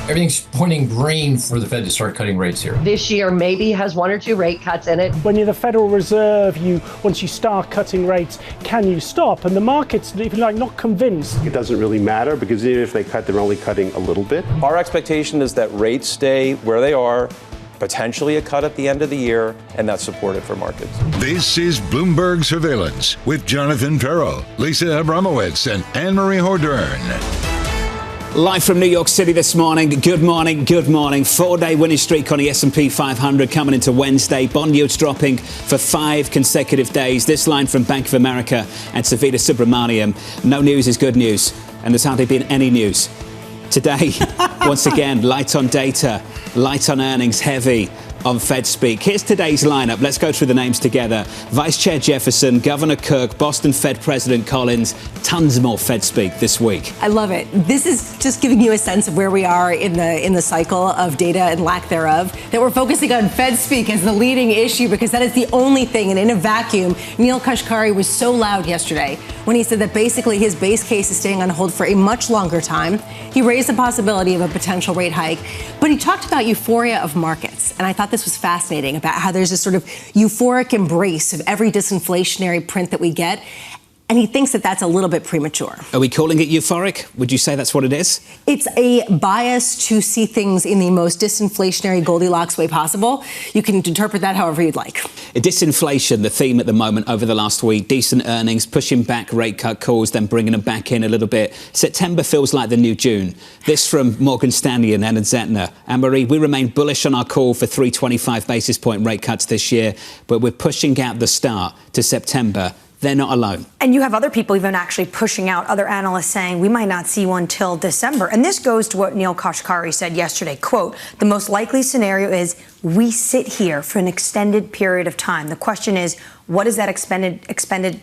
Everything's pointing green for the Fed to start cutting rates here. This year maybe has 1 or 2 rate cuts in it. When you're the Federal Reserve, once you start cutting rates, can you stop? And the market's, if you like, not convinced. It doesn't really matter because even if they cut, they're only cutting a little bit. Our expectation is that rates stay where they are, potentially a cut at the end of the year, and that's supportive for markets. This is Bloomberg Surveillance with Jonathan Ferro, Lisa Abramowicz, and Annmarie Hordern. Live from New York City this morning. Good morning, good morning. 4-day winning streak on the S&P 500 coming into Wednesday. Bond yields dropping for 5 consecutive days. This line from Bank of America and Savita Subramaniam. No news is good news, and there's hardly been any news. Today, once again, light on data, light on earnings, heavy on Fed speak. Here's today's lineup. Let's go through the names together. Vice Chair Jefferson, Governor Cook, Boston Fed President Collins. Tons more Fed speak this week. I love it. This is just giving you a sense of where we are in the cycle of data and lack thereof, that we're focusing on Fed speak as the leading issue because that is the only thing. And in a vacuum, Neel Kashkari was so loud yesterday when he said that basically his base case is staying on hold for a much longer time. He raised the possibility of a potential rate hike, but he talked about euphoria of markets. And I thought this was fascinating about how there's this sort of euphoric embrace of every disinflationary print that we get. And he thinks that that's a little bit premature. Are we calling it euphoric? Would you say that's what it is? It's a bias to see things in the most disinflationary Goldilocks way possible. You can interpret that however you'd like. Disinflation, the theme at the moment over the last week. Decent earnings, pushing back rate cut calls, then bringing them back in a little bit. September feels like the new June. This from Morgan Stanley and Ellen Zentner. Anne-Marie, we remain bullish on our call for 325 basis point rate cuts this year, but we're pushing out the start to September. They're not alone. And you have other people even actually pushing out, other analysts saying we might not see one till December. And this goes to what Neel Kashkari said yesterday. Quote, the most likely scenario is we sit here for an extended period of time. The question is, what is that expended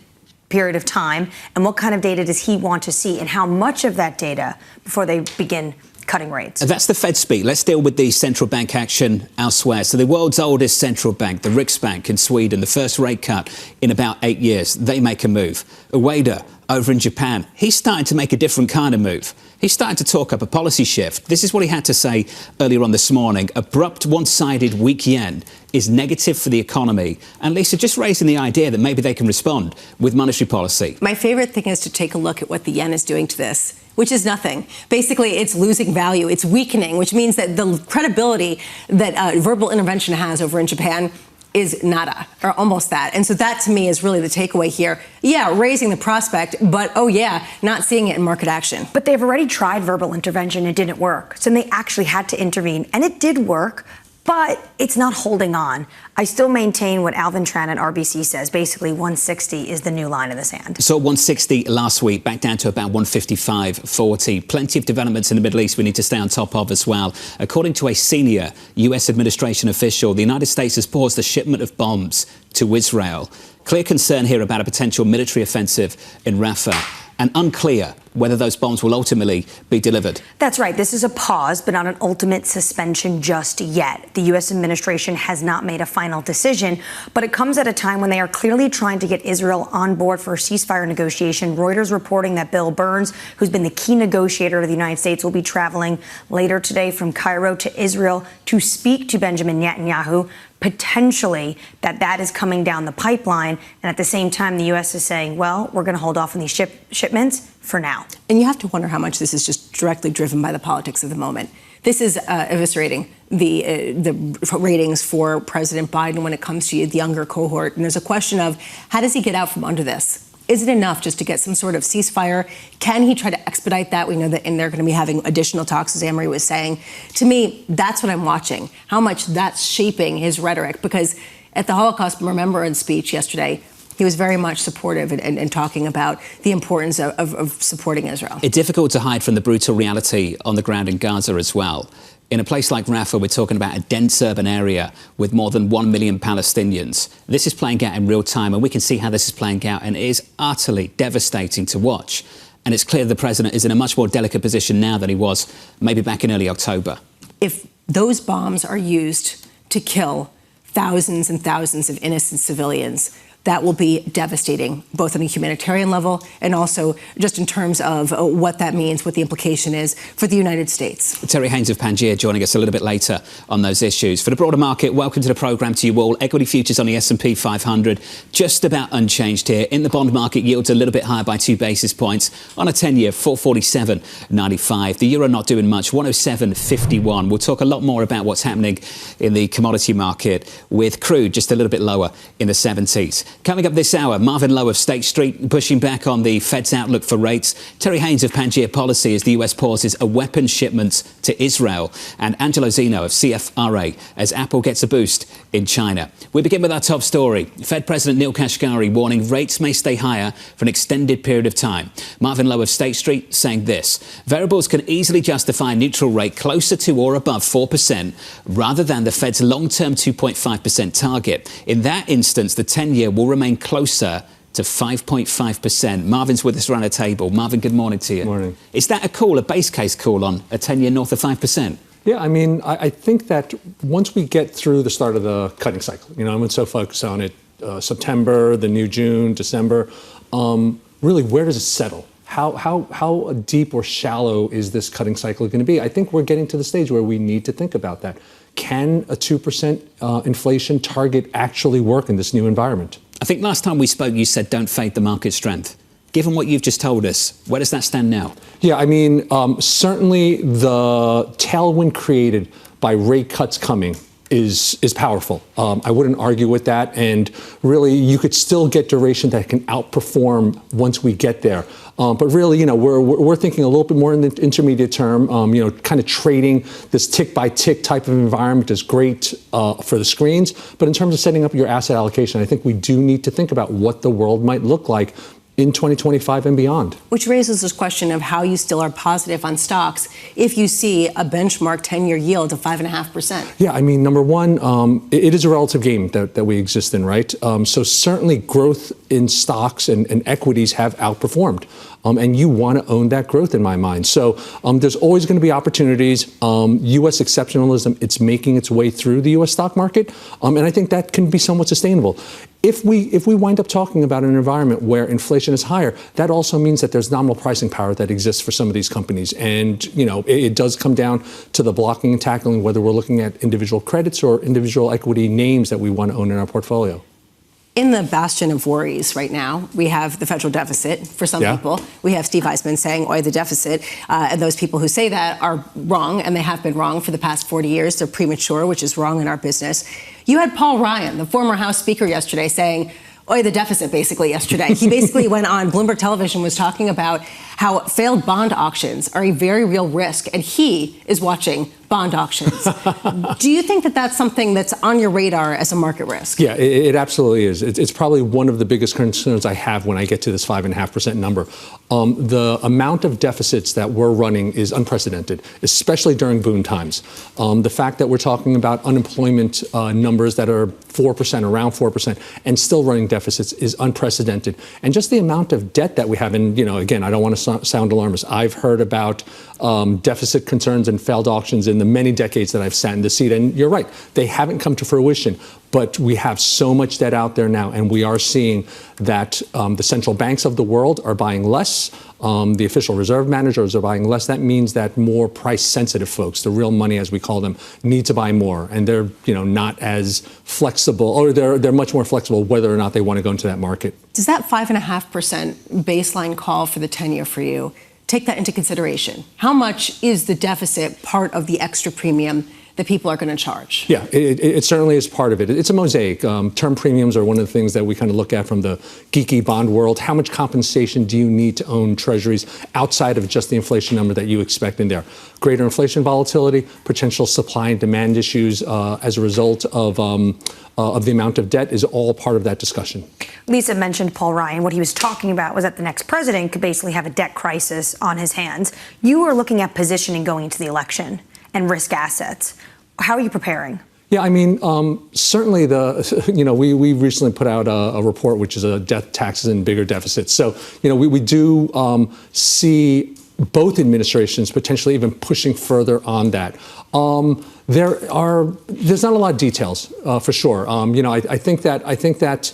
period of time? And what kind of data does he want to see? And how much of that data before they begin cutting rates? That's the Fed speak. Let's deal with the central bank action elsewhere. So the world's oldest central bank, the Riksbank in Sweden, the first rate cut in about 8 years. They make a move. Ueda over in Japan, he's starting to make a different kind of move. He's starting to talk up a policy shift. This is what he had to say earlier on this morning. Abrupt, one-sided, weak yen is negative for the economy. And Lisa, just raising the idea that maybe they can respond with monetary policy. My favorite thing is to take a look at what the yen is doing to this, which is nothing. Basically, it's losing value. It's weakening, which means that the credibility that verbal intervention has over in Japan is nada, or almost that. And so that, to me, is really the takeaway here. Yeah, raising the prospect, but, oh, yeah, not seeing it in market action. But they've already tried verbal intervention. It didn't work. So they actually had to intervene. And it did work. But it's not holding on. I still maintain what Alvin Tran at RBC says. Basically, 160 is the new line in the sand. So 160 last week, back down to about 155.40. Plenty of developments in the Middle East we need to stay on top of as well. According to a senior U.S. administration official, the United States has paused the shipment of bombs to Israel. Clear concern here about a potential military offensive in Rafah. And unclear whether those bombs will ultimately be delivered. That's right. This is a pause, but not an ultimate suspension just yet. The U.S. administration has not made a final decision, but it comes at a time when they are clearly trying to get Israel on board for a ceasefire negotiation. Reuters reporting that Bill Burns, who's been the key negotiator of the United States, will be traveling later today from Cairo to Israel to speak to Benjamin Netanyahu. Potentially that is coming down the pipeline. And at the same time, the U.S. is saying, well, we're going to hold off on these shipments for now. And you have to wonder how much this is just directly driven by the politics of the moment. This is eviscerating the ratings for President Biden when it comes to the younger cohort. And there's a question of how does he get out from under this? Is it enough just to get some sort of ceasefire? Can he try to expedite that? We know that, and they're going to be having additional talks, as Annmarie was saying. To me, that's what I'm watching, how much that's shaping his rhetoric. Because at the Holocaust Remembrance speech yesterday, he was very much supportive and talking about the importance of supporting Israel. It's difficult to hide from the brutal reality on the ground in Gaza as well. In a place like Rafah, we're talking about a dense urban area with more than 1 million Palestinians. This is playing out in real time, and we can see how this is playing out, and it is utterly devastating to watch. And it's clear the president is in a much more delicate position now than he was maybe back in early October. If those bombs are used to kill thousands and thousands of innocent civilians, that will be devastating, both on a humanitarian level and also just in terms of what that means, what the implication is for the United States. Terry Haynes of Pangaea joining us a little bit later on those issues. For the broader market, welcome to the programme to you all. Equity futures on the S&P 500 just about unchanged here. In the bond market, yields a little bit higher by 2 basis points. On a 10-year, 447.95. The euro not doing much, 107.51. We'll talk a lot more about what's happening in the commodity market with crude just a little bit lower in the 70s. Coming up this hour, Marvin Lowe of State Street pushing back on the Fed's outlook for rates. Terry Haynes of Pangaea Policy as the US pauses a weapon shipment to Israel. And Angelo Zeno of CFRA as Apple gets a boost in China. We begin with our top story. Fed President Neil Kashkari warning rates may stay higher for an extended period of time. Marvin Lowe of State Street saying this: variables can easily justify a neutral rate closer to or above 4% rather than the Fed's long-term 2.5% target. In that instance, the 10-year will remain closer to 5.5%. Marvin's with us around the table. Marvin, good morning to you. Morning. Is that a base case call on a 10-year north of 5%? Yeah, I mean, I think that once we get through the start of the cutting cycle, I'm been so focused on it, September, the new June, December, really, where does it settle? How deep or shallow is this cutting cycle going to be? I think we're getting to the stage where we need to think about that. Can a 2% inflation target actually work in this new environment? I think last time we spoke, you said don't fade the market strength. Given what you've just told us, where does that stand now? Yeah, I mean, certainly the tailwind created by rate cuts coming is powerful. I wouldn't argue with that. And really, you could still get duration that can outperform once we get there. But really, we're thinking a little bit more in the intermediate term. Kind of trading this tick by tick type of environment is great for the screens. But in terms of setting up your asset allocation, I think we do need to think about what the world might look like in 2025 and beyond. Which raises this question of how you still are positive on stocks if you see a benchmark 10-year yield of 5.5%. Yeah, I mean, number one, it is a relative game that we exist in, right? So certainly growth in stocks and equities have outperformed. And you want to own that growth in my mind. So there's always going to be opportunities. U.S. exceptionalism, it's making its way through the U.S. stock market. And I think that can be somewhat sustainable. If we wind up talking about an environment where inflation is higher, that also means that there's nominal pricing power that exists for some of these companies. And, it does come down to the blocking and tackling, whether we're looking at individual credits or individual equity names that we want to own in our portfolio. In the bastion of worries right now, we have the federal deficit for some people. We have Steve Eisman saying, the deficit. And those people who say that are wrong, and they have been wrong for the past 40 years. They're premature, which is wrong in our business. You had Paul Ryan, the former House Speaker, yesterday saying, the deficit, basically, yesterday. He basically went on Bloomberg Television, was talking about how failed bond auctions are a very real risk, and he is watching bond auctions. Do you think that that's something that's on your radar as a market risk? Yeah, it absolutely is. It's probably one of the biggest concerns I have when I get to this 5.5% number. The amount of deficits that we're running is unprecedented, especially during boom times. The fact that we're talking about unemployment numbers that are 4%, around 4%, and still running deficits is unprecedented. And just the amount of debt that we have, and again, I don't want to sound alarmist. I've heard about deficit concerns and failed auctions in the many decades that I've sat in the seat. And you're right, they haven't come to fruition. But we have so much debt out there now, and we are seeing that the central banks of the world are buying less. The official reserve managers are buying less. That means that more price-sensitive folks, the real money as we call them, need to buy more. And they're not as flexible, or they're much more flexible whether or not they want to go into that market. Does that 5.5% baseline call for the 10-year for you take that into consideration? How much is the deficit part of the extra premium that people are going to charge? Yeah, it certainly is part of it. It's a mosaic. Term premiums are one of the things that we kind of look at from the geeky bond world. How much compensation do you need to own treasuries outside of just the inflation number that you expect in there? Greater inflation volatility, potential supply and demand issues as a result of the amount of debt is all part of that discussion. Lisa mentioned Paul Ryan. What he was talking about was that the next president could basically have a debt crisis on his hands. You are looking at positioning going into the election and risk assets. How are you preparing? Yeah, I mean, certainly we recently put out a report, which is a death, taxes, and bigger deficits. So, we do see both administrations potentially even pushing further on that. There's not a lot of details for sure. I think that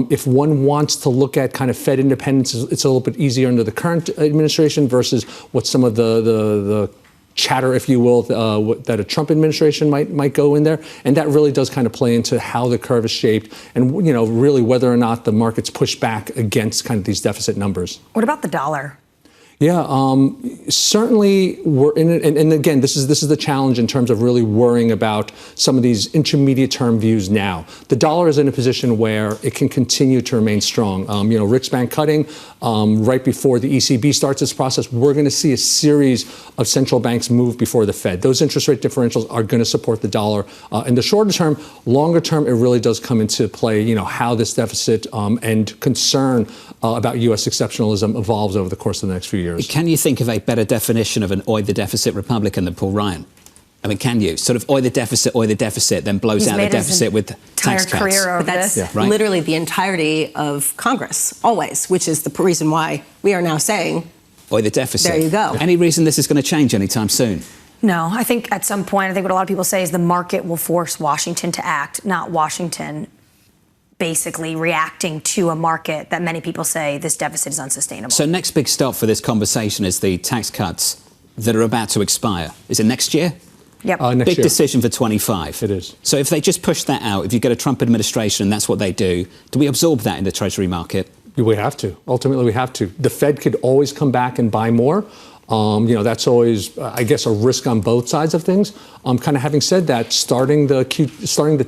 If one wants to look at kind of Fed independence, it's a little bit easier under the current administration versus what some of the chatter, if you will, that a Trump administration might go in there. And that really does kind of play into how the curve is shaped and, really whether or not the markets push back against kind of these deficit numbers. What about the dollar? Yeah, certainly we're in it. And again, this is the challenge in terms of really worrying about some of these intermediate term views now. The dollar is in a position where it can continue to remain strong. Rick's bank cutting right before the ECB starts its process. We're going to see a series of central banks move before the Fed. Those interest rate differentials are going to support the dollar. In the shorter term, longer term, it really does come into play, how this deficit and concern about U.S. exceptionalism evolves over the course of the next few years. Can you think of a better definition of an oi the deficit Republican than Paul Ryan? I mean, can you? Sort of oi the deficit, then blows out the deficit with tax cuts. But that's literally the entirety of Congress, always, which is the reason why we are now saying, oi the deficit. There you go. Any reason this is going to change anytime soon? No, I think at some point, what a lot of people say is the market will force Washington to act, not Washington basically reacting to a market that many people say this deficit is unsustainable. So next big stop for this conversation is the tax cuts that are about to expire. Is it next year? Yep. Big decision for 25. It is. So if they just push that out, if you get a Trump administration and that's what they do we absorb that in the Treasury market? We have to. Ultimately, we have to. The Fed could always come back and buy more. That's always, I guess, a risk on both sides of things. Kind of having said that, starting the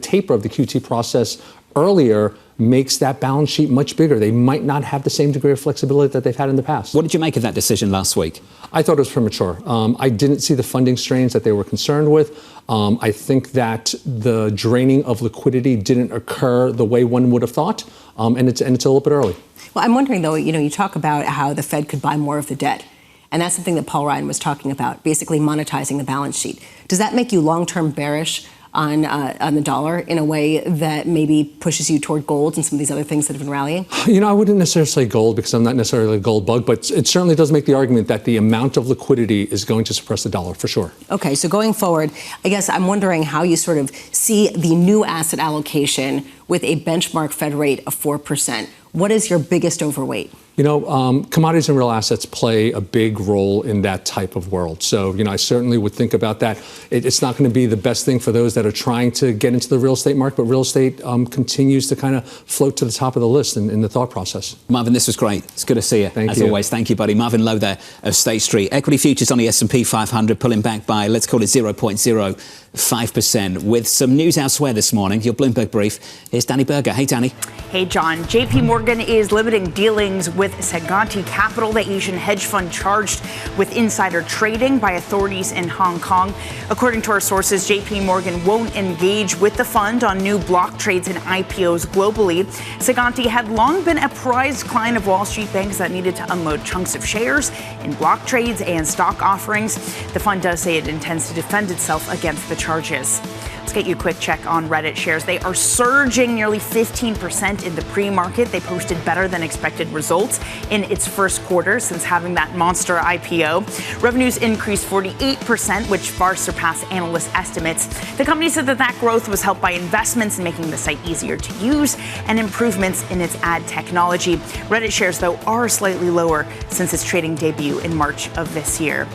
taper of the QT process earlier makes that balance sheet much bigger. They might not have the same degree of flexibility that they've had in the past. What did you make of that decision last week? I thought it was premature. I didn't see the funding strains that they were concerned with. I think that the draining of liquidity didn't occur the way one would have thought, and it's a little bit early. Well, I'm wondering, though, you talk about how the Fed could buy more of the debt. And that's something that Paul Ryan was talking about, basically monetizing the balance sheet. Does that make you long-term bearish on the dollar in a way that maybe pushes you toward gold and some of these other things that have been rallying? I wouldn't necessarily say gold because I'm not necessarily a gold bug, but it certainly does make the argument that the amount of liquidity is going to suppress the dollar for sure. Okay, so going forward, I guess I'm wondering how you sort of see the new asset allocation with a benchmark Fed rate of 4%. What is your biggest overweight? Commodities and real assets play a big role in that type of world. So, I certainly would think about that. It's not going to be the best thing for those that are trying to get into the real estate market, but real estate continues to kind of float to the top of the list in the thought process. Marvin, this was great. It's good to see you. Thank you. As always, thank you, buddy. Marvin Lowe there of State Street. Equity futures on the S&P 500 pulling back by, let's call it 0.05%. With some news elsewhere this morning, your Bloomberg brief. Here's Danny Berger. Hey, Danny. Hey, John. JP Morgan is limiting dealings with Seganti Capital, the Asian hedge fund charged with insider trading by authorities in Hong Kong. According to our sources, JP Morgan won't engage with the fund on new block trades and IPOs globally. Seganti had long been a prized client of Wall Street banks that needed to unload chunks of shares in block trades and stock offerings. The fund does say it intends to defend itself against the charges. Let's get you a quick check on Reddit shares. They are surging nearly 15% in the pre-market. They posted better than expected results in its first quarter since having that monster IPO. Revenues increased 48%, which far surpassed analyst estimates. The company said that growth was helped by investments in making the site easier to use and improvements in its ad technology. Reddit shares, though, are slightly lower since its trading debut in March of this year.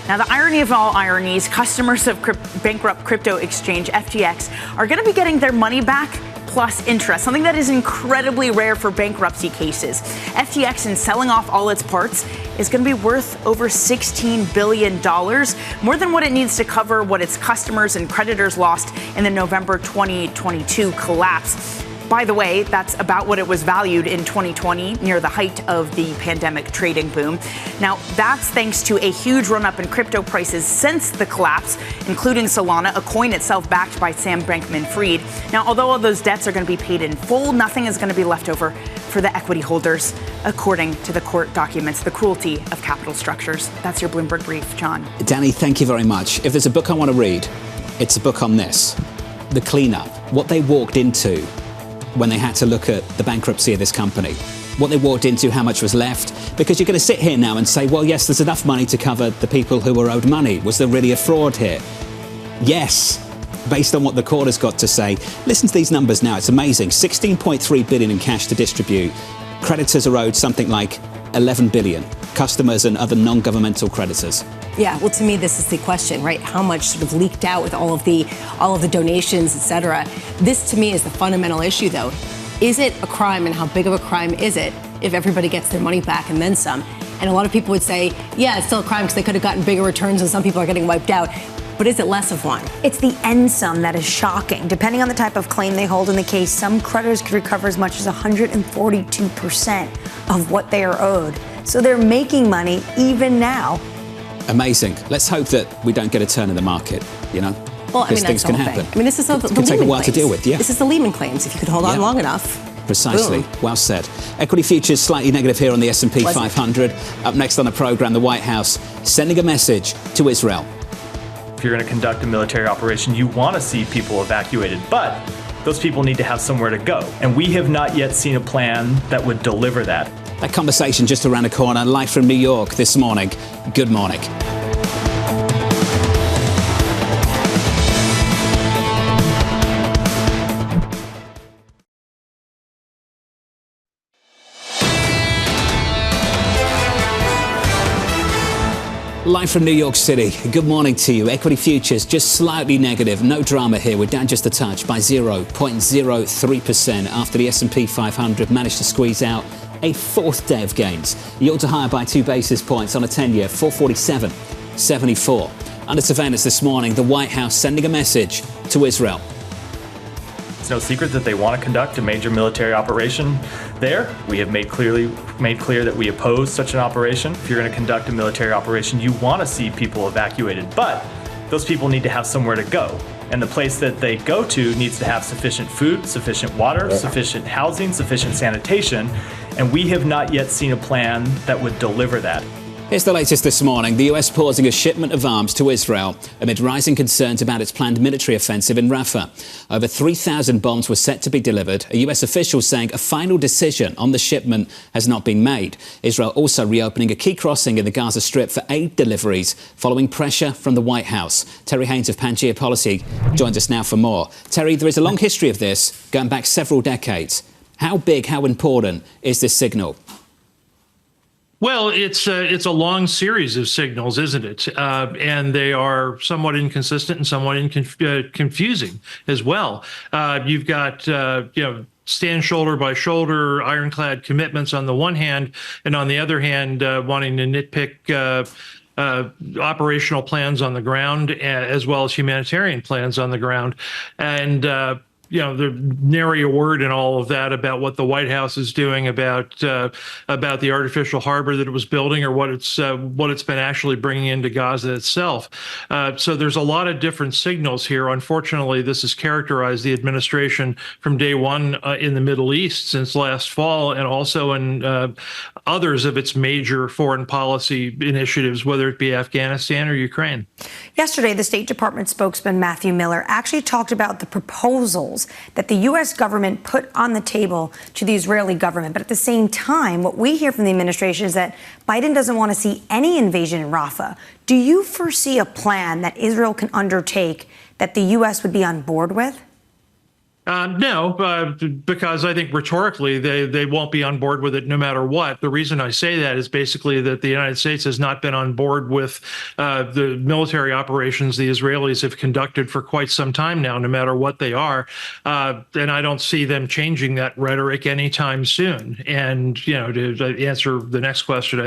Now, the irony of all ironies, customers of bankrupt crypto exchange FTX are going to be getting their money back plus interest, something that is incredibly rare for bankruptcy cases. FTX, in selling off all its parts, is going to be worth over $16 billion, more than what it needs to cover what its customers and creditors lost in the November 2022 collapse. By the way, that's about what it was valued in 2020, near the height of the pandemic trading boom. Now, that's thanks to a huge run-up in crypto prices since the collapse, including Solana, a coin itself backed by Sam Bankman-Fried. Now, although all those debts are going to be paid in full, nothing is going to be left over for the equity holders, according to the court documents. The cruelty of capital structures. That's your Bloomberg brief, John. Danny, thank you very much. If there's a book I want to read, it's a book on this. The cleanup. What they walked into when they had to look at the bankruptcy of this company, what they walked into, how much was left, because you're going to sit here now and say, well, yes, there's enough money to cover the people who were owed money. Was there really a fraud here? Yes, based on what the court has got to say. Listen to these numbers now. It's amazing. 16.3 billion in cash to distribute. Creditors are owed something like 11 billion. Customers and other non-governmental creditors. Yeah, well, to me, this is the question, right? How much sort of leaked out with all of the donations, et cetera. This, to me, is the fundamental issue, though. Is it a crime, and how big of a crime is it if everybody gets their money back and then some? And a lot of people would say, yeah, it's still a crime because they could have gotten bigger returns and some people are getting wiped out. But is it less of one? It's the end sum that is shocking. Depending on the type of claim they hold in the case, some creditors could recover as much as 142% of what they are owed. So they're making money even now. Amazing. Let's hope that we don't get a turn in the market, you know? Well, I mean, things can happen. I mean, this is the It could take a while to deal with, yeah. This is the Lehman claims. If you could hold on long enough. Precisely. Boom. Well said. Equity futures slightly negative here on the S&P 500. Up next on the program, the White House sending a message to Israel. If you're going to conduct a military operation, you want to see people evacuated, but those people need to have somewhere to go. And we have not yet seen a plan that would deliver that. That conversation just around the corner, live from New York this morning. Good morning. Live from New York City. Good morning to you. Equity futures just slightly negative. No drama here. We're down just a touch by 0.03% after the S&P 500 managed to squeeze out a fourth day of gains. Yield to higher by 2 basis points on a 10-year, 447.74. Under surveillance this morning, the White House sending a message to Israel. It's no secret that they want to conduct a major military operation there. We have made clear that we oppose such an operation. If you're going to conduct a military operation, you want to see people evacuated, but those people need to have somewhere to go. And the place that they go to needs to have sufficient food, sufficient water, sufficient housing, sufficient sanitation, and we have not yet seen a plan that would deliver that. Here's the latest this morning. The US pausing a shipment of arms to Israel amid rising concerns about its planned military offensive in Rafah. Over 3,000 bombs were set to be delivered. A US official saying a final decision on the shipment has not been made. Israel also reopening a key crossing in the Gaza Strip for aid deliveries following pressure from the White House. Terry Haynes of Pangea Policy joins us now for more. Terry, there is a long history of this going back several decades. How big, how important is this signal? Well, it's a long series of signals, isn't it? And they are somewhat inconsistent and somewhat confusing as well. You've got, stand shoulder by shoulder, ironclad commitments on the one hand, and on the other hand, wanting to nitpick operational plans on the ground, as well as humanitarian plans on the ground. And the nary a word in all of that about what the White House is doing about the artificial harbor that it was building, or what it's been actually bringing into Gaza itself. So there's a lot of different signals here. Unfortunately, this has characterized the administration from day one in the Middle East since last fall, and also in others of its major foreign policy initiatives, whether it be Afghanistan or Ukraine. Yesterday, the State Department spokesman Matthew Miller actually talked about the proposals that the U.S. government put on the table to the Israeli government. But at the same time, what we hear from the administration is that Biden doesn't want to see any invasion in Rafah. Do you foresee a plan that Israel can undertake that the U.S. would be on board with? No, because I think rhetorically they won't be on board with it no matter what. The reason I say that is basically that the United States has not been on board with the military operations the Israelis have conducted for quite some time now, no matter what they are. And I don't see them changing that rhetoric anytime soon. And, to answer the next question,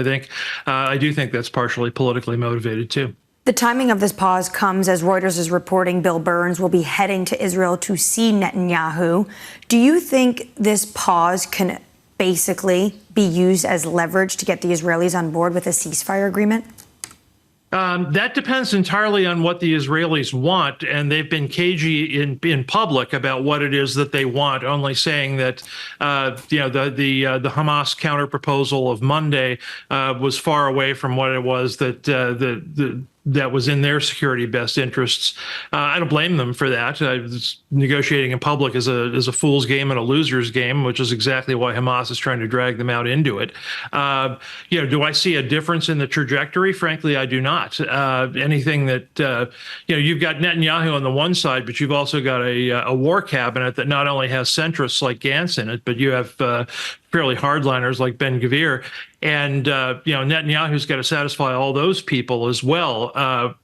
I do think that's partially politically motivated, too. The timing of this pause comes as Reuters is reporting Bill Burns will be heading to Israel to see Netanyahu. Do you think this pause can basically be used as leverage to get the Israelis on board with a ceasefire agreement? That depends entirely on what the Israelis want, and they've been cagey in public about what it is that they want, only saying that the Hamas counterproposal of Monday was far away from what it was that that was in their security best interests. I don't blame them for that. Negotiating in public is a fool's game and a loser's game, which is exactly why Hamas is trying to drag them out into it. Do I see a difference in the trajectory? Frankly, I do not. Anything that, you've got Netanyahu on the one side, but you've also got a war cabinet that not only has centrists like Gantz in it, but you have fairly hardliners like Ben Gvir. And, Netanyahu's got to satisfy all those people as well.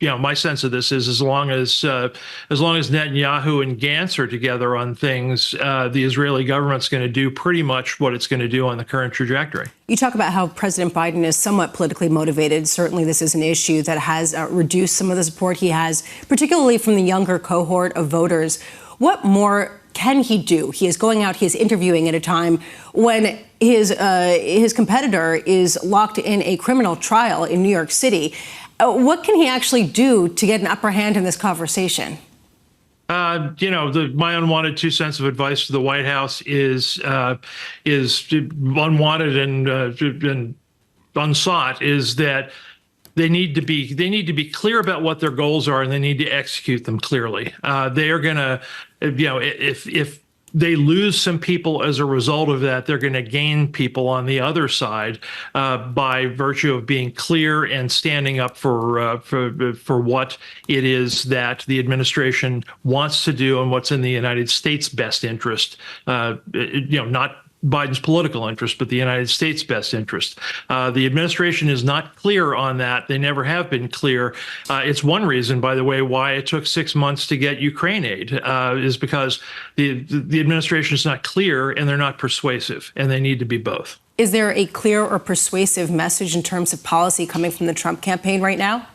My sense of this is as long as Netanyahu and Gantz are together on things, the Israeli government's going to do pretty much what it's going to do on the current trajectory. You talk about how President Biden is somewhat politically motivated. Certainly this is an issue that has reduced some of the support he has, particularly from the younger cohort of voters. What more can he do? He is going out, he is interviewing at a time when his competitor is locked in a criminal trial in New York City. What can he actually do to get an upper hand in this conversation? My unwanted 2 cents of advice to the White House is unwanted and unsought, is that they need to be clear about what their goals are, and they need to execute them clearly. They are going to, if they lose some people as a result of that, they're going to gain people on the other side by virtue of being clear and standing up for what it is that the administration wants to do and what's in the United States' best interest. Not Biden's political interest, but the United States' best interest. The administration is not clear on that. They never have been clear. It's one reason, by the way, why it took 6 months to get Ukraine aid, is because the administration is not clear and they're not persuasive, and they need to be both. Is there a clear or persuasive message in terms of policy coming from the Trump campaign right now?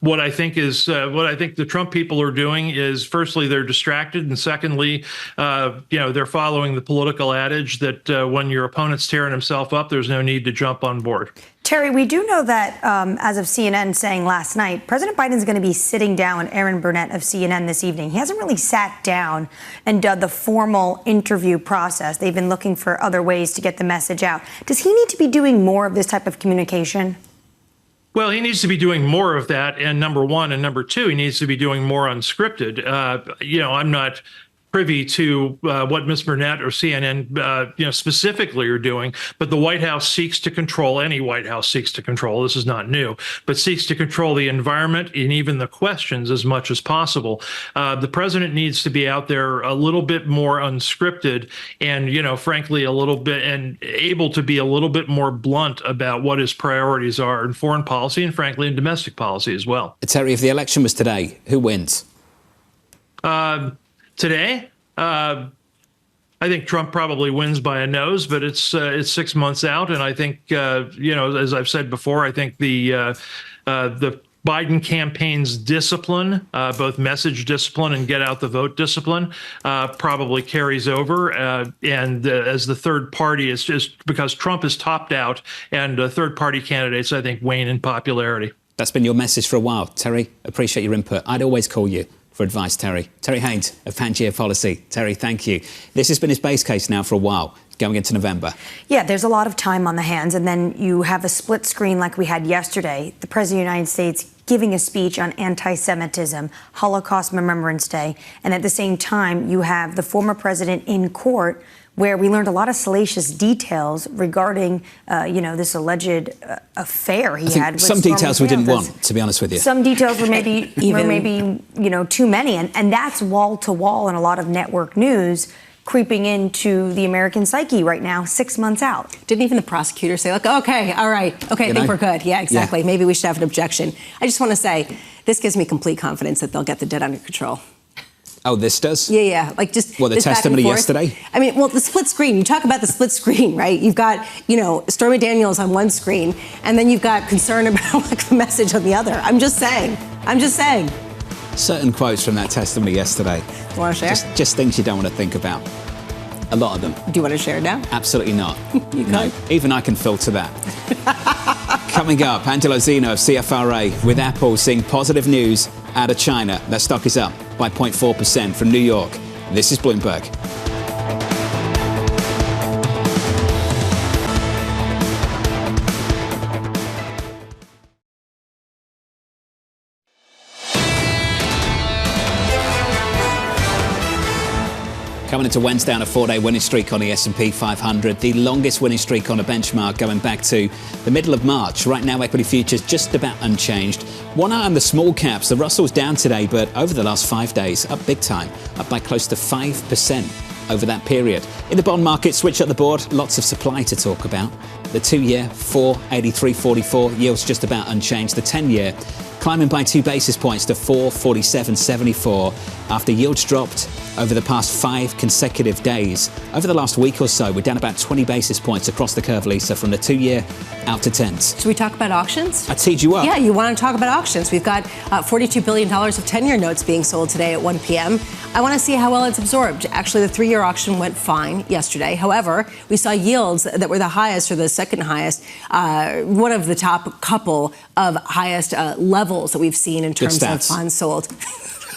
What I think the Trump people are doing is, firstly, they're distracted, and secondly, they're following the political adage that when your opponent's tearing himself up, there's no need to jump on board. Terry, we do know that, as of CNN saying last night, President Biden's going to be sitting down with Aaron Burnett of CNN this evening. He hasn't really sat down and done the formal interview process. They've been looking for other ways to get the message out. Does he need to be doing more of this type of communication? Well, he needs to be doing more of that, and number one, and number two, he needs to be doing more unscripted. I'm not privy to what Ms. Burnett or CNN, specifically are doing, but the White House seeks to control, any White House seeks to control, this is not new, but seeks to control the environment and even the questions as much as possible. The president needs to be out there a little bit more unscripted and, frankly, a little bit, and able to be a little bit more blunt about what his priorities are in foreign policy and, frankly, in domestic policy as well. Terry, if the election was today, who wins? Today, I think Trump probably wins by a nose, but it's 6 months out, and I think as I've said before, I think the Biden campaign's discipline, both message discipline and get out the vote discipline, probably carries over. And as the third party, is just because Trump is topped out, and third party candidates, I think, wane in popularity. That's been your message for a while, Terry. Appreciate your input. I'd always call you for advice, Terry. Terry Haynes of Pangea Policy. Terry, thank you. This has been his base case now for a while, going into November. Yeah, there's a lot of time on the hands, and then you have a split screen like we had yesterday. The President of the United States giving a speech on anti-Semitism, Holocaust Remembrance Day, and at the same time, you have the former president in court, where we learned a lot of salacious details regarding, this alleged affair he had with some details we didn't want, to be honest with you. Some details were maybe too many, and that's wall to wall in a lot of network news, creeping into the American psyche right now, 6 months out. Didn't even the prosecutor say, okay, all right, okay, I think we're good. Yeah, exactly. Yeah. Maybe we should have an objection. I just want to say, this gives me complete confidence that they'll get the debt under control. Oh, this does? Yeah. Like just the testimony yesterday? I mean, the split screen. You talk about the split screen, right? You've got, Stormy Daniels on one screen, and then you've got concern about the message on the other. I'm just saying. Certain quotes from that testimony yesterday. You want to share? Just things you don't want to think about. A lot of them. Do you want to share now? Absolutely not. No, even I can filter that. Coming up, Angelo Zeno of CFRA with Apple seeing positive news out of China. That stock is up by 0.4% from New York. This is Bloomberg. Coming into Wednesday on a 4-day winning streak on the S&P 500, the longest winning streak on a benchmark going back to the middle of March. Right now, equity futures just about unchanged. One eye on the small caps. The Russell's down today, but over the last 5 days, up big time, up by close to 5%. Over that period. In the bond market, switch up the board, lots of supply to talk about. The 2-year, 483.44, yields just about unchanged. The 10-year climbing by 2 basis points to 447.74 after yields dropped over the past 5 consecutive days. Over the last week or so, we're down about 20 basis points across the curve, Lisa, from the 2-year out to 10s. Should we talk about auctions? I teed you up. Yeah, you want to talk about auctions. We've got $42 billion of 10-year notes being sold today at 1 p.m. I want to see how well it's absorbed. Actually, the 3-year auction went fine yesterday. However, we saw yields that were the highest or the second highest, one of the top couple of highest levels that we've seen in terms of funds sold.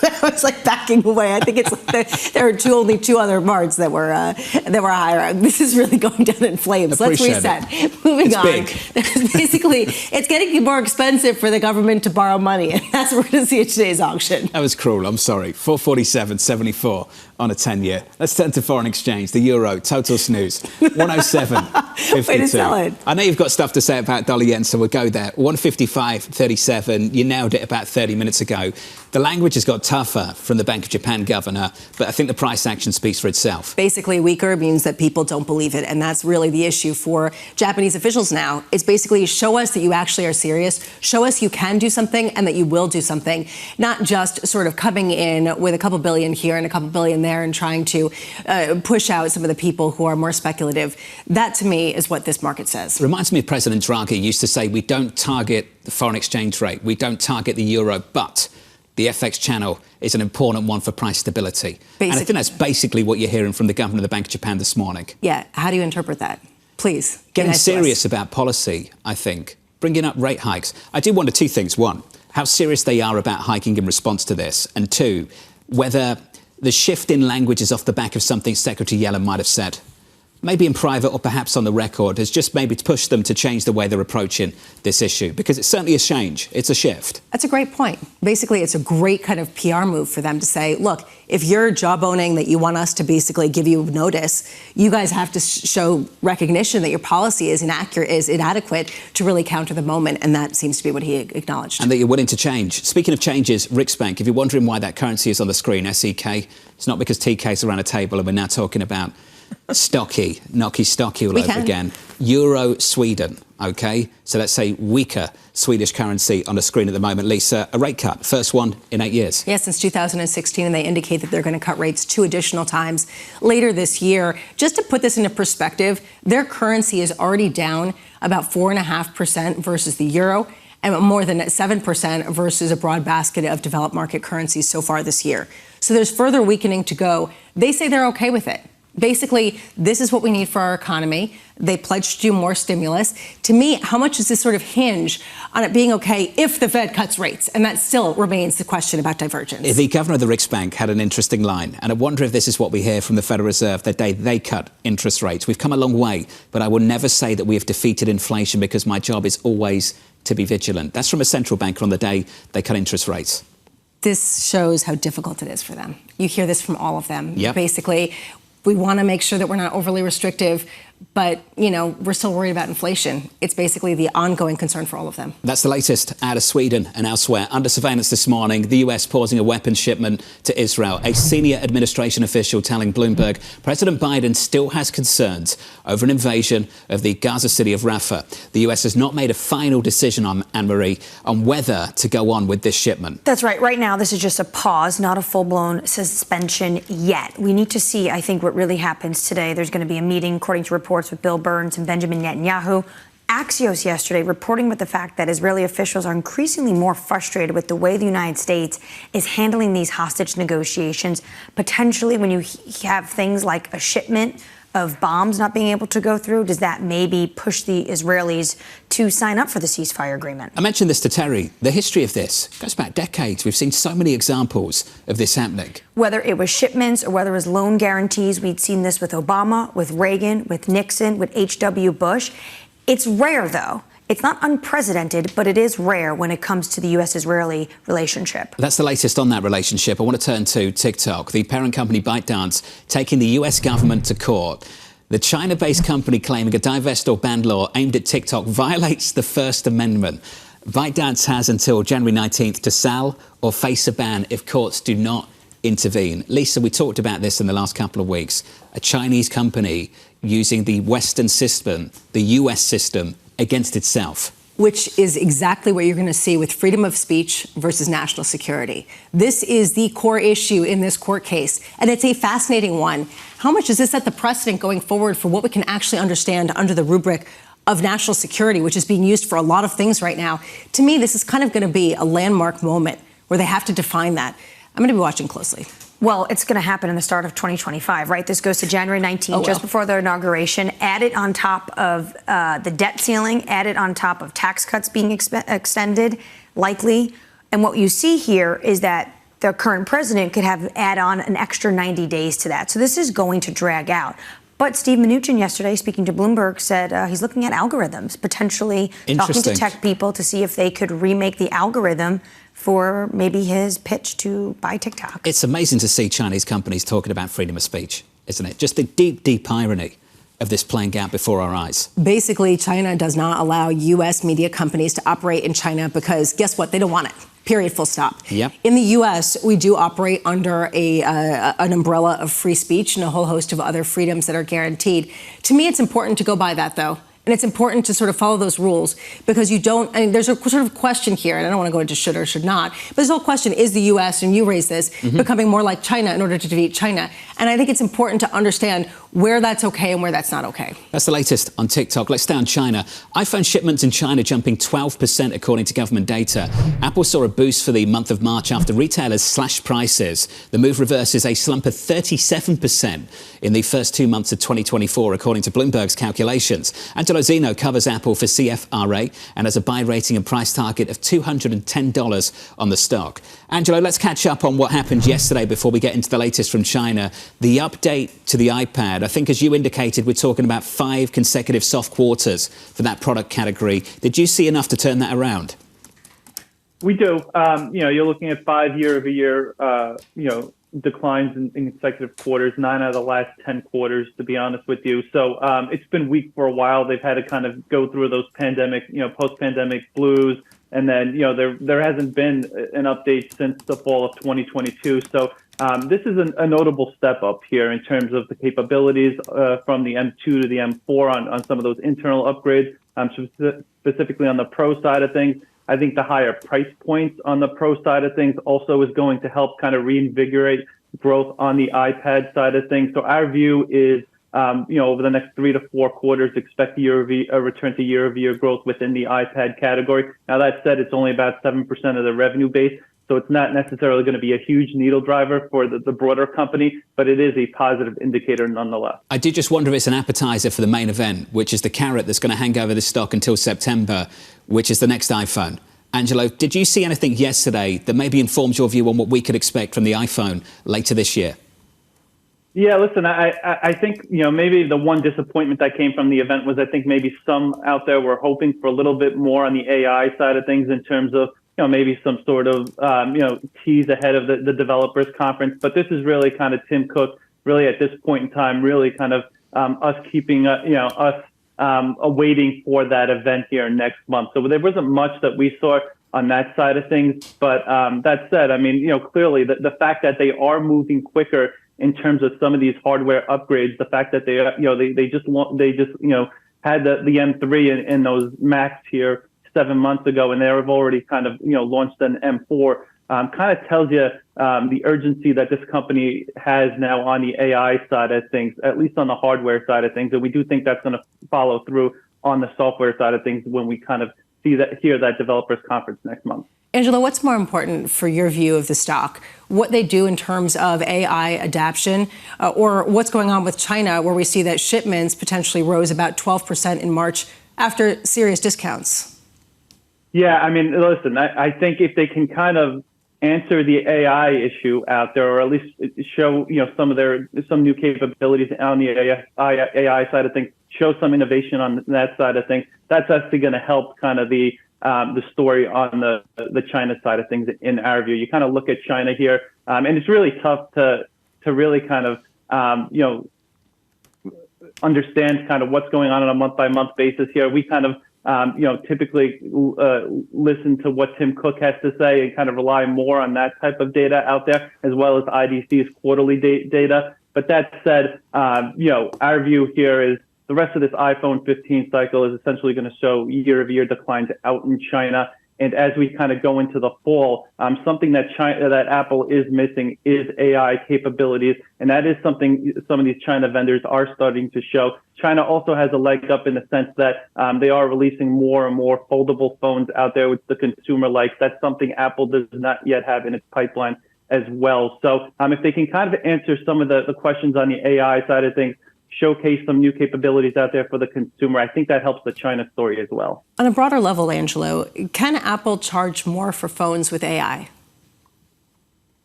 I was like backing away. I think it's like there are only two other marks that were higher. This is really going down in flames. Let's reset. Moving on. Basically, it's getting more expensive for the government to borrow money, and that's what we're going to see at today's auction. That was cruel. I'm sorry. 447.74 on a 10-year. Let's turn to foreign exchange. The euro, total snooze. 107.52. Way to sell it. I know you've got stuff to say about dollar yen, so we'll go there. 155.37. You nailed it about 30 minutes ago. The language has got tougher from the Bank of Japan governor, but I think the price action speaks for itself. Basically, weaker means that people don't believe it, and that's really the issue for Japanese officials now. It's basically show us that you actually are serious, show us you can do something and that you will do something, not just sort of coming in with a couple billion here and a couple billion there and trying to push out some of the people who are more speculative. That, to me, is what this market says. It reminds me of President Draghi used to say, we don't target the foreign exchange rate, we don't target the euro, but the FX channel is an important one for price stability. And I think that's basically what you're hearing from the governor of the Bank of Japan this morning. Yeah, how do you interpret that? Please. Getting serious about policy, I think. Bringing up rate hikes. I do wonder 2 things. 1, how serious they are about hiking in response to this. And 2, whether the shift in language is off the back of something Secretary Yellen might have said, maybe in private or perhaps on the record, has just maybe pushed them to change the way they're approaching this issue. Because it's certainly a change. It's a shift. That's a great point. Basically, it's a great kind of PR move for them to say, look, if you're jawboning that you want us to basically give you notice, you guys have to show recognition that your policy is inadequate to really counter the moment. And that seems to be what he acknowledged. And that you're willing to change. Speaking of changes, Riksbank, if you're wondering why that currency is on the screen, SEK, it's not because TK's around a table and we're now talking about stocky all over again. Euro Sweden, okay? So let's say weaker Swedish currency on the screen at the moment. Lisa, a rate cut, first one in 8 years. Yes, since 2016, and they indicate that they're going to cut rates 2 additional times later this year. Just to put this into perspective, their currency is already down about 4.5% versus the euro, and more than 7% versus a broad basket of developed market currencies so far this year. So there's further weakening to go. They say they're okay with it. Basically, this is what we need for our economy. They pledged to do more stimulus. To me, how much does this sort of hinge on it being okay if the Fed cuts rates? And that still remains the question about divergence. The governor of the Riksbank had an interesting line, and I wonder if this is what we hear from the Federal Reserve the day they cut interest rates. We've come a long way, but I will never say that we have defeated inflation because my job is always to be vigilant. That's from a central banker on the day they cut interest rates. This shows how difficult it is for them. You hear this from all of them. Yep. Basically, we want to make sure that we're not overly restrictive, but, you know, we're still worried about inflation. It's basically the ongoing concern for all of them. That's the latest out of Sweden and elsewhere. Under surveillance this morning, the US pausing a weapons shipment to Israel. A senior administration official telling Bloomberg President Biden still has concerns over an invasion of the Gaza city of Rafah. The US has not made a final decision on Annmarie on whether to go on with this shipment. That's right. Right now, this is just a pause, not a full-blown suspension yet. We need to see, I think, what really happens today. There's going to be a meeting, according to reports, with Bill Burns and Benjamin Netanyahu. Axios yesterday reporting with the fact that Israeli officials are increasingly more frustrated with the way the United States is handling these hostage negotiations. Potentially, when you have things like a shipment of bombs not being able to go through, does that maybe push the Israelis to sign up for the ceasefire agreement? I mentioned this to Terry. The history of this goes back decades. We've seen so many examples of this happening. Whether it was shipments or whether it was loan guarantees, we'd seen this with Obama, with Reagan, with Nixon, with H.W. Bush. It's rare, though. It's not unprecedented, but it is rare when it comes to the U.S.-Israeli relationship. That's the latest on that relationship. I want to turn to TikTok. The parent company ByteDance taking the U.S. government to court. The China-based company claiming a divest or ban law aimed at TikTok violates the First Amendment. ByteDance has until January 19th to sell or face a ban if courts do not intervene. Lisa, we talked about this in the last couple of weeks. A Chinese company using the Western system, the US system, against itself. Which is exactly what you're going to see with freedom of speech versus national security. This is the core issue in this court case, and it's a fascinating one. How much does this set the precedent going forward for what we can actually understand under the rubric of national security, which is being used for a lot of things right now? To me, this is kind of going to be a landmark moment where they have to define that. I'm going to be watching closely. Well, it's going to happen in the start of 2025, right? This goes to January 19th, just before their inauguration. Added on top of the debt ceiling, added on top of tax cuts being extended, likely. And what you see here is that the current president could have add on an extra 90 days to that. So this is going to drag out. But Steve Mnuchin yesterday, speaking to Bloomberg, said he's looking at algorithms, potentially talking to tech people to see if they could remake the algorithm for maybe his pitch to buy TikTok. It's amazing to see Chinese companies talking about freedom of speech, isn't it? Just the deep, deep irony of this playing out before our eyes. Basically, China does not allow U.S. media companies to operate in China because, guess what? They don't want it. Period, full stop. Yep. In the U.S., we do operate under an umbrella of free speech and a whole host of other freedoms that are guaranteed. To me, it's important to go by that, though. And it's important to sort of follow those rules because you don't, I mean, there's a sort of question here, and I don't want to go into should or should not, but this whole question, is the U.S., and you raised this, becoming more like China in order to defeat China? And I think it's important to understand where that's okay and where that's not okay. That's the latest on TikTok. Let's stay on China. iPhone shipments in China jumping 12% according to government data. Apple saw a boost for the month of March after retailers slashed prices. The move reverses a slump of 37% in the first 2 months of 2024, according to Bloomberg's calculations. Angelo Zeno covers Apple for CFRA and has a buy rating and price target of $210 on the stock. Angelo, let's catch up on what happened yesterday before we get into the latest from China. The update to the iPad, I think as you indicated, we're talking about 5 consecutive soft quarters for that product category. Did you see enough to turn that around? We do. You're looking at 5 year-over-year, declines in consecutive quarters, 9 out of the last 10 quarters, to be honest with you. So it's been weak for a while. They've had to kind of go through those pandemic, post-pandemic blues. And then, there hasn't been an update since the fall of 2022. So this is a notable step up here in terms of the capabilities from the M2 to the M4 on some of those internal upgrades, specifically on the Pro side of things. I think the higher price points on the Pro side of things also is going to help kind of reinvigorate growth on the iPad side of things. So our view is, over the next 3 to 4 quarters, expect a return to year-over-year growth within the iPad category. Now, that said, it's only about 7% of the revenue base, so it's not necessarily going to be a huge needle driver for the broader company, but it is a positive indicator nonetheless. I do just wonder if it's an appetizer for the main event, which is the carrot that's going to hang over the stock until September, which is the next iPhone. Angelo, did you see anything yesterday that maybe informs your view on what we could expect from the iPhone later this year? Yeah, listen, I think, maybe the one disappointment that came from the event was I think maybe some out there were hoping for a little bit more on the AI side of things in terms of, maybe some sort of, tease ahead of the developers conference. But this is really kind of Tim Cook, really at this point in time, really kind of us keeping, awaiting for that event here next month. So there wasn't much that we saw on that side of things. But that said, I mean, clearly the fact that they are moving quicker in terms of some of these hardware upgrades, the fact that they just had the M3 and those Macs here 7 months ago, and they have already kind of launched an M4, kind of tells you the urgency that this company has now on the AI side of things, at least on the hardware side of things. And we do think that's going to follow through on the software side of things when we kind of hear that developers conference next month. Angela, what's more important for your view of the stock? What they do in terms of AI adaptation, or what's going on with China, where we see that shipments potentially rose about 12% in March after serious discounts? Yeah, I mean, listen, I think if they can kind of answer the AI issue out there, or at least show some new capabilities on the AI side of things, show some innovation on that side of things. That's actually going to help kind of the story on the China side of things in our view. You kind of look at China here, and it's really tough to really kind of understand kind of what's going on a month-by-month basis here. We kind of typically listen to what Tim Cook has to say and kind of rely more on that type of data out there, as well as IDC's quarterly data. But that said, our view here is the rest of this iPhone 15 cycle is essentially going to show year-over-year declines out in China. And as we kind of go into the fall, something that Apple is missing is AI capabilities. And that is something some of these China vendors are starting to show. China also has a leg up in the sense that they are releasing more and more foldable phones out there, which the consumer likes. That's something Apple does not yet have in its pipeline as well. So if they can kind of answer some of the questions on the AI side of things, showcase some new capabilities out there for the consumer, I think that helps the China story as well. On a broader level, Angelo, can Apple charge more for phones with AI?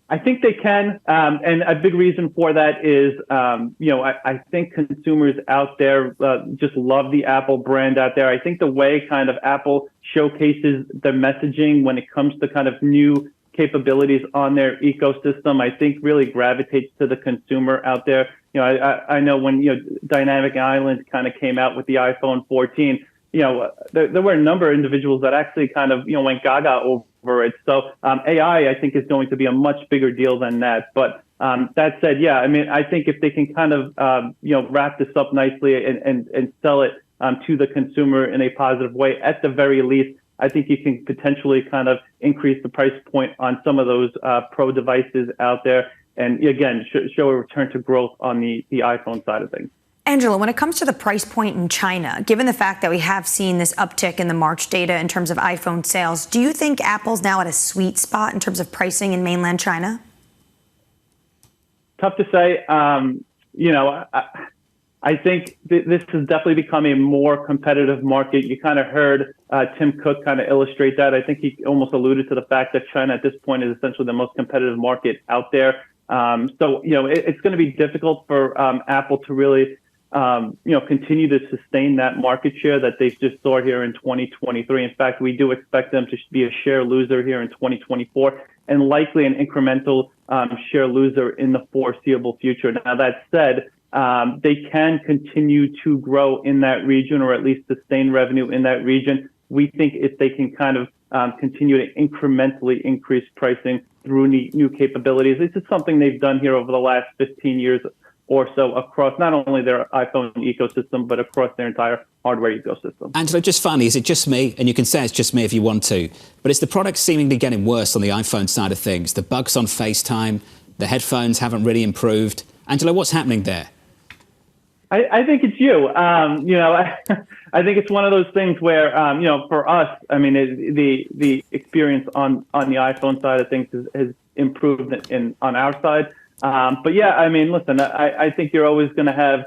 I think they can. And a big reason for that is, I think consumers out there just love the Apple brand out there. I think the way kind of Apple showcases the messaging when it comes to kind of new capabilities on their ecosystem, I think really gravitates to the consumer out there. I know when, Dynamic Island kind of came out with the iPhone 14, there were a number of individuals that actually kind of, went gaga over it. So AI, I think, is going to be a much bigger deal than that. But that said, yeah, I mean, I think if they can kind of, wrap this up nicely and sell it to the consumer in a positive way, at the very least, I think you can potentially kind of increase the price point on some of those pro devices out there. And again, show a return to growth on the iPhone side of things. Angela, when it comes to the price point in China, given the fact that we have seen this uptick in the March data in terms of iPhone sales, do you think Apple's now at a sweet spot in terms of pricing in mainland China? Tough to say. I think this has definitely become a more competitive market. You kind of heard Tim Cook kind of illustrate that. I think he almost alluded to the fact that China at this point is essentially the most competitive market out there. So it's going to be difficult for Apple to really, continue to sustain that market share that they just saw here in 2023. In fact, we do expect them to be a share loser here in 2024 and likely an incremental share loser in the foreseeable future. Now, that said, they can continue to grow in that region, or at least sustain revenue in that region. We think if they can kind of continue to incrementally increase pricing through new capabilities. This is something they've done here over the last 15 years or so across not only their iPhone ecosystem, but across their entire hardware ecosystem. Angelo, just finally, is it just me? And you can say it's just me if you want to, but is the product seemingly getting worse on the iPhone side of things? The bugs on FaceTime, the headphones haven't really improved. Angelo, what's happening there? I think it's you. I think it's one of those things where, for us, I mean, the experience on the iPhone side of things has improved on our side. But yeah, I mean, listen, I think you're always going to have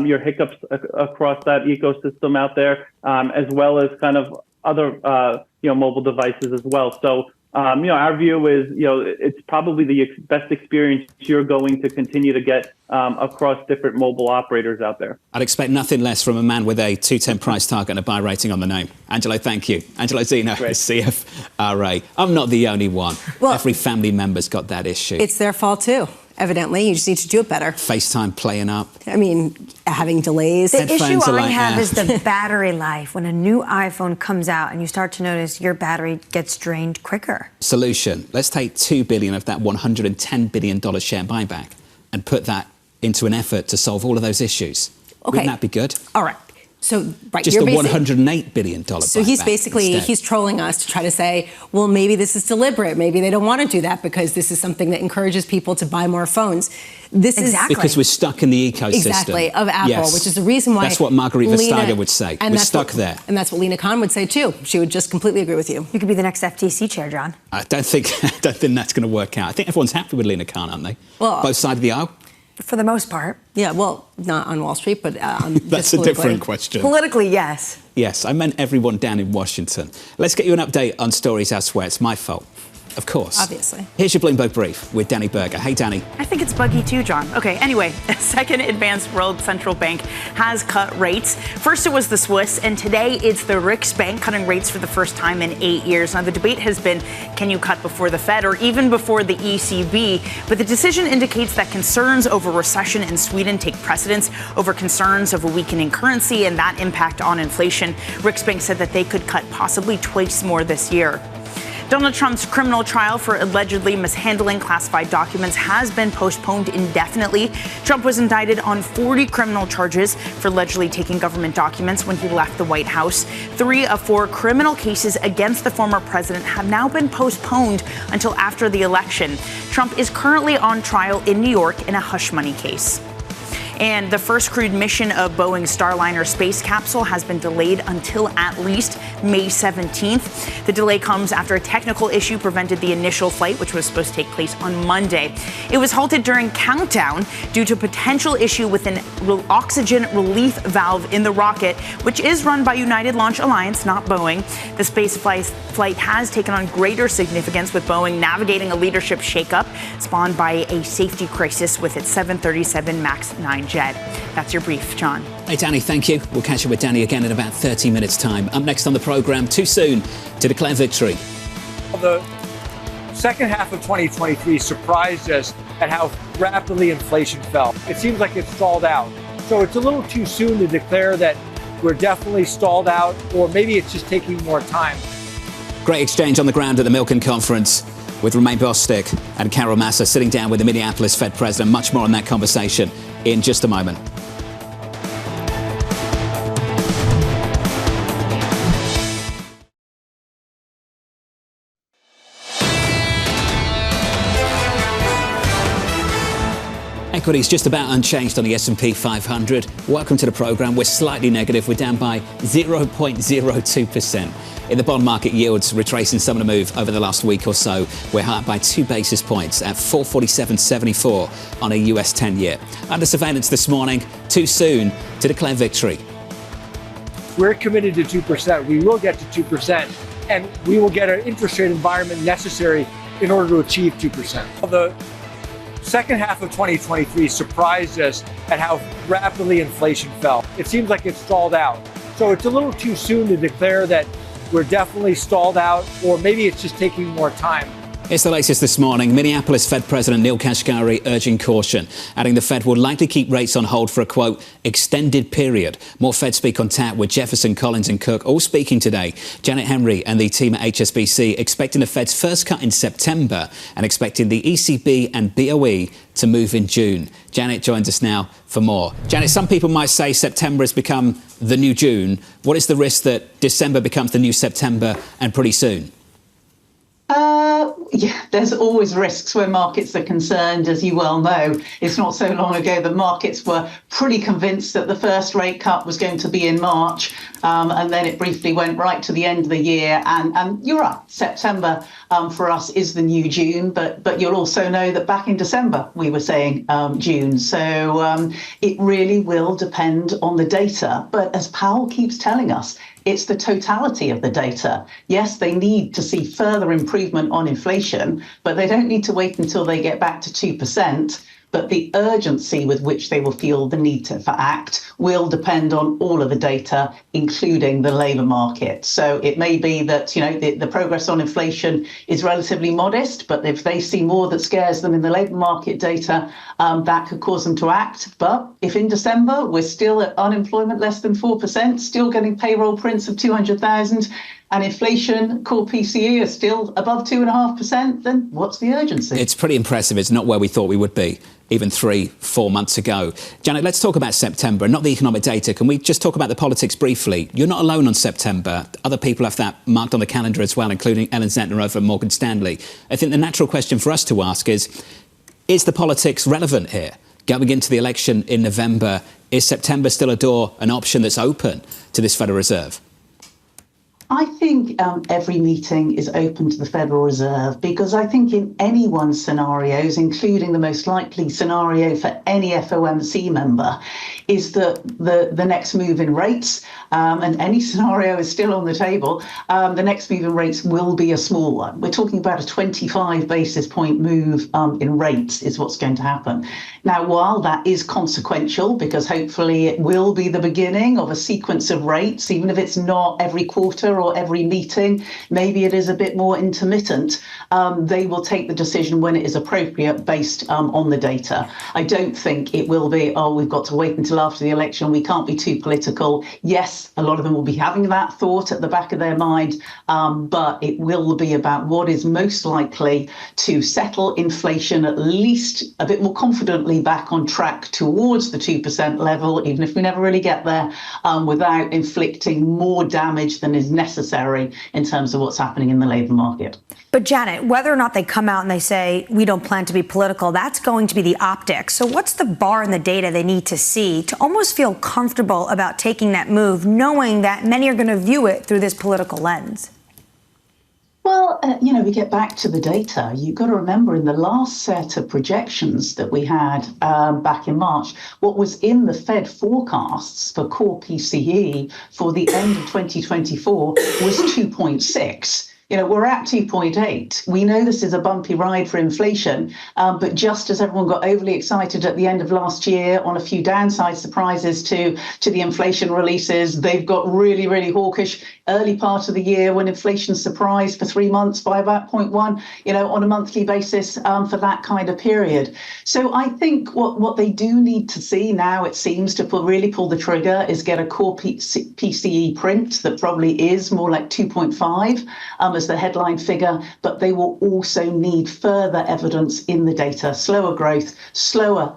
your hiccups across that ecosystem out there, as well as kind of other, mobile devices as well. So, our view is, it's probably the best experience you're going to continue to get across different mobile operators out there. I'd expect nothing less from a man with a 210 price target and a buy rating on the name. Angelo, thank you. Angelo Zeno, CFRA. I'm not the only one. Well, every family member's got that issue. It's their fault too. Evidently, you just need to do it better. FaceTime playing up. I mean, having delays. The issue I have is the battery life. When a new iPhone comes out and you start to notice your battery gets drained quicker. Solution. Let's take $2 billion of that $110 billion share buyback and put that into an effort to solve all of those issues. Okay. Wouldn't that be good? All right. So, right, just the $108 billion buyback. So he's basically, instead. he's trolling us to try to say, well, maybe this is deliberate. Maybe they don't want to do that because this is something that encourages people to buy more phones. This is because we're stuck in the ecosystem. Exactly, of Apple, which is the reason why. That's what Margaret Vestager would say. We're stuck there. And that's what Lena Khan would say, too. She would just completely agree with you. You could be the next FTC chair, John. I don't think that's going to work out. I think everyone's happy with Lena Khan, aren't they? Well, both sides of the aisle? For the most part. Yeah, well, not on Wall Street, but that's a different question. Politically, yes. Yes, I meant everyone down in Washington. Let's get you an update on stories elsewhere. It's my fault. Of course. Obviously. Here's your Bloomberg Brief with Danny Berger. Hey, Danny. I think it's buggy too, John. Okay, anyway, a second advanced world central bank has cut rates. First it was the Swiss, and today it's the Riksbank cutting rates for the first time in 8 years. Now, the debate has been, can you cut before the Fed or even before the ECB? But the decision indicates that concerns over recession in Sweden take precedence over concerns of a weakening currency and that impact on inflation. Riksbank said that they could cut possibly twice more this year. Donald Trump's criminal trial for allegedly mishandling classified documents has been postponed indefinitely. Trump was indicted on 40 criminal charges for allegedly taking government documents when he left the White House. 3 of 4 criminal cases against the former president have now been postponed until after the election. Trump is currently on trial in New York in a hush money case. And the first crewed mission of Boeing's Starliner space capsule has been delayed until at least May 17th. The delay comes after a technical issue prevented the initial flight, which was supposed to take place on Monday. It was halted during countdown due to a potential issue with an oxygen relief valve in the rocket, which is run by United Launch Alliance, not Boeing. The space flight has taken on greater significance, with Boeing navigating a leadership shakeup spawned by a safety crisis with its 737 MAX 9 jet. That's your brief, John. Hey, Danny, thank you. We'll catch up with Danny again in about 30 minutes' time. Up next on the programme, too soon to declare victory. The second half of 2023 surprised us at how rapidly inflation fell. It seems like it's stalled out. So it's a little too soon to declare that we're definitely stalled out, or maybe it's just taking more time. Great exchange on the ground at the Milken Conference with Romain Bostick and Carol Massa sitting down with the Minneapolis Fed president. Much more on that conversation in just a moment. Equities just about unchanged on the S&P 500. Welcome to the program. We're slightly negative. We're down by 0.02%. In the bond market, yields retracing some of the move over the last week or so. We're higher by 2 basis points at 447.74 on a US 10-year. Under surveillance this morning, too soon to declare victory. We're committed to 2%. We will get to 2%, and we will get an interest rate environment necessary in order to achieve 2%. The second half of 2023 surprised us at how rapidly inflation fell. It seems like it's stalled out. So it's a little too soon to declare that we're definitely stalled out, or maybe it's just taking more time. It's the latest this morning. Minneapolis Fed President Neil Kashkari urging caution, adding the Fed will likely keep rates on hold for a, quote, extended period. More Fed speak on tap with Jefferson, Collins and Cook all speaking today. Janet Henry and the team at HSBC expecting the Fed's first cut in September and expecting the ECB and BOE to move in June. Janet joins us now for more. Janet, some people might say September has become the new June. What is the risk that December becomes the new September and pretty soon? Yeah, there's always risks where markets are concerned, as you well know. It's not so long ago that markets were pretty convinced that the first rate cut was going to be in March, and then it briefly went right to the end of the year. And you're right, September for us is the new June, but you'll also know that back in December we were saying June. So it really will depend on the data. But as Powell keeps telling us, it's the totality of the data. Yes, they need to see further improvement on inflation, but they don't need to wait until they get back to 2%. But the urgency with which they will feel the need to act will depend on all of the data, including the labour market. So it may be that, you know, the progress on inflation is relatively modest, but if they see more that scares them in the labour market data, that could cause them to act. But if in December we're still at unemployment less than 4%, still getting payroll prints of 200,000, and inflation, core PCE, is still above 2.5%, then what's the urgency? It's pretty impressive. It's not where we thought we would be even 3-4 months ago. Janet, let's talk about September, not the economic data. Can we just talk about the politics briefly? You're not alone on September. Other people have that marked on the calendar as well, including Ellen Zentner over at Morgan Stanley. I think the natural question for us to ask is the politics relevant here? Going into the election in November, is September still an option that's open to this Federal Reserve? I think every meeting is open to the Federal Reserve, because I think in anyone's scenarios, including the most likely scenario for any FOMC member, is that the next move in rates, and any scenario is still on the table, the next move in rates will be a small one. We're talking about a 25 basis point move in rates is what's going to happen. Now, while that is consequential, because hopefully it will be the beginning of a sequence of rates, even if it's not every quarter or every meeting, maybe it is a bit more intermittent, they will take the decision when it is appropriate based on the data. I don't think it will be, oh, we've got to wait until after the election, we can't be too political. Yes, a lot of them will be having that thought at the back of their mind, but it will be about what is most likely to settle inflation at least a bit more confidently back on track towards the 2% level, even if we never really get there, without inflicting more damage than is necessary in terms of what's happening in the labour market. But Janet, whether or not they come out and they say, we don't plan to be political, that's going to be the optics. So what's the bar in the data they need to see to almost feel comfortable about taking that move, knowing that many are going to view it through this political lens? Well, we get back to the data. You've got to remember, in the last set of projections that we had back in March, what was in the Fed forecasts for core PCE for the end of 2024 was 2.6. We're at 2.8. We know this is a bumpy ride for inflation, but just as everyone got overly excited at the end of last year on a few downside surprises to the inflation releases, they've got really, really hawkish early part of the year when inflation surprised for 3 months by about 0.1, on a monthly basis for that kind of period. So I think what they do need to see now, it seems, to really pull the trigger is get a core PCE print that probably is more like 2.5 as the headline figure, but they will also need further evidence in the data, slower growth, slower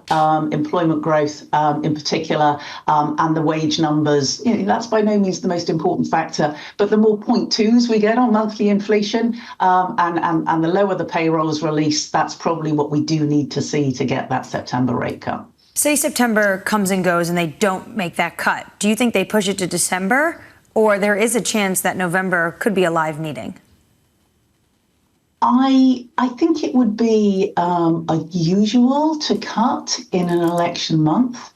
employment growth in particular, and the wage numbers. That's by no means the most important factor, but the more 0.2s we get on monthly inflation and the lower the payrolls release, that's probably what we do need to see to get that September rate cut. Say September comes and goes and they don't make that cut. Do you think they push it to December, or there is a chance that November could be a live meeting? I think it would be unusual to cut in an election month.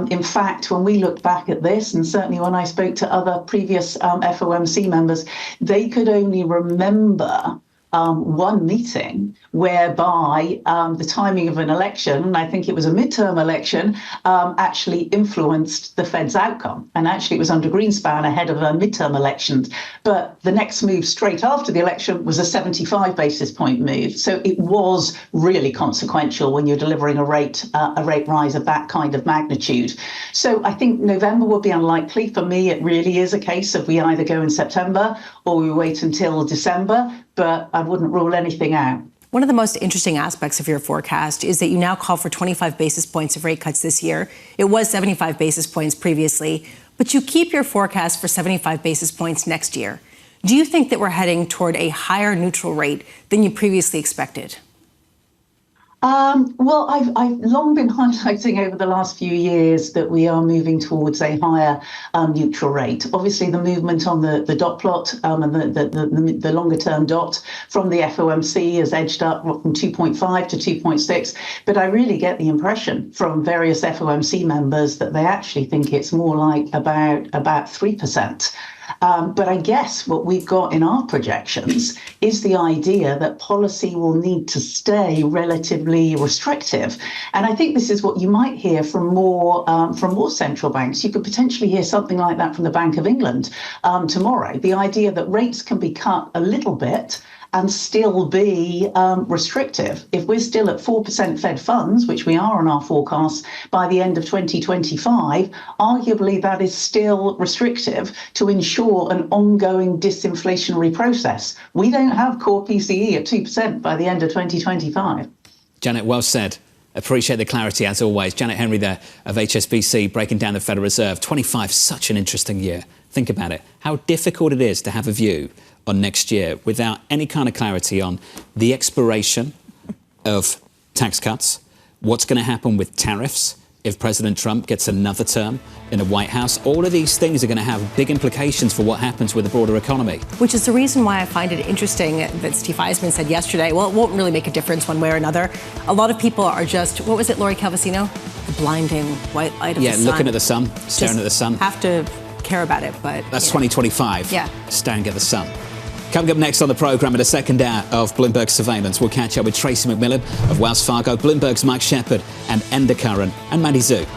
In fact, when we looked back at this, and certainly when I spoke to other previous FOMC members, they could only remember one meeting whereby the timing of an election, and I think it was a midterm election, actually influenced the Fed's outcome. And actually it was under Greenspan ahead of a midterm elections. But the next move straight after the election was a 75 basis point move. So it was really consequential when you're delivering a rate rise of that kind of magnitude. So I think November would be unlikely. For me, it really is a case of we either go in September or we wait until December, but I wouldn't rule anything out. One of the most interesting aspects of your forecast is that you now call for 25 basis points of rate cuts this year. It was 75 basis points previously, but you keep your forecast for 75 basis points next year. Do you think that we're heading toward a higher neutral rate than you previously expected? Well, I've long been highlighting over the last few years that we are moving towards a higher neutral rate. Obviously, the movement on the dot plot and the longer term dot from the FOMC has edged up from 2.5 to 2.6. But I really get the impression from various FOMC members that they actually think it's more like about 3%. But I guess what we've got in our projections is the idea that policy will need to stay relatively restrictive. And I think this is what you might hear from more central banks. You could potentially hear something like that from the Bank of England tomorrow. The idea that rates can be cut a little bit and still be restrictive. If we're still at 4% Fed funds, which we are on our forecasts by the end of 2025, arguably that is still restrictive to ensure an ongoing disinflationary process. We don't have core PCE at 2% by the end of 2025. Janet, well said. Appreciate the clarity as always. Janet Henry there of HSBC breaking down the Federal Reserve. 25, such an interesting year. Think about it. How difficult it is to have a view on next year without any kind of clarity on the expiration of tax cuts, what's going to happen with tariffs, if President Trump gets another term in the White House. All of these things are going to have big implications for what happens with the broader economy. Which is the reason why I find it interesting that Steve Eisman said yesterday, well, it won't really make a difference one way or another. A lot of people are just, what was it, Lori Calvasino? The blinding white light of the sun. Yeah, looking at the sun, staring at the sun. Have to care about it, but... That's 2025. Yeah. Staring at the sun. Coming up next on the programme in the second hour of Bloomberg Surveillance, we'll catch up with Tracy McMillan of Wells Fargo, Bloomberg's Mike Shepard, and Enda Curran and Maddie Zhu.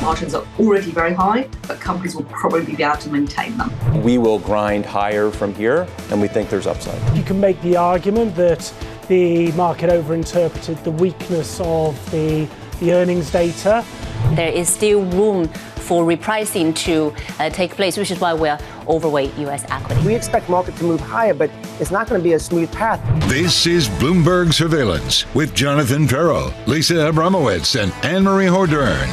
Margins are already very high, but companies will probably be able to maintain them. We will grind higher from here, and we think there's upside. You can make the argument that the market overinterpreted the weakness of the earnings data. There is still room for repricing to take place, which is why we're overweight U.S. equity. We expect market to move higher, but it's not going to be a smooth path. This is Bloomberg Surveillance with Jonathan Ferro, Lisa Abramowicz, and Annmarie Hordern.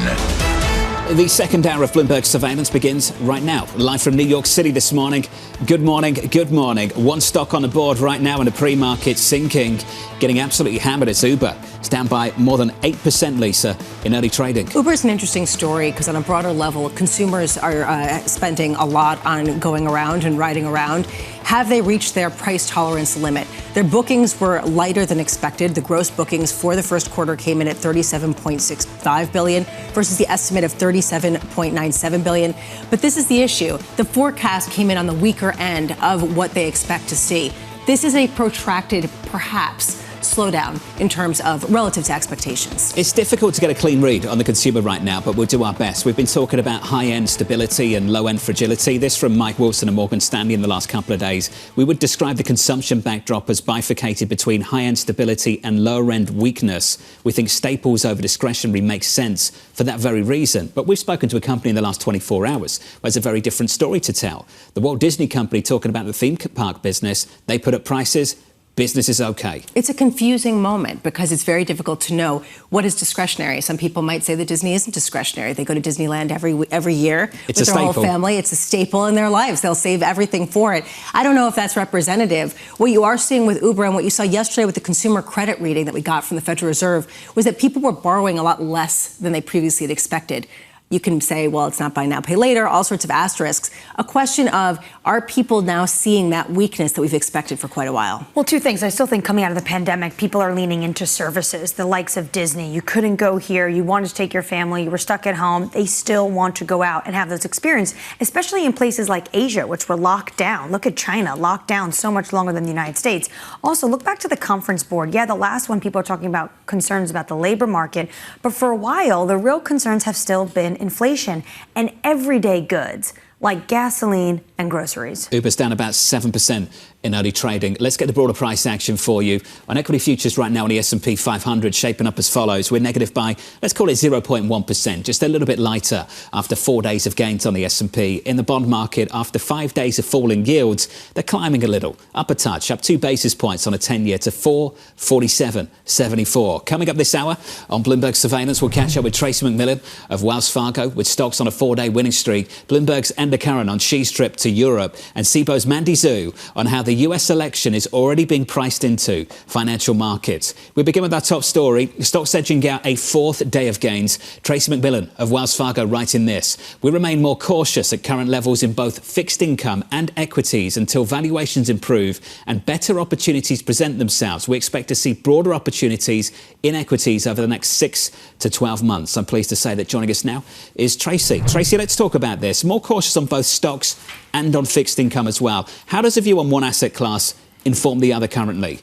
The second hour of Bloomberg Surveillance begins right now. Live from New York City this morning. Good morning, good morning. One stock on the board right now in the pre-market sinking, getting absolutely hammered. It's Uber. It's down by more than 8%, Lisa, in early trading. Uber is an interesting story because on a broader level, consumers are spending a lot on going around and riding around. Have they reached their price tolerance limit? Their bookings were lighter than expected. The gross bookings for the first quarter came in at $37.65 billion versus the estimate of $37.97 billion. But this is the issue. The forecast came in on the weaker end of what they expect to see. This is a protracted, perhaps, slowdown in terms of relative to expectations. It's difficult to get a clean read on the consumer right now, but we'll do our best. We've been talking about high-end stability and low-end fragility. This from Mike Wilson and Morgan Stanley in the last couple of days. We would describe the consumption backdrop as bifurcated between high-end stability and lower-end weakness. We think staples over discretionary makes sense for that very reason. But we've spoken to a company in the last 24 hours where there's a very different story to tell. The Walt Disney Company talking about the theme park business. They put up prices. Business is okay. It's a confusing moment because it's very difficult to know what is discretionary. Some people might say that Disney isn't discretionary. They go to Disneyland every year with their whole family. It's a staple in their lives. They'll save everything for it. I don't know if that's representative. What you are seeing with Uber and what you saw yesterday with the consumer credit reading that we got from the Federal Reserve was that people were borrowing a lot less than they previously had expected. You can say, well, it's not buy now, pay later, all sorts of asterisks. A question of, are people now seeing that weakness that we've expected for quite a while? Well, two things. I still think coming out of the pandemic, people are leaning into services, the likes of Disney. You couldn't go here. You wanted to take your family. You were stuck at home. They still want to go out and have those experiences, especially in places like Asia, which were locked down. Look at China, locked down so much longer than the United States. Also, look back to the conference board. Yeah, the last one, people are talking about concerns about the labor market. But for a while, the real concerns have still been inflation and everyday goods like gasoline and groceries. Uber's down about 7% in early trading. Let's get the broader price action for you. On equity futures right now on the S&P 500 shaping up as follows. We're negative by, let's call it 0.1%, just a little bit lighter after 4 days of gains on the S&P. In the bond market, after 5 days of falling yields, they're climbing a little, up a touch, up 2 basis points on a 10-year to 4.4774. Coming up this hour on Bloomberg Surveillance, we'll catch up with Tracy McMillan of Wells Fargo with stocks on a 4-day winning streak, Bloomberg's Enda Curran on Xi's trip to Europe, and SIBO's Mandy Zhu on how the US election is already being priced into financial markets. We begin with our top story. Stocks edging out a fourth day of gains. Tracy McMillan of Wells Fargo writing this. We remain more cautious at current levels in both fixed income and equities until valuations improve and better opportunities present themselves. We expect to see broader opportunities in equities over the next 6 to 12 months. I'm pleased to say that joining us now is Tracy. Tracy, let's talk about this. More cautious on both stocks and on fixed income as well. How does a view on one asset class inform the other currently?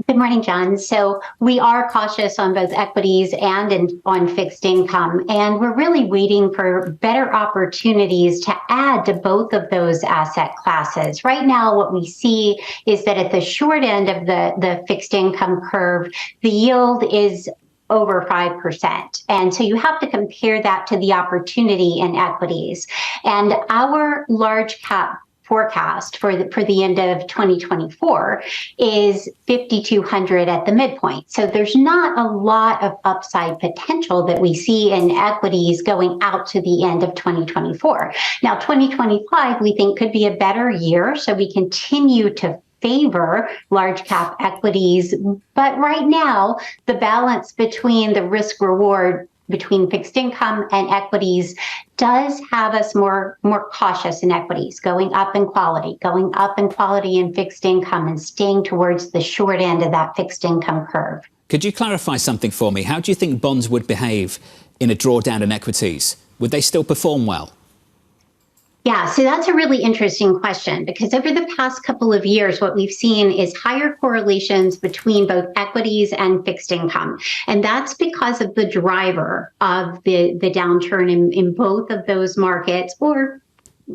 Good morning, John. So we are cautious on both equities and on fixed income, and we're really waiting for better opportunities to add to both of those asset classes. Right now, what we see is that at the short end of the fixed income curve, the yield is over 5%. And so you have to compare that to the opportunity in equities. And our large cap forecast for the end of 2024 is 5,200 at the midpoint. So there's not a lot of upside potential that we see in equities going out to the end of 2024. Now, 2025, we think could be a better year. So we continue to favor large cap equities. But right now, the balance between the risk reward between fixed income and equities does have us more cautious in equities, going up in quality in fixed income, and staying towards the short end of that fixed income curve. Could you clarify something for me? How do you think bonds would behave in a drawdown in equities? Would they still perform well? Yeah, so that's a really interesting question, because over the past couple of years, what we've seen is higher correlations between both equities and fixed income. And that's because of the driver of the downturn in both of those markets, or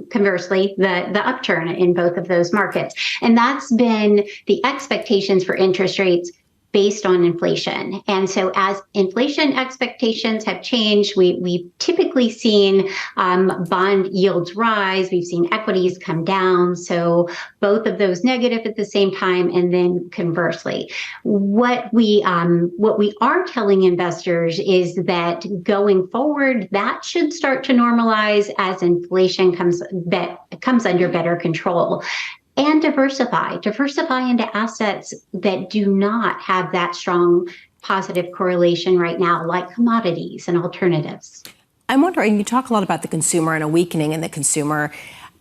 conversely, the upturn in both of those markets. And that's been the expectations for interest rates based on inflation. And so as inflation expectations have changed, we've typically seen bond yields rise. We've seen equities come down. So both of those negative at the same time, and then conversely. What we are telling investors is that going forward, that should start to normalize as inflation comes under better control. And diversify into assets that do not have that strong positive correlation right now, like commodities and alternatives. I'm wondering, you talk a lot about the consumer and a weakening in the consumer.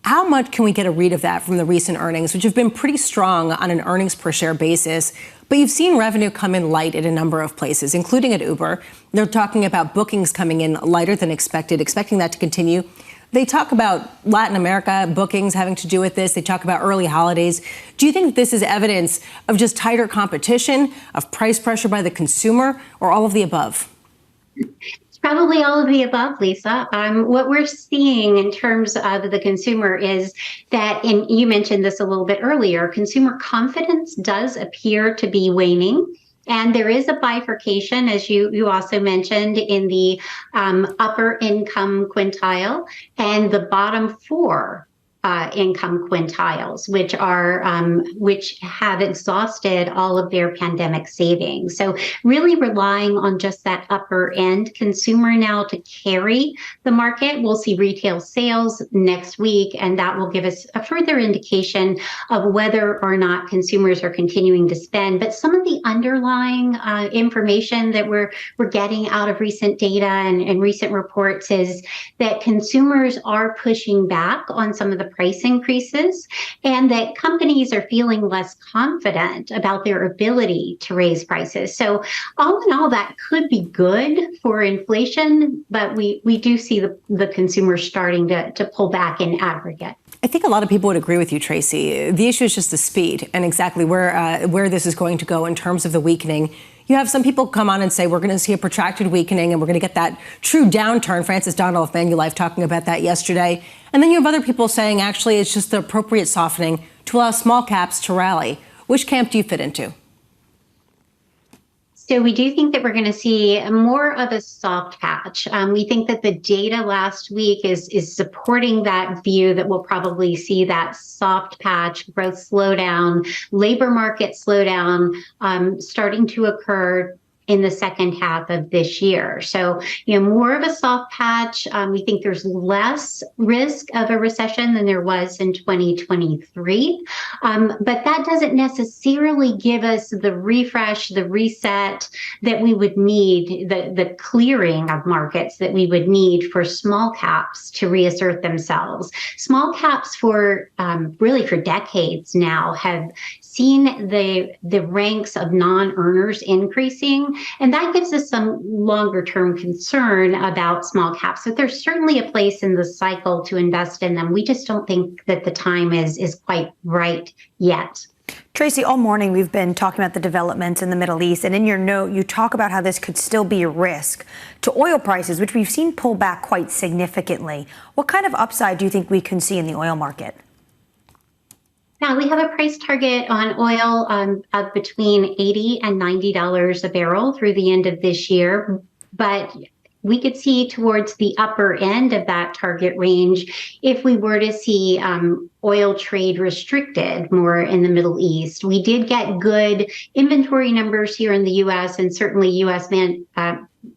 How much can we get a read of that from the recent earnings, which have been pretty strong on an earnings per share basis? But you've seen revenue come in light at a number of places, including at Uber. They're talking about bookings coming in lighter than expected, expecting that to continue. They talk about Latin America bookings having to do with this. They talk about early holidays. Do you think this is evidence of just tighter competition, of price pressure by the consumer, or all of the above? It's probably all of the above, Lisa. What we're seeing in terms of the consumer is that, and you mentioned this a little bit earlier, consumer confidence does appear to be waning. And there is a bifurcation, as you also mentioned, in the upper income quintile and the bottom four income quintiles, which have exhausted all of their pandemic savings. So really relying on just that upper end consumer now to carry the market. We'll see retail sales next week, and that will give us a further indication of whether or not consumers are continuing to spend. But some of the underlying information that we're getting out of recent data and recent reports is that consumers are pushing back on some of the price increases, and that companies are feeling less confident about their ability to raise prices. So all in all, that could be good for inflation, but we do see the consumer starting to pull back in aggregate. I think a lot of people would agree with you, Tracy. The issue is just the speed and exactly where this is going to go in terms of the weakening. You have some people come on and say we're going to see a protracted weakening and we're going to get that true downturn. Francis Donald of Manulife talking about that yesterday. And then you have other people saying actually it's just the appropriate softening to allow small caps to rally. Which camp do you fit into? So we do think that we're going to see more of a soft patch. We think that the data last week is supporting that view that we'll probably see that soft patch, growth slowdown, labor market slowdown starting to occur in the second half of this year. So, more of a soft patch. We think there's less risk of a recession than there was in 2023. But that doesn't necessarily give us the refresh, the reset that we would need, the clearing of markets that we would need for small caps to reassert themselves. Small caps for decades now have seen the ranks of non-earners increasing, and that gives us some longer-term concern about small caps. So there's certainly a place in the cycle to invest in them. We just don't think that the time is quite right yet. Tracy, all morning we've been talking about the developments in the Middle East, and in your note you talk about how this could still be a risk to oil prices, which we've seen pull back quite significantly. What kind of upside do you think we can see in the oil market? Now, we have a price target on oil of between $80 and $90 a barrel through the end of this year. But we could see towards the upper end of that target range if we were to see oil trade restricted more in the Middle East. We did get good inventory numbers here in the U.S., and certainly U.S.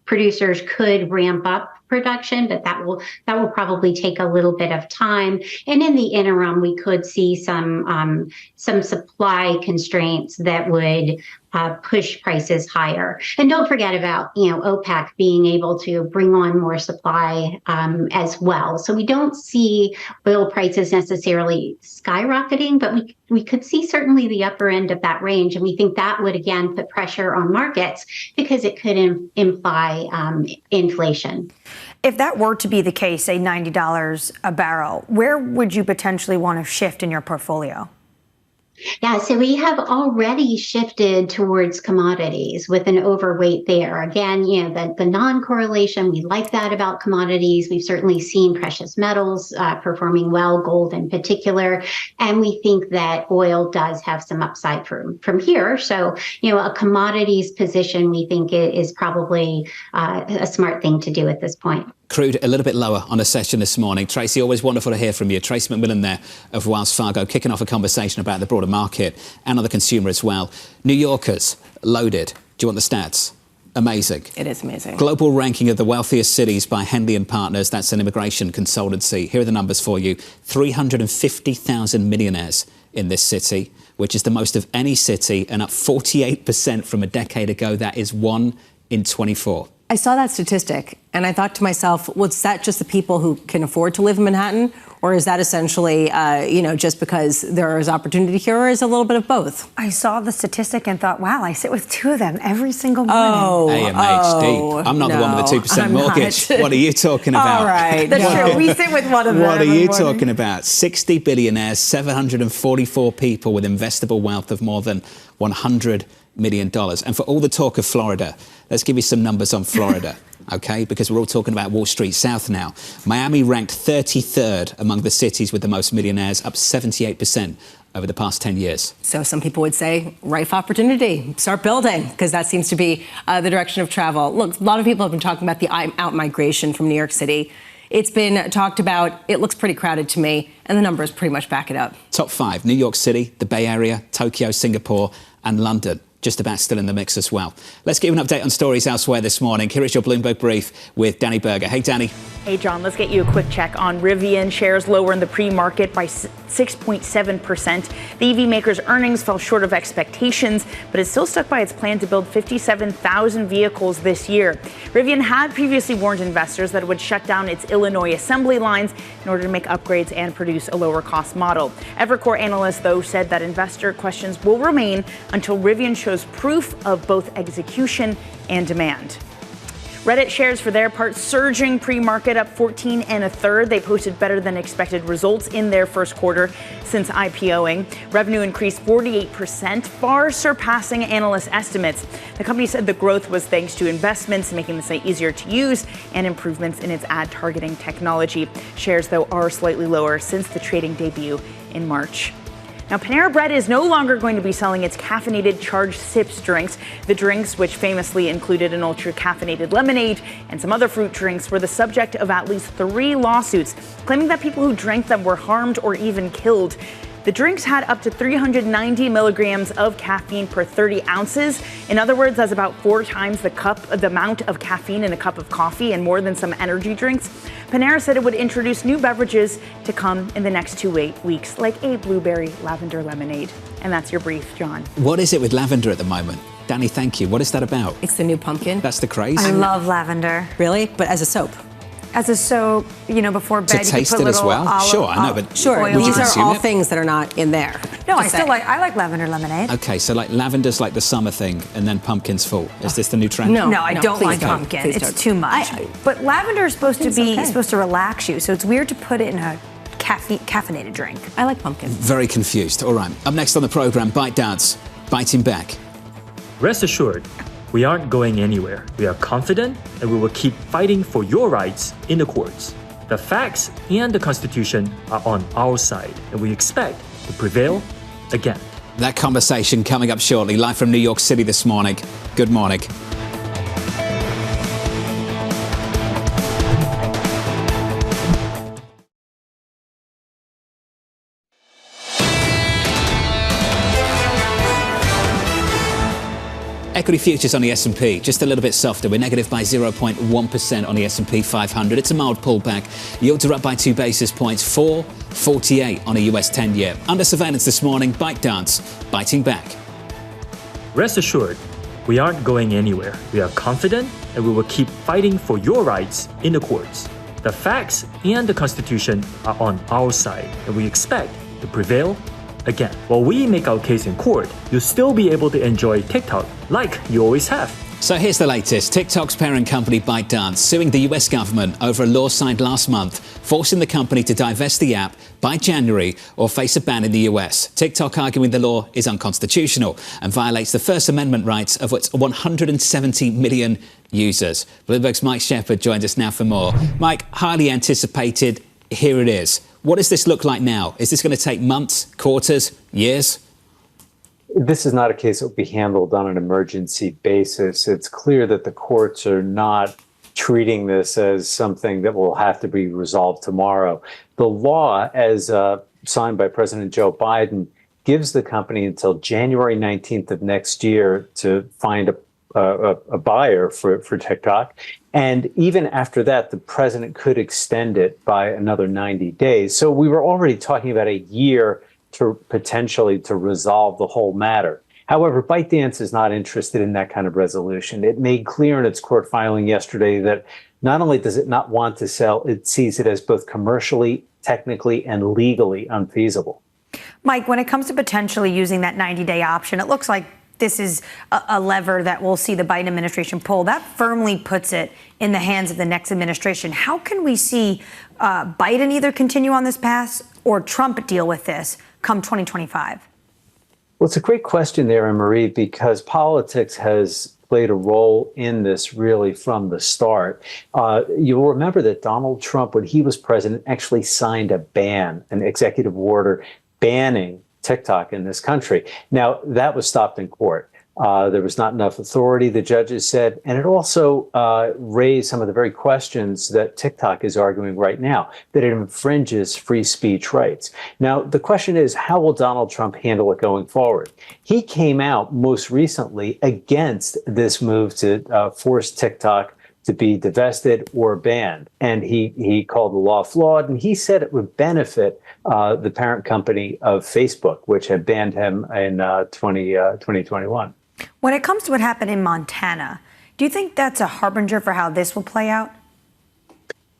producers could ramp up production, but that will probably take a little bit of time. And in the interim, we could see some supply constraints that would push prices higher. And don't forget about OPEC being able to bring on more supply as well. So we don't see oil prices necessarily skyrocketing, but we could see certainly the upper end of that range, and we think that would again put pressure on markets because it could imply inflation. If that were to be the case, say $90 a barrel, where would you potentially want to shift in your portfolio? Yeah, so we have already shifted towards commodities with an overweight there. Again, the non-correlation, we like that about commodities. We've certainly seen precious metals performing well, gold in particular, and we think that oil does have some upside from here. So, a commodities position we think is probably a smart thing to do at this point. Crude a little bit lower on a session this morning. Tracy, always wonderful to hear from you. Tracy McMillan there of Wells Fargo, kicking off a conversation about the broader market and on the consumer as well. New Yorkers, loaded. Do you want the stats? Amazing. It is amazing. Global ranking of the wealthiest cities by Henley & Partners. That's an immigration consultancy. Here are the numbers for you. 350,000 millionaires in this city, which is the most of any city and up 48% from a decade ago. That is 1 in 24. I saw that statistic and I thought to myself, well, is that just the people who can afford to live in Manhattan? Or is that essentially, just because there is opportunity here, or is it a little bit of both? I saw the statistic and thought, wow, I sit with two of them every single morning. AMHD. I'm not the one with the 2% mortgage. What are you talking about? All right. That's true. We sit with one of them. What are you talking about? 60 billionaires, 744 people with investable wealth of more than $100 million. And for all the talk of Florida, let's give you some numbers on Florida, okay? Because we're all talking about Wall Street South now. Miami ranked 33rd among the cities with the most millionaires, up 78% over the past 10 years. So some people would say, rife opportunity, start building, because that seems to be the direction of travel. Look, a lot of people have been talking about the out-migration from New York City. It's been talked about. It looks pretty crowded to me, and the numbers pretty much back it up. Top 5, New York City, the Bay Area, Tokyo, Singapore, and London. Just about still in the mix as well. Let's give you an update on stories elsewhere this morning. Here is your Bloomberg Brief with Danny Berger. Hey, Danny. Hey, John, let's get you a quick check on Rivian. Shares lower in the pre-market by 6.7%. The EV maker's earnings fell short of expectations, but it's still stuck by its plan to build 57,000 vehicles this year. Rivian had previously warned investors that it would shut down its Illinois assembly lines in order to make upgrades and produce a lower-cost model. Evercore analysts, though, said that investor questions will remain until Rivian shows proof of both execution and demand. Reddit shares, for their part, surging pre-market, up 14 1/3. They posted better than expected results in their first quarter since IPOing. Revenue increased 48%, far surpassing analyst estimates. The company said the growth was thanks to investments making the site easier to use and improvements in its ad targeting technology. Shares, though, are slightly lower since the trading debut in March. Now, Panera Bread is no longer going to be selling its caffeinated charged sips drinks. The drinks, which famously included an ultra-caffeinated lemonade and some other fruit drinks, were the subject of at least 3 lawsuits, claiming that people who drank them were harmed or even killed. The drinks had up to 390 milligrams of caffeine per 30 ounces. In other words, that's about 4 times the amount of caffeine in a cup of coffee and more than some energy drinks. Panera said it would introduce new beverages to come in the next 2 weeks, like a blueberry lavender lemonade. And that's your brief, John. What is it with lavender at the moment? Danny, thank you. What is that about? It's the new pumpkin. That's the craze? I love lavender. Really? But as a soap? As a soap, before bed, to taste it as well? Sure, I know, but sure, these are all things that are not in there. No, I like lavender lemonade. Okay, so like lavender's like the summer thing, and then pumpkin's fall. Is this the new trend? No, I don't like pumpkin. It's too much. But lavender is supposed to relax you, so it's weird to put it in a caffeinated drink. I like pumpkin. Very confused. All right, up next on the program, Bite Dance, biting back. Rest assured, we aren't going anywhere. We are confident and we will keep fighting for your rights in the courts. The facts and the Constitution are on our side, and we expect to prevail again. That conversation coming up shortly, live from New York City this morning. Good morning. Equity futures on the S&P, just a little bit softer. We're negative by 0.1% on the S&P 500. It's a mild pullback. Yields are up by 2 basis points, 4.48 on a US 10-year. Under surveillance this morning, ByteDance biting back. Rest assured, we aren't going anywhere. We are confident and we will keep fighting for your rights in the courts. The facts and the Constitution are on our side, and we expect to prevail again. While we make our case in court, you'll still be able to enjoy TikTok like you always have. So here's the latest. TikTok's parent company ByteDance suing the US government over a law signed last month, forcing the company to divest the app by January or face a ban in the US. TikTok arguing the law is unconstitutional and violates the First Amendment rights of its 170 million users. Bloomberg's Mike Shepard joins us now for more. Mike, highly anticipated. Here it is. What does this look like now? Is this going to take months, quarters, years? This is not a case that will be handled on an emergency basis. It's clear that the courts are not treating this as something that will have to be resolved tomorrow. The law, as signed by President Joe Biden, gives the company until January 19th of next year to find a buyer for TikTok. And even after that, the president could extend it by another 90 days. So we were already talking about a year to potentially to resolve the whole matter. However, ByteDance is not interested in that kind of resolution. It made clear in its court filing yesterday that not only does it not want to sell, it sees it as both commercially, technically, and legally unfeasible. Mike, when it comes to potentially using that 90-day option, it looks like this is a lever that we'll see the Biden administration pull. That firmly puts it in the hands of the next administration. How can we see Biden either continue on this path or Trump deal with this come 2025? Well, it's a great question there, Annmarie, because politics has played a role in this really from the start. You'll remember that Donald Trump, when he was president, actually signed a ban, an executive order banning TikTok in this country. Now, that was stopped in court. There was not enough authority, the judges said, and it also raised some of the very questions that TikTok is arguing right now, that it infringes free speech rights. Now, the question is, how will Donald Trump handle it going forward? He came out most recently against this move to force TikTok to be divested or banned. And he called the law flawed, and he said it would benefit the parent company of Facebook, which had banned him in 2021. When it comes to what happened in Montana, do you think that's a harbinger for how this will play out?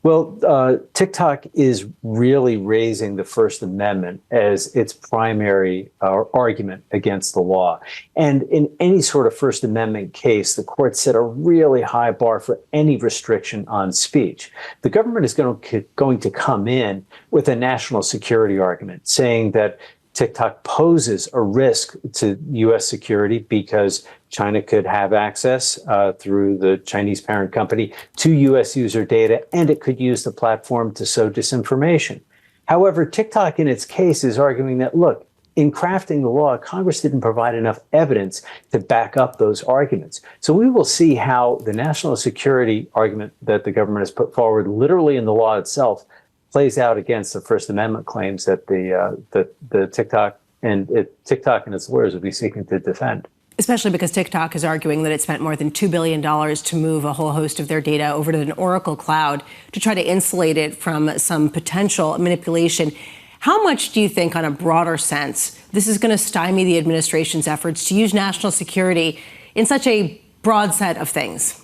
Well, TikTok is really raising the First Amendment as its primary argument against the law. And in any sort of First Amendment case, the court set a really high bar for any restriction on speech. The government is going to come in with a national security argument, saying that TikTok poses a risk to U.S. security because China could have access through the Chinese parent company to U.S. user data, and it could use the platform to sow disinformation. However, TikTok in its case is arguing that, look, in crafting the law, Congress didn't provide enough evidence to back up those arguments. So we will see how the national security argument that the government has put forward literally in the law itself plays out against the First Amendment claims that the TikTok and its lawyers will be seeking to defend. Especially because TikTok is arguing that it spent more than $2 billion to move a whole host of their data over to an Oracle cloud to try to insulate it from some potential manipulation. How much do you think, on a broader sense, this is going to stymie the administration's efforts to use national security in such a broad set of things?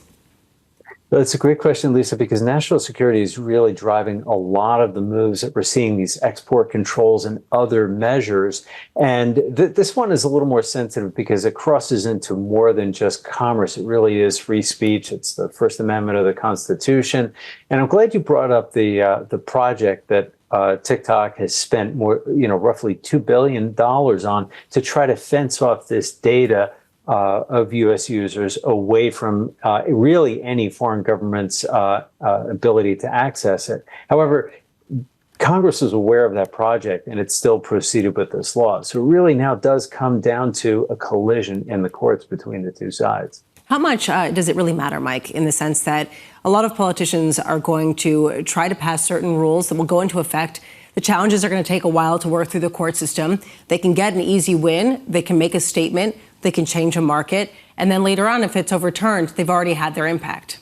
That's a great question, Lisa, because national security is really driving a lot of the moves that we're seeing, these export controls and other measures. And this one is a little more sensitive because it crosses into more than just commerce. It really is free speech. It's the First Amendment of the Constitution. And I'm glad you brought up the project that TikTok has spent roughly $2 billion on to try to fence off this data of U.S. users away from really any foreign government's ability to access it. However, Congress was aware of that project, and it still proceeded with this law. So it really now does come down to a collision in the courts between the two sides. How much does it really matter, Mike, in the sense that a lot of politicians are going to try to pass certain rules that will go into effect? The challenges are going to take a while to work through the court system. They can get an easy win. They can make a statement. they can change a market, and then later on, if it's overturned, they've already had their impact.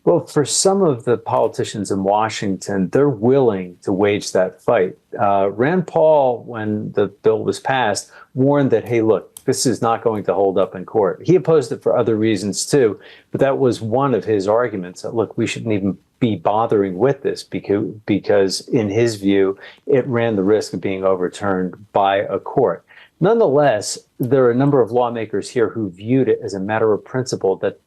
Well, for some of the politicians in Washington, they're willing to wage that fight. Rand Paul, when the bill was passed, warned that, hey, look, this is not going to hold up in court. He opposed it for other reasons, too. But that was one of his arguments that, look, we shouldn't even be bothering with this because in his view, it ran the risk of being overturned by a court. Nonetheless, there are a number of lawmakers here who viewed it as a matter of principle that,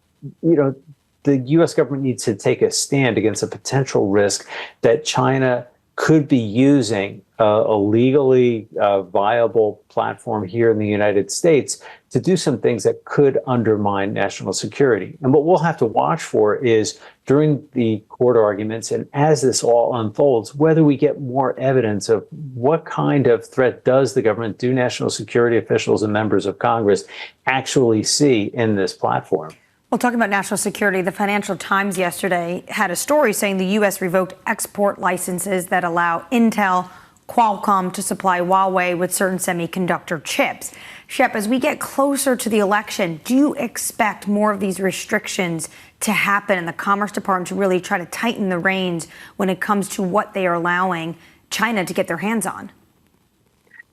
the U.S. government needs to take a stand against a potential risk that China could be using a legally viable platform here in the United States to do some things that could undermine national security. And what we'll have to watch for is during the court arguments and as this all unfolds, whether we get more evidence of what kind of threat does the government, do national security officials and members of Congress actually see in this platform. Well, talking about national security, the Financial Times yesterday had a story saying the U.S. revoked export licenses that allow Intel, Qualcomm to supply Huawei with certain semiconductor chips. Shep, as we get closer to the election, do you expect more of these restrictions to happen and the Commerce Department to really try to tighten the reins when it comes to what they are allowing China to get their hands on?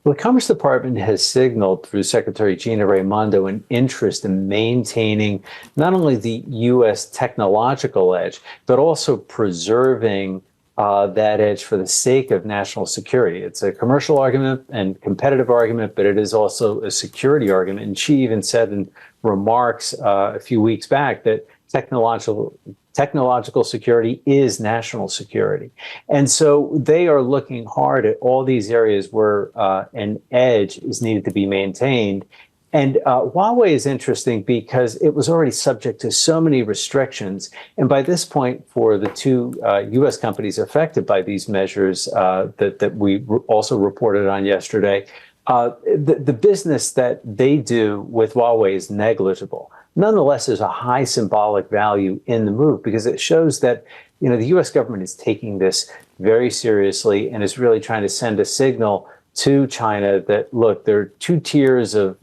Well, the Commerce Department has signaled through Secretary Gina Raimondo an interest in maintaining not only the U.S. technological edge, but also preserving that edge for the sake of national security. It's a commercial argument and competitive argument, but it is also a security argument. And she even said in remarks a few weeks back that technological security is national security. And so they are looking hard at all these areas where an edge is needed to be maintained. And Huawei is interesting because it was already subject to so many restrictions. And by this point, for the two U.S. companies affected by these measures that we also reported on yesterday, the business that they do with Huawei is negligible. Nonetheless, there's a high symbolic value in the move because it shows that, the U.S. government is taking this very seriously and is really trying to send a signal to China that, look, there are two tiers of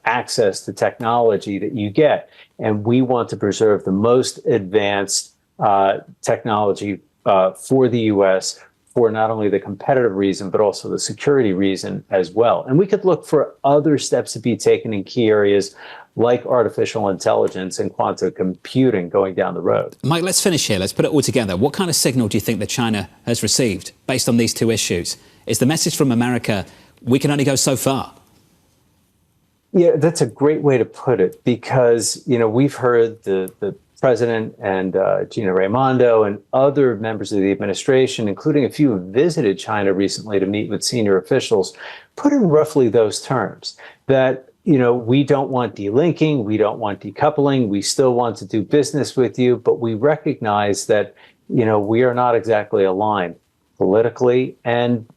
access to technology that you get, and we want to preserve the most advanced technology for the U.S. for not only the competitive reason, but also the security reason as well. And we could look for other steps to be taken in key areas like artificial intelligence and quantum computing going down the road. Mike, let's finish here. Let's put it all together. What kind of signal do you think that China has received based on these two issues? Is the message from America, we can only go so far? Yeah, that's a great way to put it because, we've heard the president and Gina Raimondo and other members of the administration, including a few who visited China recently to meet with senior officials, put in roughly those terms that, we don't want delinking, we don't want decoupling, we still want to do business with you, but we recognize that, we are not exactly aligned politically and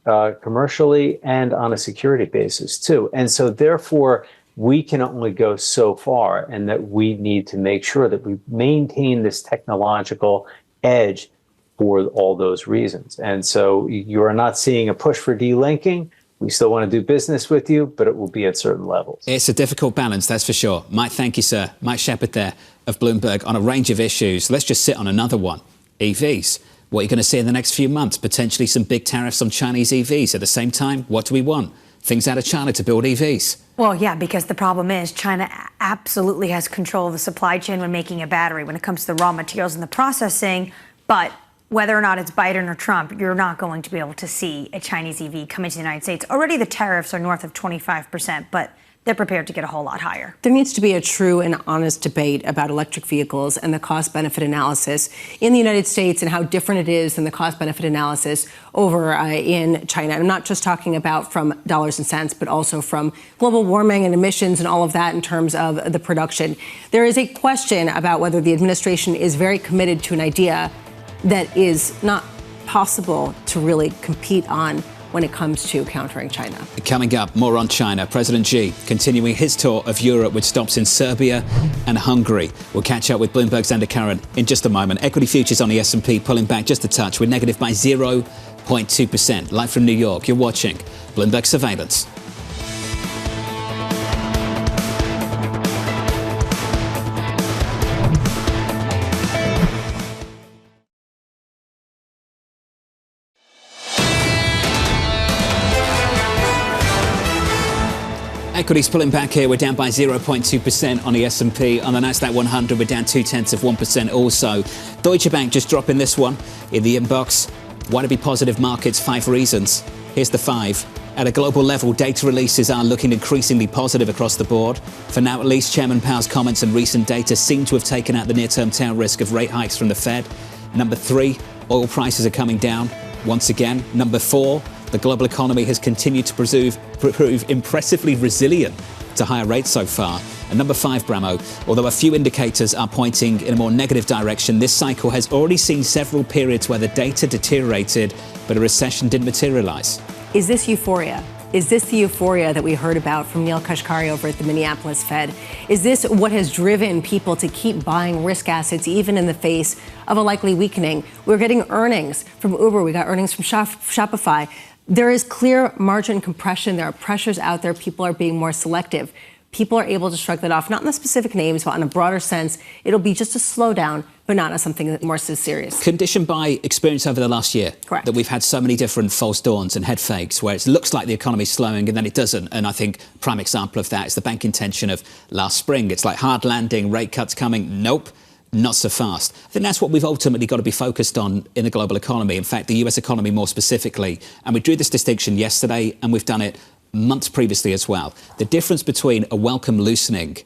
commercially and on a security basis too. And so therefore, we can only go so far, and that we need to make sure that we maintain this technological edge for all those reasons. And so you are not seeing a push for delinking. We still want to do business with you, but it will be at certain levels. It's a difficult balance, that's for sure. Mike, thank you, sir. Mike Shepard there of Bloomberg on a range of issues. Let's just sit on another one, EVs. What are you going to see in the next few months? Potentially some big tariffs on Chinese EVs. At the same time, what do we want? Things out of China to build EVs. Well, yeah, because the problem is China absolutely has control of the supply chain when making a battery, when it comes to the raw materials and the processing. But whether or not it's Biden or Trump, you're not going to be able to see a Chinese EV come into the United States. Already the tariffs are north of 25%, but they're prepared to get a whole lot higher. There needs to be a true and honest debate about electric vehicles and the cost-benefit analysis in the United States and how different it is than the cost-benefit analysis over in China. I'm not just talking about from dollars and cents, but also from global warming and emissions and all of that in terms of the production. There is a question about whether the administration is very committed to an idea that is not possible to really compete on when it comes to countering China. Coming up, more on China. President Xi continuing his tour of Europe with stops in Serbia and Hungary. We'll catch up with Bloomberg's Andy Curran in just a moment. Equity futures on the S&P pulling back just a touch. We're negative by 0.2%. Live from New York, you're watching Bloomberg Surveillance. equities pulling back here. We're down by 0.2% on the S&P. On the Nasdaq 100, we're down 0.2% also. Deutsche Bank just dropping this one in the inbox. Why to be positive markets? 5 reasons. Here's the 5. At a global level, data releases are looking increasingly positive across the board. For now, at least, Chairman Powell's comments and recent data seem to have taken out the near-term tail risk of rate hikes from the Fed. Number 3, oil prices are coming down once again. Number 4, the global economy has continued to prove impressively resilient to higher rates so far. And number 5, Bramo, although a few indicators are pointing in a more negative direction, this cycle has already seen several periods where the data deteriorated, but a recession didn't materialize. Is this euphoria? Is this the euphoria that we heard about from Neel Kashkari over at the Minneapolis Fed? Is this what has driven people to keep buying risk assets even in the face of a likely weakening? We're getting earnings from Uber. We got earnings from Shopify. There is clear margin compression. There are pressures out there. People are being more selective. People are able to shrug that off, not in the specific names, but in a broader sense. It'll be just a slowdown, but not as something more so serious. Conditioned by experience over the last year. Correct. That we've had so many different false dawns and head fakes where it looks like the economy's slowing and then it doesn't. And I think prime example of that is the bank intention of last spring. It's like hard landing, rate cuts coming. Nope. Not so fast. I think that's what we've ultimately got to be focused on in the global economy. In fact, the US economy more specifically. And we drew this distinction yesterday and we've done it months previously as well. The difference between a welcome loosening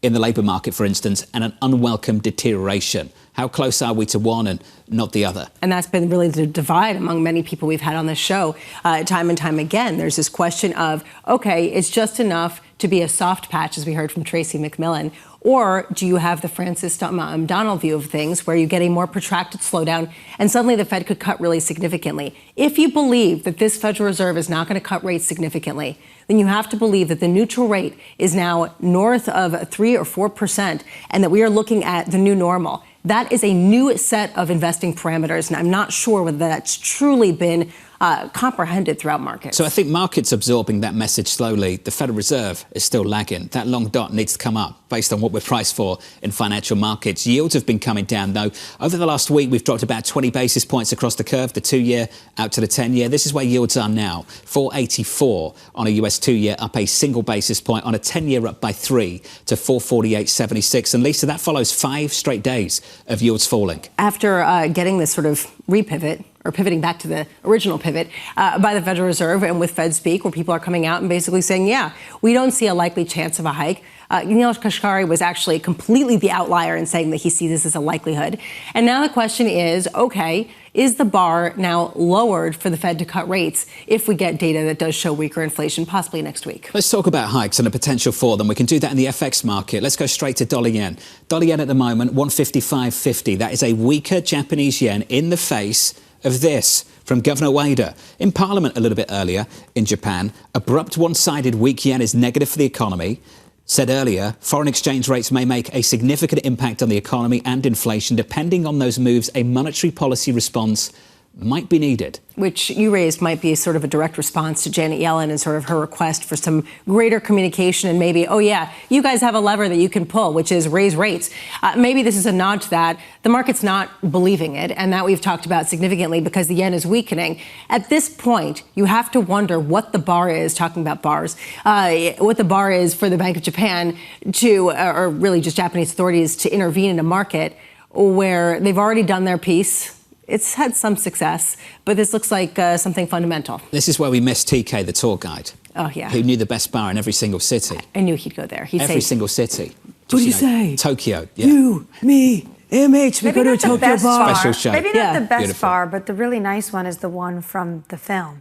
in the labour market, for instance, and an unwelcome deterioration. How close are we to one and not the other? And that's been really the divide among many people we've had on this show time and time again. There's this question of, okay, it's just enough to be a soft patch, as we heard from Tracy McMillan, or do you have the Francis Donald view of things where you get a more protracted slowdown and suddenly the Fed could cut really significantly? If you believe that this Federal Reserve is not going to cut rates significantly, then you have to believe that the neutral rate is now north of 3 or 4% and that we are looking at the new normal. That is a new set of investing parameters, and I'm not sure whether that's truly been comprehended throughout markets. So I think markets absorbing that message slowly. The Federal Reserve is still lagging. That long dot needs to come up based on what we're priced for in financial markets. Yields have been coming down, though. Over the last week, we've dropped about 20 basis points across the curve, the 2-year out to the 10-year. This is where yields are now. 484 on a US 2-year, up a single basis point. On a 10-year, up by 3 to 448.76. And Lisa, that follows 5 straight days of yields falling. After getting this sort of repivot, or pivoting back to the original pivot by the Federal Reserve and with Fed speak, where people are coming out and basically saying, yeah, we don't see a likely chance of a hike. Neel Kashkari was actually completely the outlier in saying that he sees this as a likelihood. And now the question is, okay, is the bar now lowered for the Fed to cut rates if we get data that does show weaker inflation, possibly next week? Let's talk about hikes and the potential for them. We can do that in the FX market. Let's go straight to dollar yen. Dollar yen at the moment, 155.50. That is a weaker Japanese yen in the face of this from Governor Ueda in Parliament a little bit earlier in Japan. Abrupt one-sided weak yen is negative for the economy. Said earlier, foreign exchange rates may make a significant impact on the economy and inflation. Depending on those moves, a monetary policy response might be needed. Which you raised might be sort of a direct response to Janet Yellen and sort of her request for some greater communication and maybe, oh yeah, you guys have a lever that you can pull, which is raise rates. Maybe this is a nod to that. The market's not believing it, and that we've talked about significantly because the yen is weakening. At this point, you have to wonder what the bar is, talking about bars, what the bar is for the Bank of Japan to, or really just Japanese authorities to intervene in a market where they've already done their piece. It's had some success, but this looks like something fundamental. This is where we missed TK, the tour guide. Oh, yeah. Who knew the best bar in every single city. I knew he'd go there. Every single city. What did you say? Tokyo. Yeah. You, me, MH, we go to a Tokyo bar. Special show. Maybe not the best Beautiful. bar, but the really nice one is the one from the film,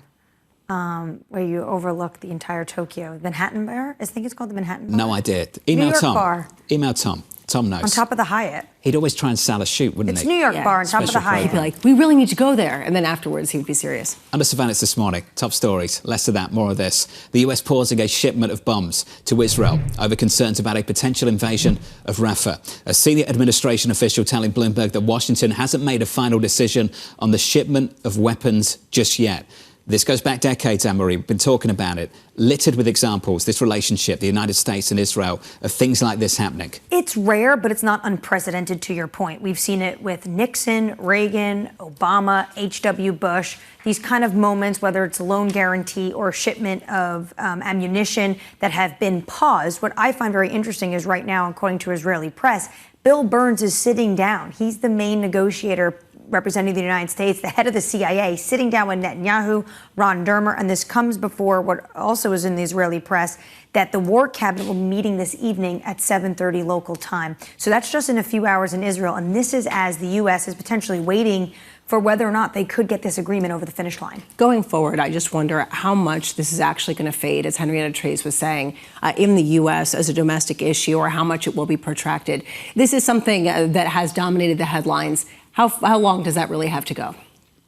where you overlook the entire Tokyo. Manhattan Bar? I think it's called the Manhattan Bar. No idea. New Email York Tom. bar. Email Tom. Tom knows. On top of the Hyatt. He'd always try and sell a shoot, wouldn't It's he? New York bar on top of the Special Hyatt. He'd be like, we really need to go there. And then afterwards, he would be serious. Under surveillance this morning. Top stories. Less of that, more of this. The US pausing a shipment of bombs to Israel over concerns about a potential invasion of Rafah. A senior administration official telling Bloomberg that Washington hasn't made a final decision on the shipment of weapons just yet. This goes back decades, Annmarie. We've been talking about it, littered with examples, this relationship, the United States and Israel, of things like this happening. It's rare, but it's not unprecedented, to your point. We've seen it with Nixon, Reagan, Obama, H.W. Bush, these kind of moments, whether it's a loan guarantee or shipment of ammunition that have been paused. What I find very interesting is right now, according to Israeli press, Bill Burns is sitting down. He's the main negotiator representing the United States, the head of the CIA, sitting down with Netanyahu, Ron Dermer, and this comes before what also is in the Israeli press, that the war cabinet will be meeting this evening at 7:30 local time. So that's just in a few hours in Israel, and this is as the U.S. is potentially waiting for whether or not they could get this agreement over the finish line. Going forward, I just wonder how much this is actually going to fade, as Henrietta Trace was saying, in the U.S. as a domestic issue, or how much it will be protracted. This is something that has dominated the headlines. How long does that really have to go?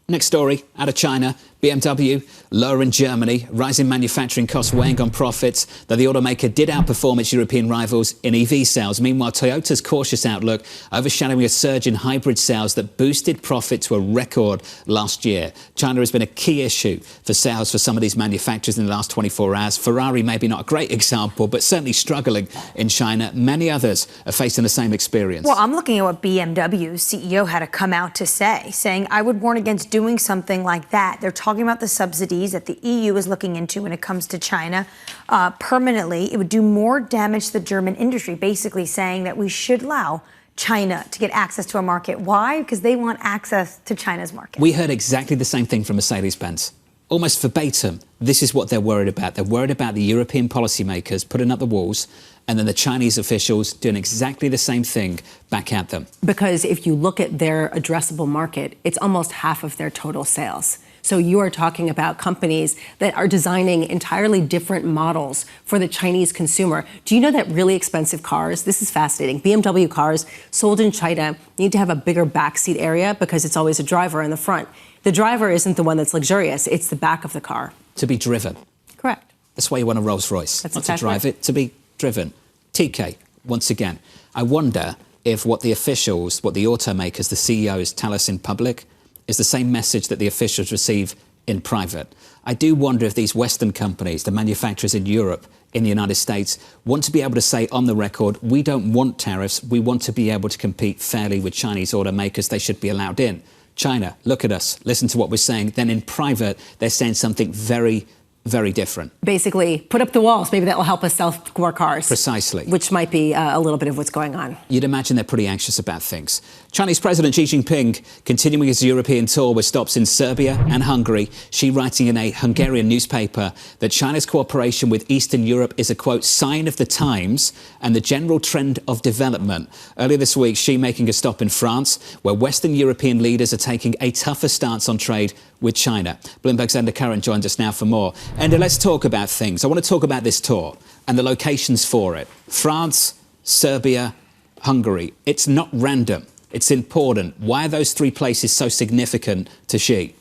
Next story, out of China, BMW, lower in Germany, rising manufacturing costs weighing on profits, though the automaker did outperform its European rivals in EV sales. Meanwhile, Toyota's cautious outlook overshadowing a surge in hybrid sales that boosted profit to a record last year. China has been a key issue for sales for some of these manufacturers in the last 24 hours. Ferrari, maybe not a great example, but certainly struggling in China. Many others are facing the same experience. Well, I'm looking at what BMW's CEO had to come out to say, saying, I would warn against doing something like that. They're talking about the subsidies that the EU is looking into when it comes to China permanently. It would do more damage to the German industry, basically saying that we should allow China to get access to a market. Why? Because they want access to China's market. We heard exactly the same thing from Mercedes-Benz. Almost verbatim, this is what they're worried about. They're worried about the European policymakers putting up the walls and then the Chinese officials doing exactly the same thing back at them. Because if you look at their addressable market, it's almost half of their total sales. So you are talking about companies that are designing entirely different models for the Chinese consumer. Do you know that really expensive cars, this is fascinating, BMW cars sold in China need to have a bigger backseat area because it's always a driver in the front. The driver isn't the one that's luxurious, it's the back of the car. To be driven. Correct. That's why you want a Rolls Royce. That's not exactly to drive right. it, to be driven. TK, once again, I wonder if what the officials, what the automakers, the CEOs tell us in public is the same message that the officials receive in private. I do wonder if these Western companies, the manufacturers in Europe, in the United States, want to be able to say on the record, we don't want tariffs, we want to be able to compete fairly with Chinese automakers, they should be allowed in. China, look at us, listen to what we're saying. Then in private, they're saying something very, very different. Basically, put up the walls. Maybe that will help us sell more cars. Precisely. Which might be a little bit of what's going on. You'd imagine they're pretty anxious about things. Chinese President Xi Jinping continuing his European tour with stops in Serbia and Hungary. She writing in a Hungarian newspaper that China's cooperation with Eastern Europe is a, quote, sign of the times and the general trend of development. Earlier this week, Xi making a stop in France, where Western European leaders are taking a tougher stance on trade with China. Bloomberg's Enda Curran joins us now for more. Enda, let's talk about things. I want to talk about this tour and the locations for it. France, Serbia, Hungary. It's not random. It's important. Why are those three places so significant to Xi?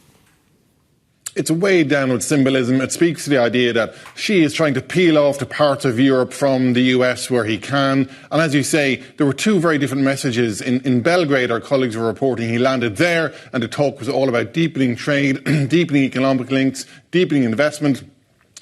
It's weighed down with symbolism. It speaks to the idea that Xi is trying to peel off the parts of Europe from the US where he can. And as you say, there were two very different messages. In Belgrade, our colleagues were reporting he landed there, and the talk was all about deepening trade, deepening economic links, deepening investment.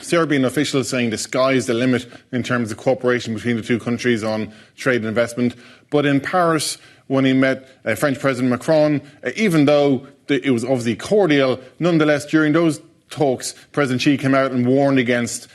Serbian officials saying the sky's the limit in terms of cooperation between the two countries on trade and investment. But in Paris, when he met French President Macron, even though it was obviously cordial, nonetheless, during those talks, President Xi came out and warned against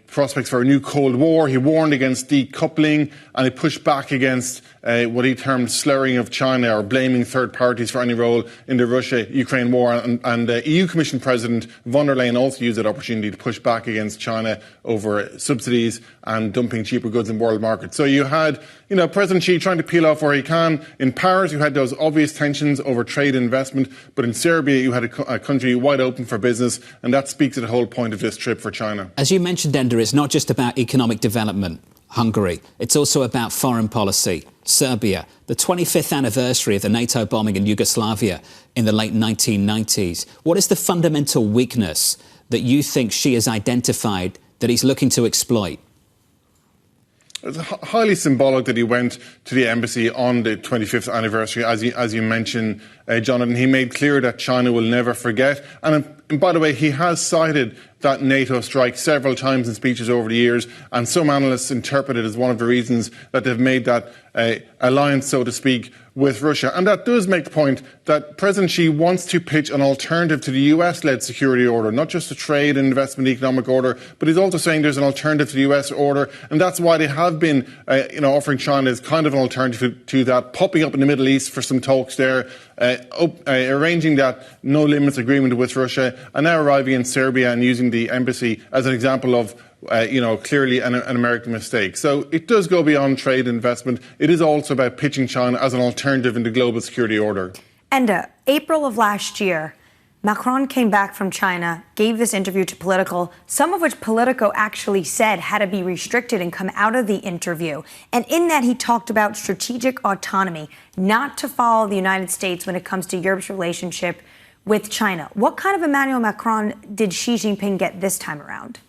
prospects for a new Cold War. He warned against decoupling, and he pushed back against what he termed slurring of China or blaming third parties for any role in the Russia-Ukraine war. And EU Commission President von der Leyen also used that opportunity to push back against China over subsidies and dumping cheaper goods in world markets. So you had, President Xi trying to peel off where he can. In Paris, you had those obvious tensions over trade and investment. But in Serbia, you had a country wide open for business. And that speaks to the whole point of this trip for China. As you mentioned, Enda, it's not just about economic development, Hungary. It's also about foreign policy. Serbia, the 25th anniversary of the NATO bombing in Yugoslavia in the late 1990s. What is the fundamental weakness that you think Xi has identified that he's looking to exploit? It's highly symbolic that he went to the embassy on the 25th anniversary, as you mentioned. Jonathan. He made clear that China will never forget. And by the way, he has cited that NATO strike several times in speeches over the years, and some analysts interpret it as one of the reasons that they've made that alliance, so to speak, with Russia. And that does make the point that President Xi wants to pitch an alternative to the US-led security order, not just a trade and investment economic order, but he's also saying there's an alternative to the US order, and that's why they have been offering China as kind of an alternative to that, popping up in the Middle East for some talks there, arranging that no limits agreement with Russia, and now arriving in Serbia and using the embassy as an example of clearly an American mistake. So it does go beyond trade and investment. It is also about pitching China as an alternative in the global security order. And April of last year, Macron came back from China, gave this interview to Politico, some of which Politico actually said had to be restricted and come out of the interview. And in that, he talked about strategic autonomy, not to follow the United States when it comes to Europe's relationship with China. What kind of Emmanuel Macron did Xi Jinping get this time around?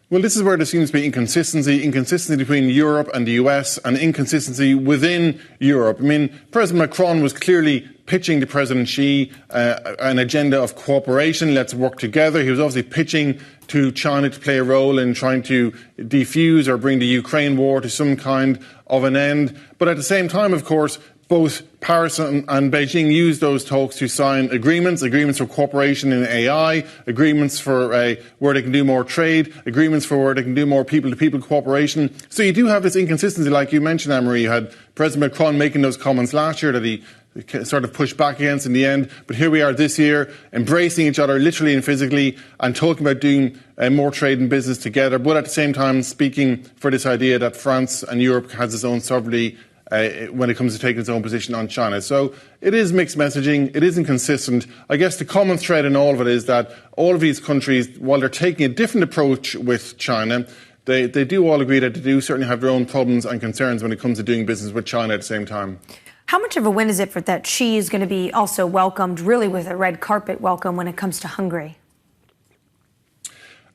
Well, this is where there seems to be inconsistency between Europe and the US, and inconsistency within Europe. I mean, President Macron was clearly pitching to President Xi an agenda of cooperation, let's work together. He was obviously pitching to China to play a role in trying to defuse or bring the Ukraine war to some kind of an end. But at the same time, of course, both Paris and Beijing used those talks to sign agreements for cooperation in AI, agreements for where they can do more trade, agreements for where they can do more people-to-people cooperation. So you do have this inconsistency, like you mentioned, Annmarie. You had President Macron making those comments last year that he sort of pushed back against in the end. But here we are this year, embracing each other literally and physically and talking about doing more trade and business together, but at the same time speaking for this idea that France and Europe has its own sovereignty when it comes to taking its own position on China. So it is mixed messaging. It is inconsistent. I guess the common thread in all of it is that all of these countries, while they're taking a different approach with China, they do all agree that they do certainly have their own problems and concerns when it comes to doing business with China at the same time. How much of a win is it for that Xi is going to be also welcomed really with a red carpet welcome when it comes to Hungary?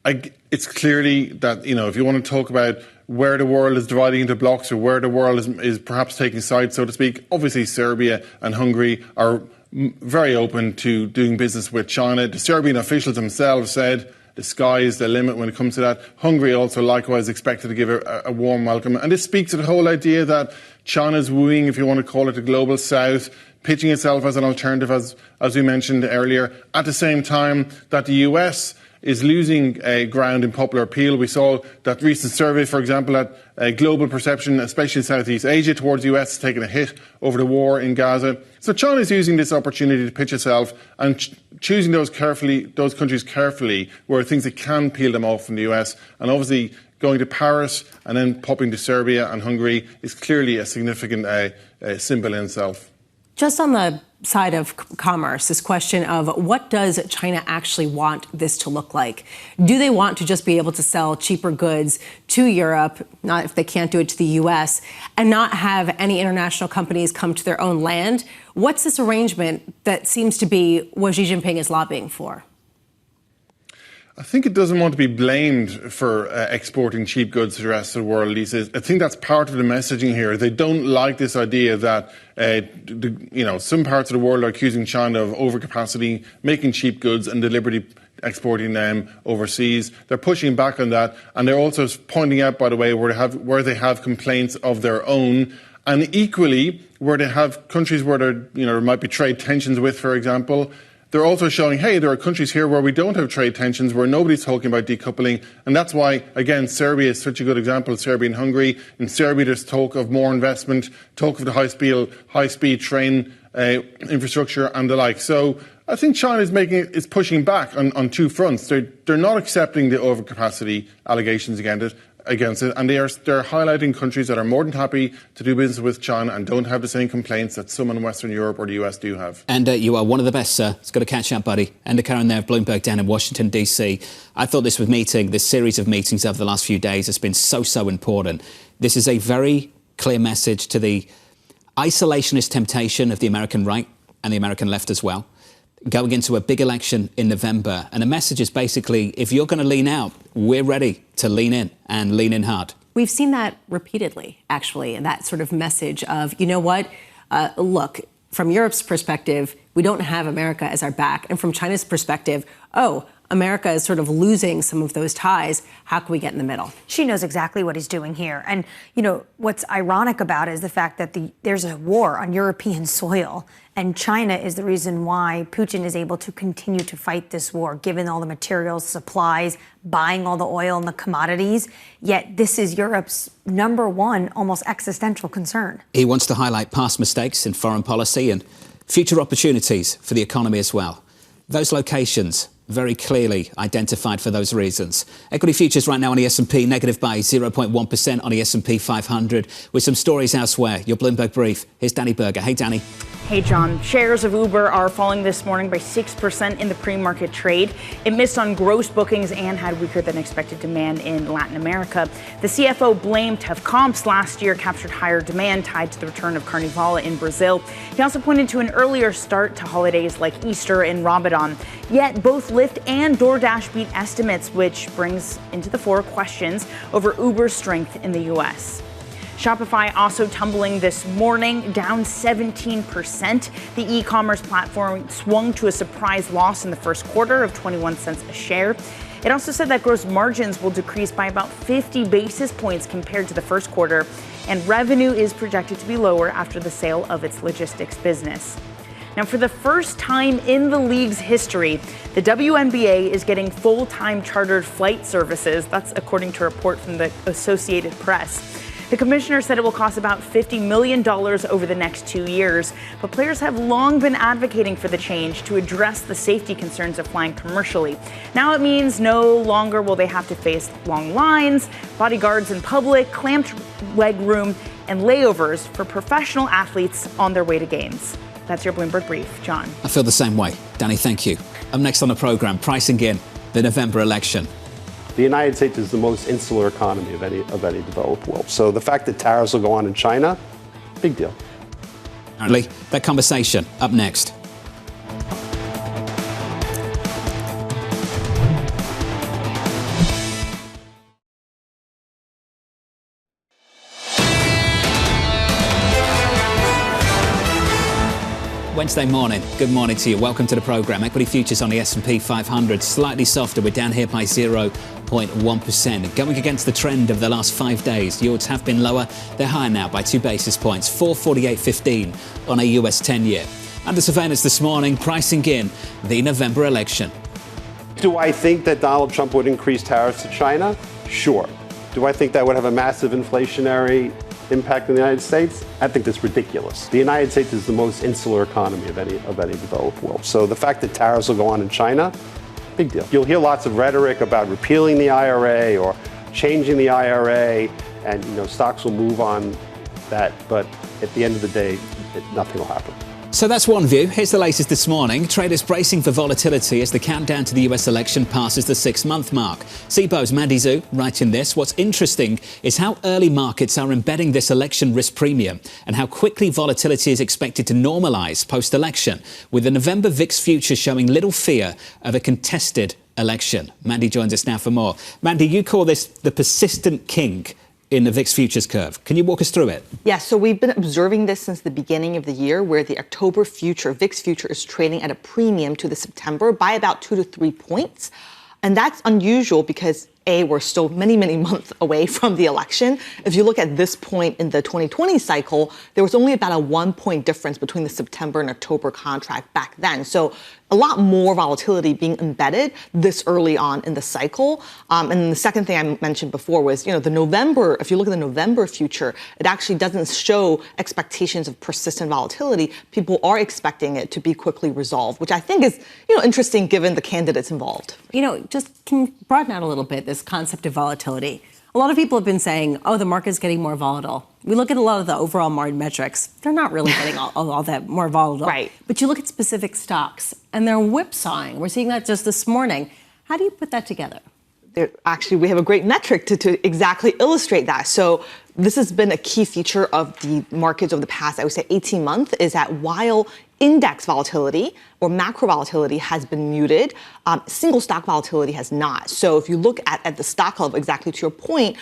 It's clearly that, if you want to talk about where the world is dividing into blocks or where the world is perhaps taking sides, so to speak, obviously Serbia and Hungary are very open to doing business with China. The Serbian officials themselves said the sky is the limit when it comes to that. Hungary also likewise expected to give a warm welcome. And this speaks to the whole idea that China's wooing, if you want to call it, the global south, pitching itself as an alternative, as we mentioned earlier, at the same time that the US is losing ground in popular appeal. We saw that recent survey, for example, that global perception, especially in Southeast Asia, towards the US, has taken a hit over the war in Gaza. So China is using this opportunity to pitch itself and choosing those countries carefully where it thinks it can peel them off from the US. And obviously going to Paris and then popping to Serbia and Hungary is clearly a significant symbol in itself. Just on the side of commerce, this question of what does China actually want this to look like? Do they want to just be able to sell cheaper goods to Europe, not if they can't do it to the U.S., and not have any international companies come to their own land? What's this arrangement that seems to be what Xi Jinping is lobbying for? I think it doesn't want to be blamed for exporting cheap goods to the rest of the world, Lisa. I think that's part of the messaging here. They don't like this idea that, some parts of the world are accusing China of overcapacity, making cheap goods and deliberately exporting them overseas. They're pushing back on that. And they're also pointing out, by the way, where they have complaints of their own. And equally, where they have countries where there might be trade tensions with, for example, they're also showing, hey, there are countries here where we don't have trade tensions, where nobody's talking about decoupling. And that's why, again, Serbia is such a good example, Serbia and Hungary. In Serbia, there's talk of more investment, talk of the high-speed train infrastructure and the like. So I think China is pushing back on two fronts. They're not accepting the overcapacity allegations against it, and they're highlighting countries that are more than happy to do business with China and don't have the same complaints that some in Western Europe or the US do have. And you are one of the best, sir. It's got to catch up, buddy. And Karen there of Bloomberg down in Washington, D.C. I thought this series of meetings over the last few days has been so important. This is a very clear message to the isolationist temptation of the American right and the American left as well, going into a big election in November. And the message is basically, if you're going to lean out, we're ready to lean in and lean in hard. We've seen that repeatedly, actually, and that sort of message of, you know what, look, from Europe's perspective, we don't have America as our back. And from China's perspective, oh, America is sort of losing some of those ties. How can we get in the middle? She knows exactly what he's doing here. And, you know, what's ironic about it is the fact that there's a war on European soil. And China is the reason why Putin is able to continue to fight this war, given all the materials, supplies, buying all the oil and the commodities. Yet this is Europe's number one, almost existential concern. He wants to highlight past mistakes in foreign policy and future opportunities for the economy as well. Those locations very clearly identified for those reasons. Equity futures right now on the S&P negative by 0.1% on the S&P 500 with some stories elsewhere. Your Bloomberg Brief. Here's Danny Berger. Hey, Danny. Hey, John. Shares of Uber are falling this morning by 6% in the pre-market trade. It missed on gross bookings and had weaker than expected demand in Latin America. The CFO blamed tough comps last year, captured higher demand tied to the return of Carnival in Brazil. He also pointed to an earlier start to holidays like Easter and Ramadan. Yet both Lyft and DoorDash beat estimates, which brings into the fore questions over Uber's strength in the U.S. Shopify also tumbling this morning, down 17%. The e-commerce platform swung to a surprise loss in the first quarter of 21 cents a share. It also said that gross margins will decrease by about 50 basis points compared to the first quarter, and revenue is projected to be lower after the sale of its logistics business. Now, for the first time in the league's history, the WNBA is getting full-time chartered flight services. That's according to a report from the Associated Press. The commissioner said it will cost about $50 million over the next 2 years, but players have long been advocating for the change to address the safety concerns of flying commercially. Now it means no longer will they have to face long lines, bodyguards in public, clamped leg room, and layovers for professional athletes on their way to games. That's your Bloomberg Brief. John. I feel the same way. Danny, thank you. Up next on the program, pricing in the November election. The United States is the most insular economy of any developed world. So the fact that tariffs will go on in China, big deal. Apparently, that conversation up next. Wednesday morning. Good morning to you. Welcome to the program. Equity futures on the S&P 500 slightly softer. We're down here by 0.1%. Going against the trend of the last 5 days. Yields have been lower. They're higher now by 2 basis points. 448.15 on a US 10-year. Under surveillance this morning, pricing in the November election. Do I think that Donald Trump would increase tariffs to China? Sure. Do I think that would have a massive inflationary impact in the United States? I think that's ridiculous. The United States is the most insular economy of any developed world. So the fact that tariffs will go on in China, big deal. You'll hear lots of rhetoric about repealing the IRA or changing the IRA, and stocks will move on that. But at the end of the day, nothing will happen. So that's one view. Here's the latest this morning. Traders bracing for volatility as the countdown to the US election passes the 6-month mark. CBOE's Mandy Zhu writing this. What's interesting is how early markets are embedding this election risk premium and how quickly volatility is expected to normalize post-election, with the November VIX future showing little fear of a contested election. Mandy joins us now for more. Mandy, you call this the persistent kink in the VIX futures curve. Can you walk us through it? Yes, so we've been observing this since the beginning of the year, where the October future, VIX future, is trading at a premium to the September by about 2 to 3 points. And that's unusual because, A, we're still many, many months away from the election. If you look at this point in the 2020 cycle, there was only about a 1 point difference between the September and October contract back then. So a lot more volatility being embedded this early on in the cycle. And then the second thing I mentioned before was, the November, if you look at the November future, it actually doesn't show expectations of persistent volatility. People are expecting it to be quickly resolved, which I think is, interesting given the candidates involved. Just can broaden out a little bit this concept of volatility. A lot of people have been saying, the market's getting more volatile. We look at a lot of the overall market metrics. They're not really getting all that more volatile. Right. But you look at specific stocks, and they're whipsawing. We're seeing that just this morning. How do you put that together? Actually, we have a great metric to exactly illustrate that. So this has been a key feature of the markets over the past, I would say, 18 months, is that while index volatility or macro volatility has been muted. Single stock volatility has not. So if you look at the stock level, exactly to your point,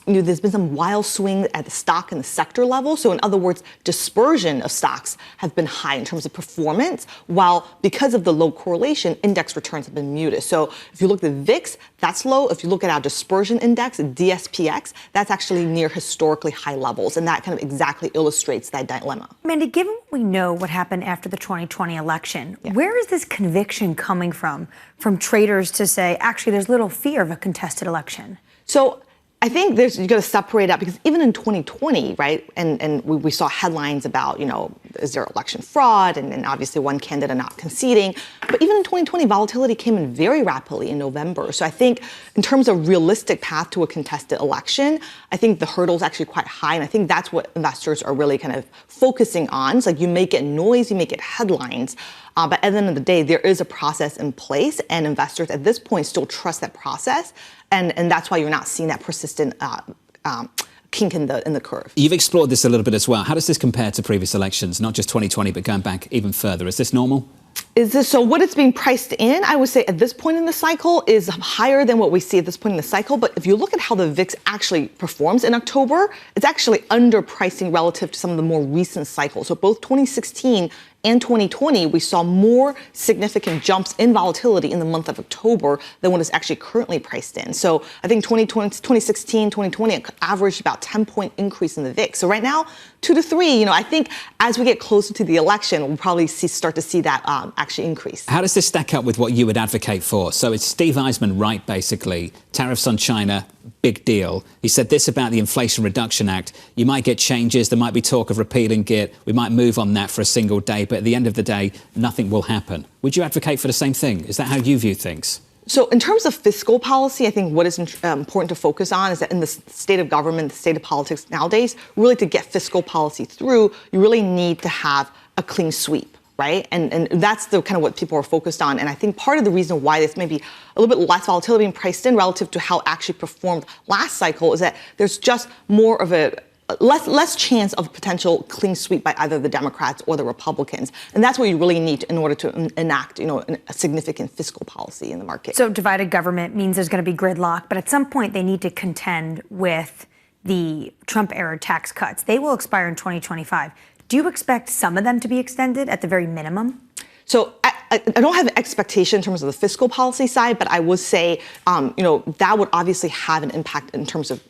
there's been some wild swing at the stock and the sector level. So in other words, dispersion of stocks have been high in terms of performance, while because of the low correlation, index returns have been muted. So if you look at the VIX, that's low. If you look at our dispersion index, DSPX, that's actually near historically high levels. And that kind of exactly illustrates that dilemma. Amanda, given we know what happened after the 2020 election, where is this conviction coming from traders to say, actually, there's little fear of a contested election? So I think you got to separate out, because even in 2020, right, and we saw headlines about, is there election fraud, and obviously one candidate not conceding. But even in 2020, volatility came in very rapidly in November. So I think in terms of realistic path to a contested election, I think the hurdle is actually quite high. And I think that's what investors are really kind of focusing on. It's like you may get noise, you may get headlines. But at the end of the day, there is a process in place, and investors at this point still trust that process. And that's why you're not seeing that persistent kink in the curve. You've explored this a little bit as well. How does this compare to previous elections, not just 2020, but going back even further? Is this normal? So what it's being priced in, I would say at this point in the cycle, is higher than what we see at this point in the cycle. But if you look at how the VIX actually performs in October, it's actually underpricing relative to some of the more recent cycles. So both 2016 and 2020, we saw more significant jumps in volatility in the month of October than what is actually currently priced in. So I think 2016, 2020 averaged about 10-point increase in the VIX. So right now, 2 to 3, I think as we get closer to the election, we'll probably start to see that actually increase. How does this stack up with what you would advocate for? So it's Steve Eisman right, basically. Tariffs on China, big deal. He said this about the Inflation Reduction Act. You might get changes. There might be talk of repealing it. We might move on that for a single day. But at the end of the day, nothing will happen. Would you advocate for the same thing? Is that how you view things? So in terms of fiscal policy, I think what is important to focus on is that in the state of government, the state of politics nowadays, really to get fiscal policy through, you really need to have a clean sweep. Right? And that's the kind of what people are focused on. And I think part of the reason why this may be a little bit less volatility being priced in relative to how it actually performed last cycle is that there's just more of a less chance of potential clean sweep by either the Democrats or the Republicans. And that's what you really need in order to enact, a significant fiscal policy in the market. So divided government means there's going to be gridlock, but at some point they need to contend with the Trump-era tax cuts. They will expire in 2025. Do you expect some of them to be extended at the very minimum? So I don't have an expectation in terms of the fiscal policy side, but I would say, that would obviously have an impact in terms of,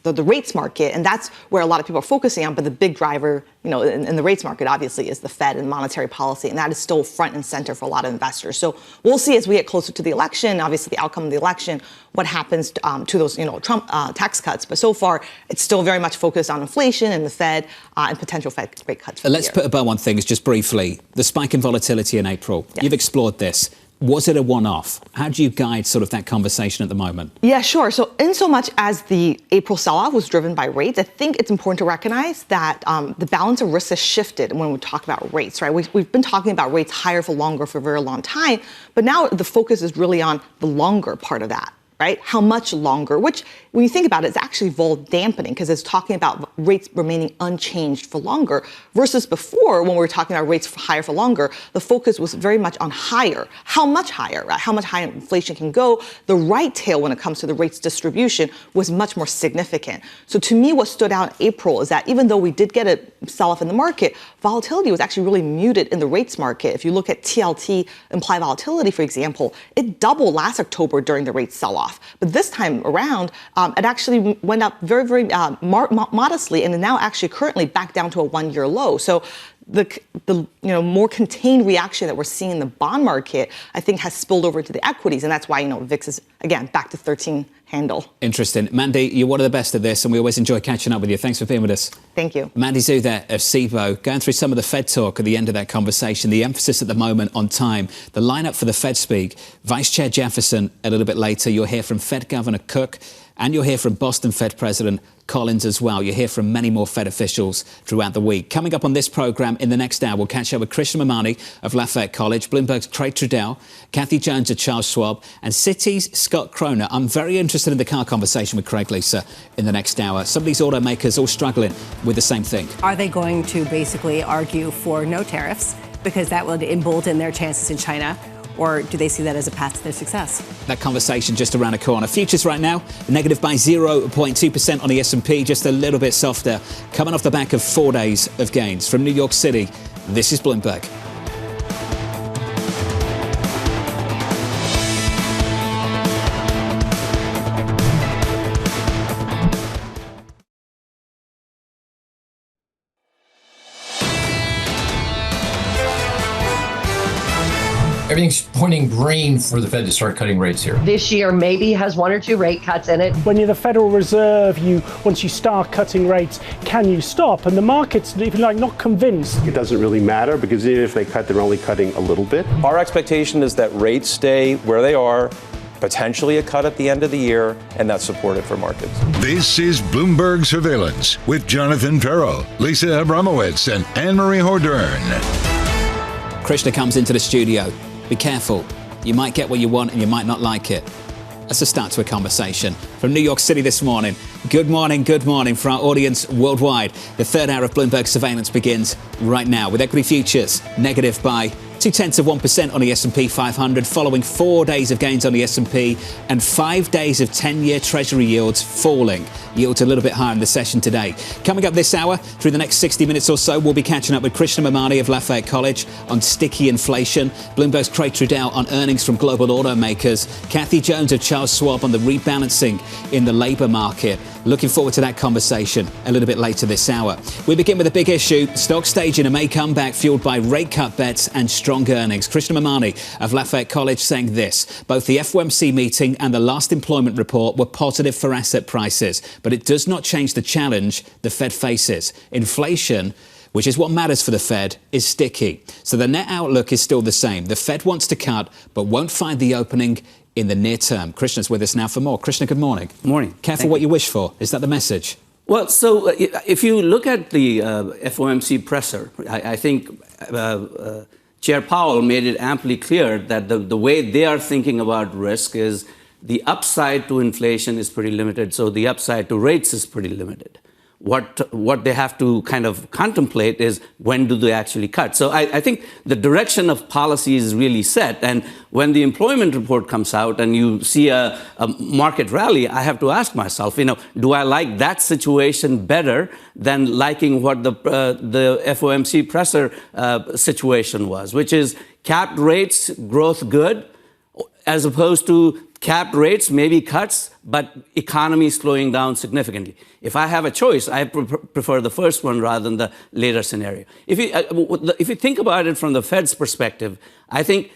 the rates market, and that's where a lot of people are focusing on. But the big driver, in the rates market, obviously, is the Fed and monetary policy, and that is still front and center for a lot of investors. So we'll see as we get closer to the election, obviously the outcome of the election, what happens to those, Trump tax cuts. But so far, it's still very much focused on inflation and the Fed and potential Fed rate cuts. Let's put a bow on things just briefly. The spike in volatility in April. Yes. You've explored this. Was it a one-off? How do you guide sort of that conversation at the moment? Yeah, sure. So in so much as the April sell-off was driven by rates, I think it's important to recognize that the balance of risk has shifted when we talk about rates, right? We've been talking about rates higher for longer for a very long time, but now the focus is really on the longer part of that. Right? How much longer, which when you think about it, it's actually vol dampening because it's talking about rates remaining unchanged for longer versus before when we were talking about rates higher for longer, the focus was very much on higher. How much higher, right? How much higher inflation can go. The right tail when it comes to the rates distribution was much more significant. So to me, what stood out in April is that even though we did get a sell-off in the market, volatility was actually really muted in the rates market. If you look at TLT implied volatility, for example, it doubled last October during the rate sell-off. But this time around, it actually went up very, very modestly and is now actually currently back down to a one-year low. So the more contained reaction that we're seeing in the bond market, I think, has spilled over to the equities. And that's why, VIX is, again, back to 13 handle. Interesting. Mandy, you're one of the best at this, and we always enjoy catching up with you. Thanks for being with us. Thank you. Mandy Zhu there of SIBO, going through some of the Fed talk at the end of that conversation, the emphasis at the moment on time, the lineup for the Fed speak, Vice Chair Jefferson a little bit later. You'll hear from Fed Governor Cook And you'll hear from Boston Fed President Collins as well. You'll hear from many more Fed officials throughout the week. Coming up on this programme in the next hour, we'll catch up with Krishna Mamani of Lafayette College, Bloomberg's Craig Trudell, Kathy Jones of Charles Schwab, and Citi's Scott Kroner. I'm very interested in the car conversation with Craig, Lisa, in the next hour. Some of these automakers all struggling with the same thing. Are they going to basically argue for no tariffs because that would embolden their chances in China? Or do they see that as a path to their success? That conversation just around the corner. Futures right now, negative by 0.2% on the S&P, just a little bit softer, coming off the back of 4 days of gains. From New York City, this is Bloomberg. Everything's pointing green for the Fed to start cutting rates here. This year maybe has 1 or 2 rate cuts in it. When you're the Federal Reserve, once you start cutting rates, can you stop? And the market's, if you like, not convinced. It doesn't really matter because even if they cut, they're only cutting a little bit. Our expectation is that rates stay where they are, potentially a cut at the end of the year, and that's supportive for markets. This is Bloomberg Surveillance with Jonathan Ferro, Lisa Abramowicz, and Annmarie Hordern. Krishna comes into the studio. Be careful. You might get what you want and you might not like it. That's a start to a conversation. From New York City this morning, good morning for our audience worldwide. The third hour of Bloomberg Surveillance begins right now with equity futures negative by 0.2% on the S&P 500, following 4 days of gains on the S&P and 5 days of 10-year Treasury yields falling. Yields a little bit higher in the session today. Coming up this hour, through the next 60 minutes or so, we'll be catching up with Krishna Mamani of Lafayette College on sticky inflation, Bloomberg's Craig Trudell on earnings from global automakers, Kathy Jones of Charles Schwab on the rebalancing in the labour market. Looking forward to that conversation a little bit later this hour. We begin with a big issue. Stock staging a May comeback fueled by rate cut bets and strong earnings. Krishna Mamani of Lafayette College saying this: both the FOMC meeting and the last employment report were positive for asset prices, but it does not change the challenge the Fed faces. Inflation, which is what matters for the Fed, is sticky. So the net outlook is still the same. The Fed wants to cut, but won't find the opening in the near term. Krishna's with us now for more. Krishna, good morning. Good morning. Careful what you wish for. Is that the message? Well, so if you look at the FOMC presser, I think Chair Powell made it amply clear that the way they are thinking about risk is the upside to inflation is pretty limited, so the upside to rates is pretty limited. What they have to kind of contemplate is when do they actually cut. So I think the direction of policy is really set. And when the employment report comes out and you see a market rally, I have to ask myself, do I like that situation better than liking what the FOMC presser situation was, which is capped rates, growth good, as opposed to capped rates, maybe cuts, but economy slowing down significantly. If I have a choice, I prefer the first one rather than the later scenario. If you think about it from the Fed's perspective, I think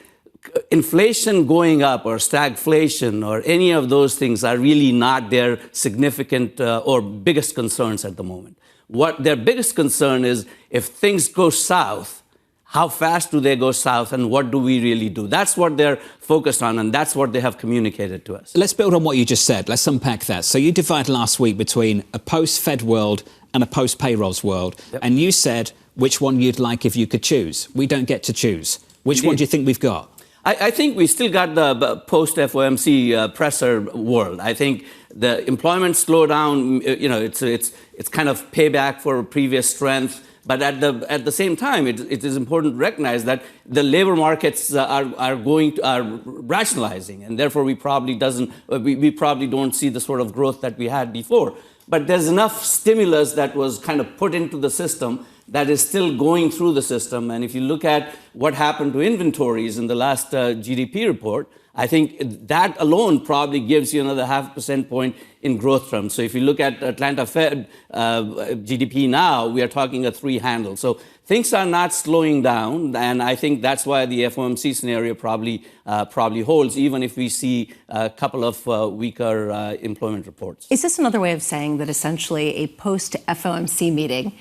inflation going up or stagflation or any of those things are really not their significant or biggest concerns at the moment. What their biggest concern is, if things go south, how fast do they go south and what do we really do? That's what they're focused on, and that's what they have communicated to us. Let's build on what you just said. Let's unpack that. So you divide last week between a post-Fed world and a post-payrolls world. Yep. And you said which one you'd like if you could choose. We don't get to choose. Which one do you think we've got? I think we still got the post-FOMC presser world. I think the employment slowdown, it's kind of payback for previous strength. But at the same time, it is important to recognize that the labor markets are rationalizing, and therefore we probably don't see the sort of growth that we had before. But there's enough stimulus that was kind of put into the system that is still going through the system. And if you look at what happened to inventories in the last GDP report, I think that alone probably gives you another 0.5 percentage point in growth terms. So if you look at Atlanta Fed GDP now, we are talking a 3 handle. So things are not slowing down, and I think that's why the FOMC scenario probably holds, even if we see a couple of weaker employment reports. Is this another way of saying that essentially a post-FOMC meeting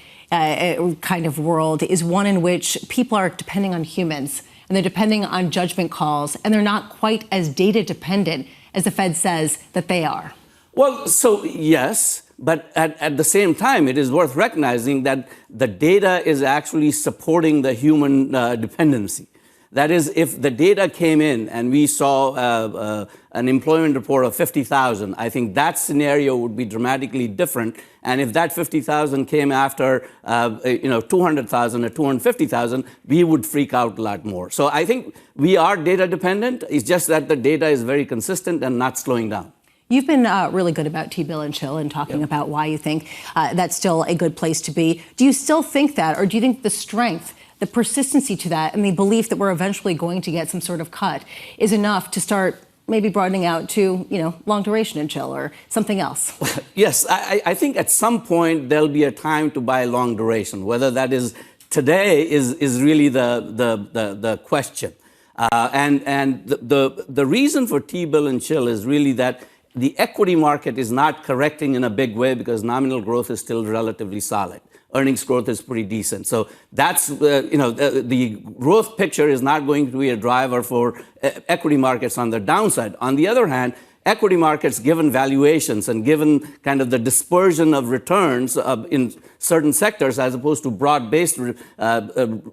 kind of world is one in which people are depending on humans, and they're depending on judgment calls, and they're not quite as data dependent as the Fed says that they are? Well, so yes, but at the same time, it is worth recognizing that the data is actually supporting the human dependency. That is, if the data came in and we saw an employment report of 50,000, I think that scenario would be dramatically different. And if that 50,000 came after 200,000 or 250,000, we would freak out a lot more. So I think we are data dependent. It's just that the data is very consistent and not slowing down. You've been really good about T-bill and chill and talking about why you think that's still a good place to be. Do you still think that, or do you think the strength, the persistency to that, and the belief that we're eventually going to get some sort of cut is enough to start maybe broadening out to, long duration and chill or something else? Yes, I think at some point there'll be a time to buy long duration. Whether that is today is really the question. And the reason for T-bill and chill is really that the equity market is not correcting in a big way because nominal growth is still relatively solid. Earnings growth is pretty decent. So that's, the growth picture is not going to be a driver for equity markets on the downside. On the other hand, equity markets, given valuations and given kind of the dispersion of returns in certain sectors as opposed to broad-based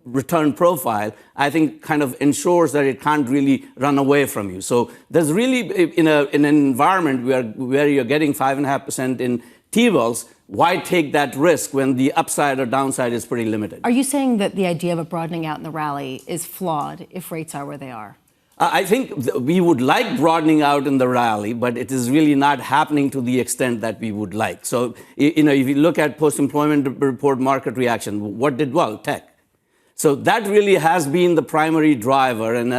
return profile, I think kind of ensures that it can't really run away from you. So there's really, in an environment where you're getting 5.5% in T-bills, why take that risk when the upside or downside is pretty limited? Are you saying that the idea of a broadening out in the rally is flawed if rates are where they are? I think we would like broadening out in the rally, but it is really not happening to the extent that we would like. So, if you look at post-employment report market reaction, what did well? Tech. So that really has been the primary driver. And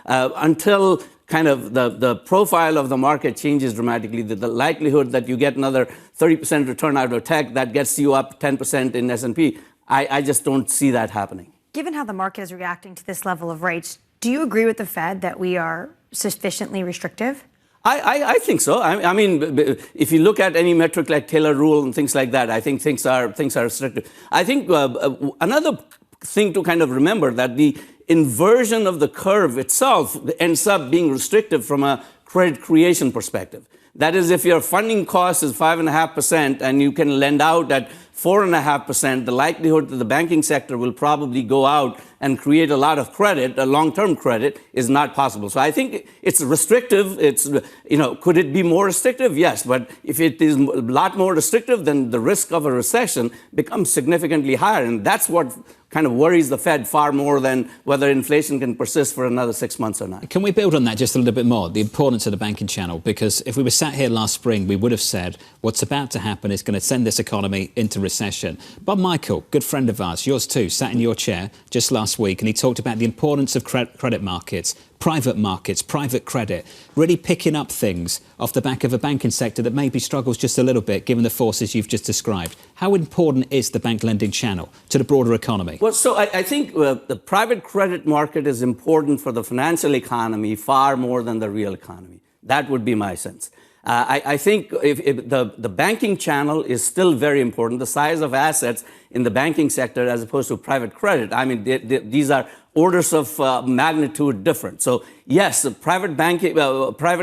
until kind of the profile of the market changes dramatically, the likelihood that you get another 30% return out of tech that gets you up 10% in S&P, I just don't see that happening. Given how the market is reacting to this level of rates, do you agree with the Fed that we are sufficiently restrictive? I think so. I mean, if you look at any metric like Taylor rule and things like that, I think things are restrictive. I think another thing to kind of remember that the inversion of the curve itself ends up being restrictive from a credit creation perspective. That is, if your funding cost is 5.5% and you can lend out at 4.5%, the likelihood that the banking sector will probably go out and create a lot of credit, a long-term credit, is not possible. So I think it's restrictive. It's, could it be more restrictive? Yes. But if it is a lot more restrictive, then the risk of a recession becomes significantly higher. And that's what kind of worries the Fed far more than whether inflation can persist for another 6 months or not. Can we build on that just a little bit more, the importance of the banking channel? Because if we were sat here last spring, we would have said what's about to happen is going to send this economy into recession. Bob Michael, good friend of ours, yours too, sat in your chair just last week, and he talked about the importance of credit markets, private credit, really picking up things off the back of a banking sector that maybe struggles just a little bit, given the forces you've just described. How important is the bank lending channel to the broader economy? Well, so I think the private credit market is important for the financial economy far more than the real economy. That would be my sense. I think if the banking channel is still very important. The size of assets in the banking sector as opposed to private credit, I mean, these are orders of magnitude different. So yes, private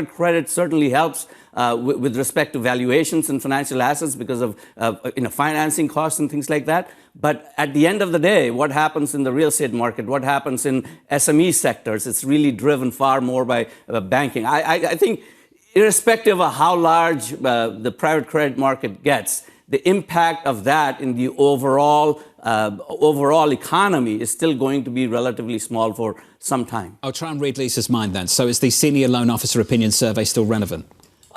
credit certainly helps with respect to valuations and financial assets because of financing costs and things like that. But at the end of the day, what happens in the real estate market, what happens in SME sectors, it's really driven far more by banking. I think irrespective of how large the private credit market gets, the impact of that in the overall economy is still going to be relatively small for some time. I'll try and read Lisa's mind then. So is the Senior Loan Officer Opinion Survey still relevant?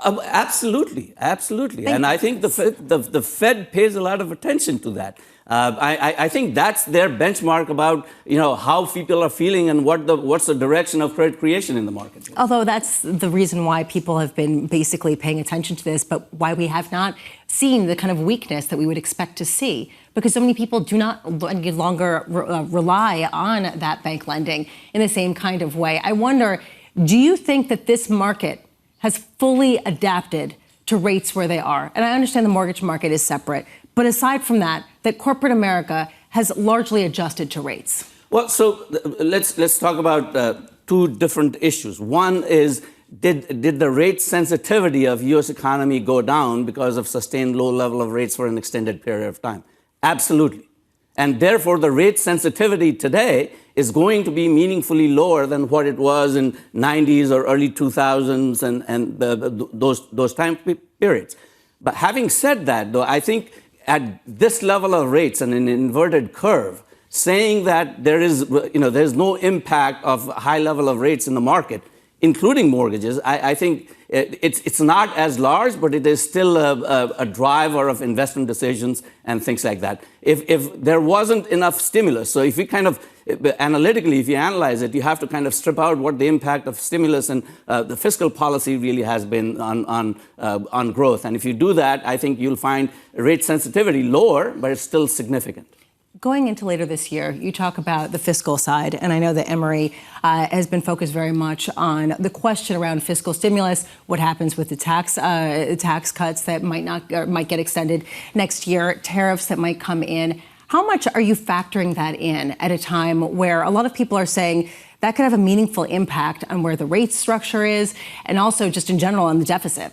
Absolutely. And I think the Fed pays a lot of attention to that. I think that's their benchmark about how people are feeling and what's the direction of credit creation in the market. Although that's the reason why people have been basically paying attention to this, but why we have not seen the kind of weakness that we would expect to see, because so many people do not any longer rely on that bank lending in the same kind of way. I wonder, do you think that this market has fully adapted to rates where they are? And I understand the mortgage market is separate, but aside from that corporate America has largely adjusted to rates. Well, so let's talk about two different issues. One is did the rate sensitivity of U.S. economy go down because of sustained low level of rates for an extended period of time? Absolutely. And therefore, the rate sensitivity today is going to be meaningfully lower than what it was in 90s or early 2000s and those time periods. But having said that, though, I think at this level of rates and an inverted curve, saying that there's no impact of high level of rates in the market, including mortgages, I think it's not as large, but it is still a driver of investment decisions and things like that. If there wasn't enough stimulus, so if we kind of analytically, if you analyze it, you have to kind of strip out what the impact of stimulus and the fiscal policy really has been on growth. And if you do that, I think you'll find rate sensitivity lower, but it's still significant. Going into later this year, you talk about the fiscal side, and I know that Annmarie has been focused very much on the question around fiscal stimulus, what happens with the tax cuts that might get extended next year, tariffs that might come in. How much are you factoring that in at a time where a lot of people are saying that could have a meaningful impact on where the rate structure is, and also just in general on the deficit?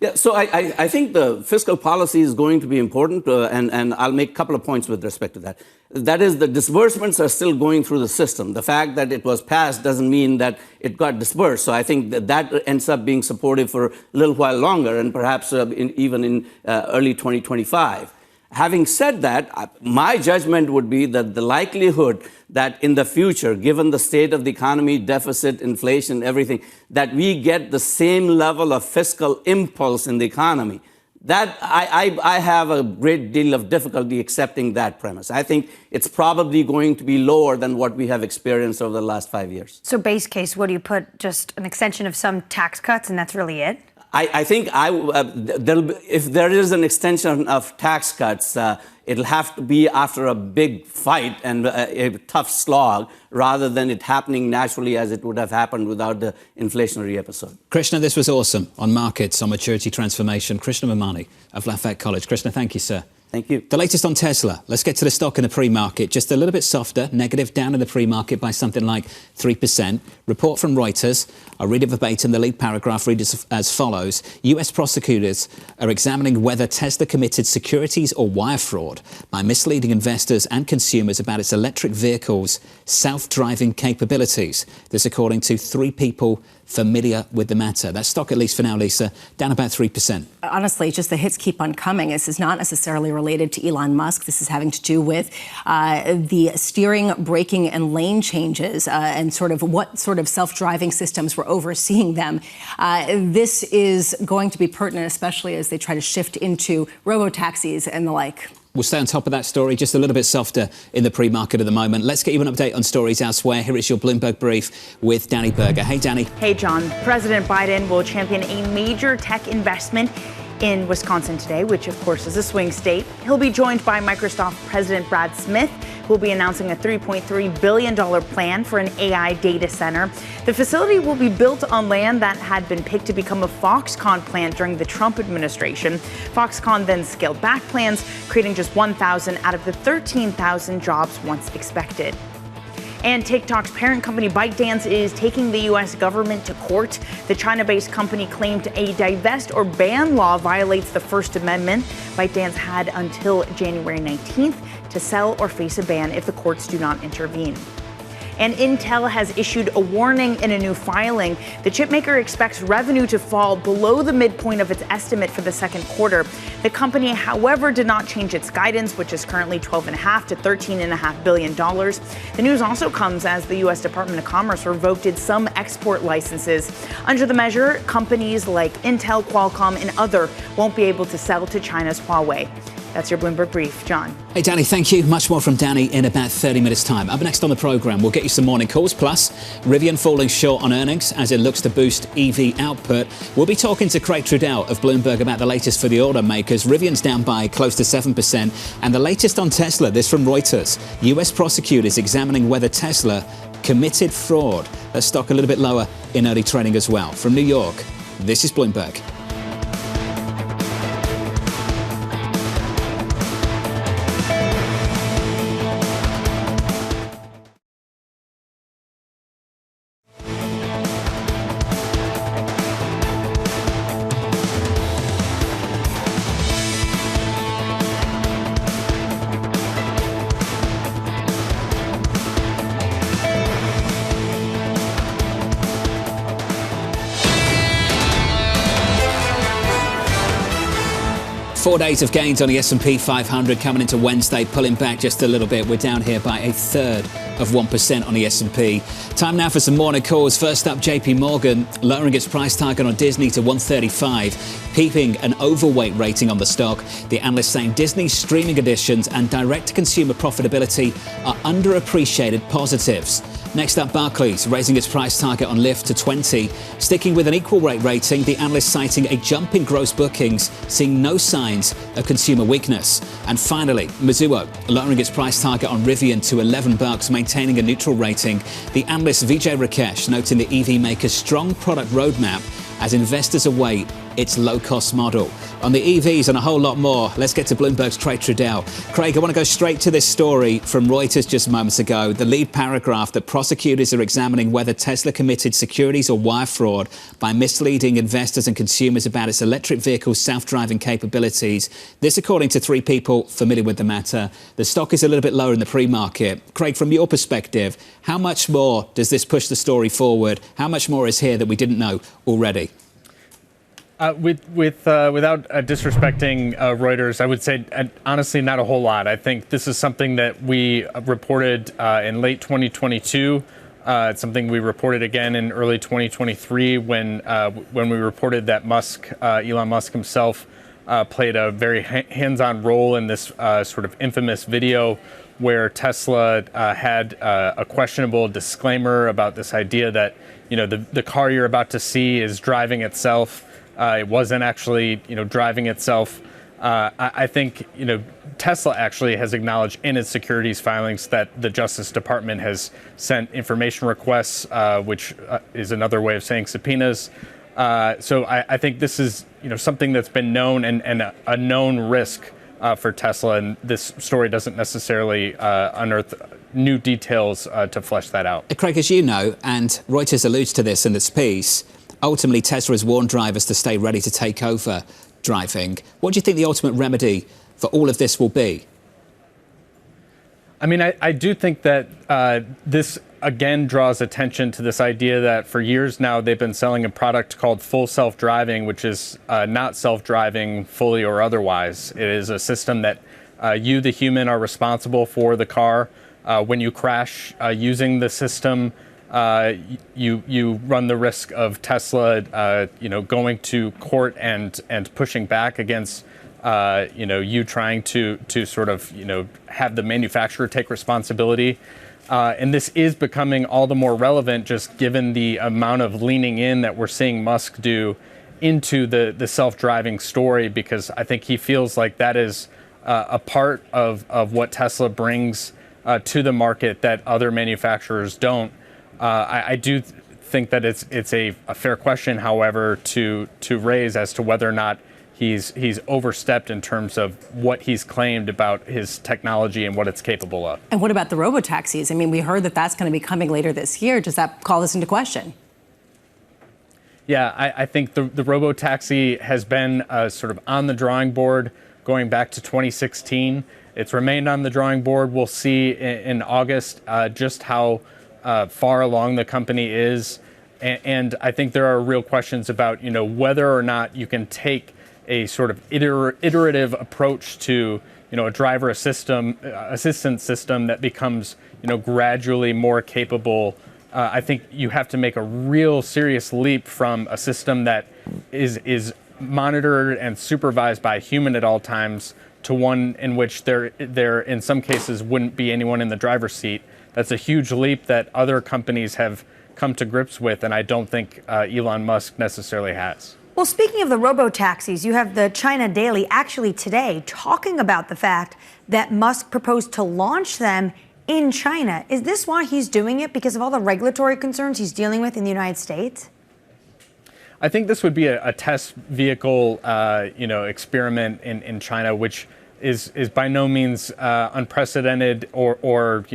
Yeah, so I think the fiscal policy is going to be important, and I'll make a couple of points with respect to that. That is, the disbursements are still going through the system. The fact that it was passed doesn't mean that it got disbursed. So I think that ends up being supportive for a little while longer, and perhaps even in early 2025. Having said that, my judgment would be that the likelihood that in the future, given the state of the economy, deficit, inflation, everything, that we get the same level of fiscal impulse in the economy, that I have a great deal of difficulty accepting that premise. I think it's probably going to be lower than what we have experienced over the last 5 years. So base case, what do you put? Just an extension of some tax cuts, and that's really it? I think if there is an extension of tax cuts, it'll have to be after a big fight and a tough slog, rather than it happening naturally as it would have happened without the inflationary episode. Krishna, this was awesome on markets, on maturity transformation. Krishna Memani of Lafayette College. Krishna, thank you, sir. Thank you. The latest on Tesla. Let's get to the stock in the pre-market. Just a little bit softer, negative down in the pre-market by something like 3%. Report from Reuters. I'll read it verbatim. The lead paragraph reads as follows. US prosecutors are examining whether Tesla committed securities or wire fraud by misleading investors and consumers about its electric vehicles' self-driving capabilities. This according to 3 people familiar with the matter. That stock, at least for now, Lisa, down about 3%. Honestly, just the hits keep on coming. This is not necessarily related to Elon Musk. This is having to do with the steering, braking, and lane changes and sort of what sort of self-driving systems were overseeing them. This is going to be pertinent, especially as they try to shift into robo-taxis and the like. We'll stay on top of that story, just a little bit softer in the pre-market at the moment. Let's get you an update on stories elsewhere. Here is your Bloomberg Brief with Danny Berger. Hey, Danny. Hey, John. President Biden will champion a major tech investment in Wisconsin today, which, of course, is a swing state. He'll be joined by Microsoft President Brad Smith, who will be announcing a $3.3 billion plan for an AI data center. The facility will be built on land that had been picked to become a Foxconn plant during the Trump administration. Foxconn then scaled back plans, creating just 1,000 out of the 13,000 jobs once expected. And TikTok's parent company ByteDance is taking the U.S. government to court. The China-based company claimed a divest or ban law violates the First Amendment. ByteDance had until January 19th to sell or face a ban if the courts do not intervene. And Intel has issued a warning in a new filing. The chipmaker expects revenue to fall below the midpoint of its estimate for the second quarter. The company, however, did not change its guidance, which is currently $12.5 to $13.5 billion. The news also comes as the U.S. Department of Commerce revoked some export licenses. Under the measure, companies like Intel, Qualcomm, and other won't be able to sell to China's Huawei. That's your Bloomberg Brief. John. Hey, Danny, thank you. Much more from Danny in about 30 minutes' time. Up next on the programme, we'll get you some morning calls. Plus, Rivian falling short on earnings as it looks to boost EV output. We'll be talking to Craig Trudell of Bloomberg about the latest for the automakers. Rivian's down by close to 7%. And the latest on Tesla, this from Reuters. US prosecutors examining whether Tesla committed fraud. That stock a little bit lower in early trading as well. From New York, this is Bloomberg. 4 days of gains on the S&P 500 coming into Wednesday, pulling back just a little bit. We're down here by 0.33% on the S&P. Time now for some morning calls. First up, JP Morgan lowering its price target on Disney to 135, keeping an overweight rating on the stock. The analyst saying Disney's streaming additions and direct-to-consumer profitability are underappreciated positives. Next up, Barclays raising its price target on Lyft to 20, sticking with an equal rate rating. The analyst citing a jump in gross bookings, seeing no signs of consumer weakness. And finally, Mizuho lowering its price target on Rivian to $11, maintaining a neutral rating. The analyst Vijay Rakesh noting the EV maker's strong product roadmap as investors await its low-cost model. On the EVs and a whole lot more, let's get to Bloomberg's Craig Trudell. Craig, I want to go straight to this story from Reuters just moments ago. The lead paragraph that prosecutors are examining whether Tesla committed securities or wire fraud by misleading investors and consumers about its electric vehicle's self-driving capabilities. This, according to 3 people familiar with the matter. The stock is a little bit lower in the pre-market. Craig, from your perspective, how much more does this push the story forward? How much more is here that we didn't know already? Without disrespecting Reuters, I would say honestly not a whole lot. I think this is something that we reported in late 2022. It's something we reported again in early 2023 when we reported that Elon Musk himself played a very hands-on role in this sort of infamous video where Tesla had a questionable disclaimer about this idea that the car you're about to see is driving itself. It wasn't actually, driving itself. I think, Tesla actually has acknowledged in its securities filings that the Justice Department has sent information requests, which is another way of saying subpoenas. So I think this is, something that's been known and a known risk for Tesla. And this story doesn't necessarily unearth new details to flesh that out. Craig, as you know, and Reuters alludes to this in this piece, ultimately, Tesla has warned drivers to stay ready to take over driving. What do you think the ultimate remedy for all of this will be? I mean, I do think that this, again, draws attention to this idea that for years now they've been selling a product called full self-driving, which is not self-driving fully or otherwise. It is a system that you, the human, are responsible for the car. When you crash using the system, you run the risk of Tesla, going to court and pushing back against, you trying to sort of, have the manufacturer take responsibility. And this is becoming all the more relevant just given the amount of leaning in that we're seeing Musk do into the self-driving story, because I think he feels like that is a part of what Tesla brings to the market that other manufacturers don't. I do think that it's a fair question, however, to raise as to whether or not he's overstepped in terms of what he's claimed about his technology and what it's capable of. And what about the robo-taxis? I mean, we heard that that's going to be coming later this year. Does that call this into question? Yeah, I think the robo-taxi has been sort of on the drawing board going back to 2016. It's remained on the drawing board. We'll see in August just how far along the company is. And I think there are real questions about, whether or not you can take a sort of iterative approach to, a driver assistance system that becomes, gradually more capable. I think you have to make a real serious leap from a system that is monitored and supervised by a human at all times to one in which there in some cases wouldn't be anyone in the driver's seat. That's a huge leap that other companies have come to grips with, and I don't think Elon Musk necessarily has. Well, speaking of the robo-taxis, you have the China Daily actually today talking about the fact that Musk proposed to launch them in China. Is this why he's doing it? Because of all the regulatory concerns he's dealing with in the United States? I think this would be a test vehicle, experiment in China, which is by no means unprecedented or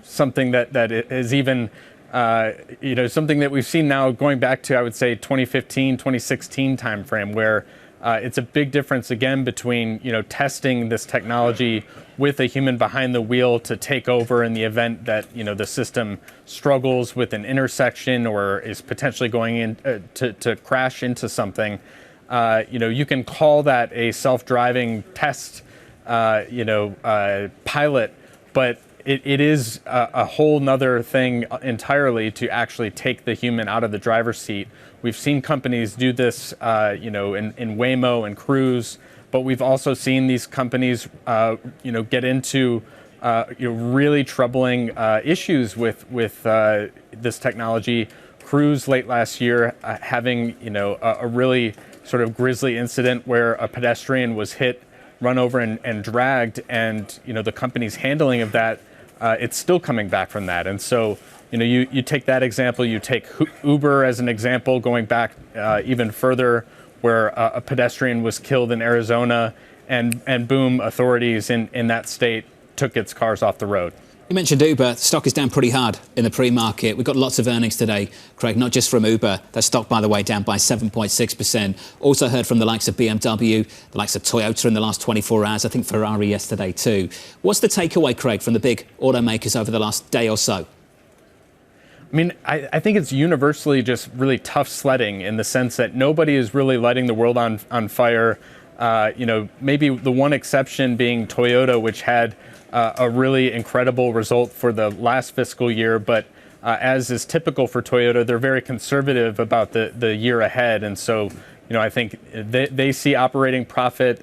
something that is even something that we've seen now going back to, I would say, 2015, 2016 timeframe, where it's a big difference, again, between, testing this technology with a human behind the wheel to take over in the event that, the system struggles with an intersection or is potentially going in to crash into something. you can call that a self-driving test, pilot, but it is a whole nother thing entirely to actually take the human out of the driver's seat. We've seen companies do this, in Waymo and Cruise, but we've also seen these companies, get into really troubling issues with this technology. Cruise late last year having a really sort of grisly incident where a pedestrian was hit, run over and dragged, and the company's handling of that, it's still coming back from that. And so you take that example, you take Uber as an example, going back even further, where a pedestrian was killed in Arizona, and boom, authorities in that state took its cars off the road. You mentioned Uber. Stock is down pretty hard in the pre-market. We've got lots of earnings today, Craig, not just from Uber. That stock, by the way, down by 7.6%. Also heard from the likes of BMW, the likes of Toyota in the last 24 hours. I think Ferrari yesterday too. What's the takeaway, Craig, from the big automakers over the last day or so? I mean, I think it's universally just really tough sledding in the sense that nobody is really lighting the world on fire. Maybe the one exception being Toyota, which had a really incredible result for the last fiscal year. But as is typical for Toyota, they're very conservative about the year ahead. And so, I think they see operating profit,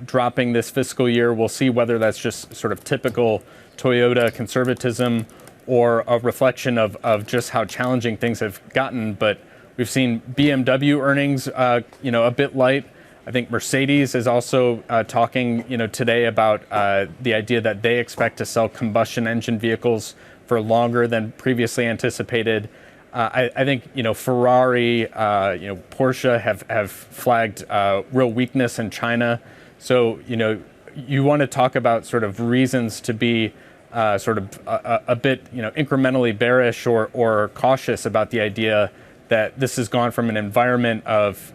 dropping this fiscal year. We'll see whether that's just sort of typical Toyota conservatism or a reflection of just how challenging things have gotten. But we've seen BMW earnings, a bit light. I think Mercedes is also talking, today about the idea that they expect to sell combustion engine vehicles for longer than previously anticipated. I think, Ferrari, Porsche have flagged real weakness in China. So, you want to talk about sort of reasons to be sort of a bit, incrementally bearish or cautious about the idea that this has gone from an environment of,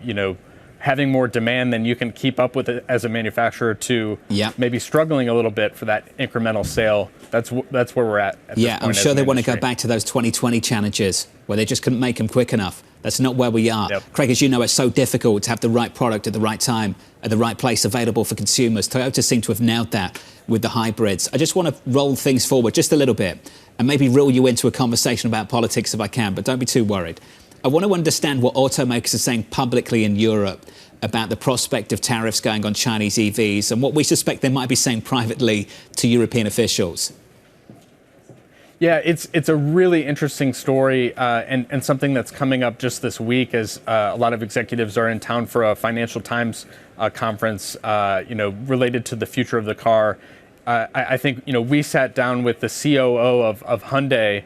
having more demand than you can keep up with it as a manufacturer to maybe struggling a little bit for that incremental sale. That's where we're at this point. I'm sure they want to go back to those 2020 challenges where they just couldn't make them quick enough. That's not where we are. Yep. Craig, as you know, it's so difficult to have the right product at the right time, at the right place available for consumers. Toyota seem to have nailed that with the hybrids. I just want to roll things forward just a little bit and maybe reel you into a conversation about politics if I can, but don't be too worried. I want to understand what automakers are saying publicly in Europe about the prospect of tariffs going on Chinese EVs and what we suspect they might be saying privately to European officials. Yeah, it's a really interesting story and something that's coming up just this week as a lot of executives are in town for a Financial Times conference, related to the future of the car. I think, we sat down with the COO of Hyundai,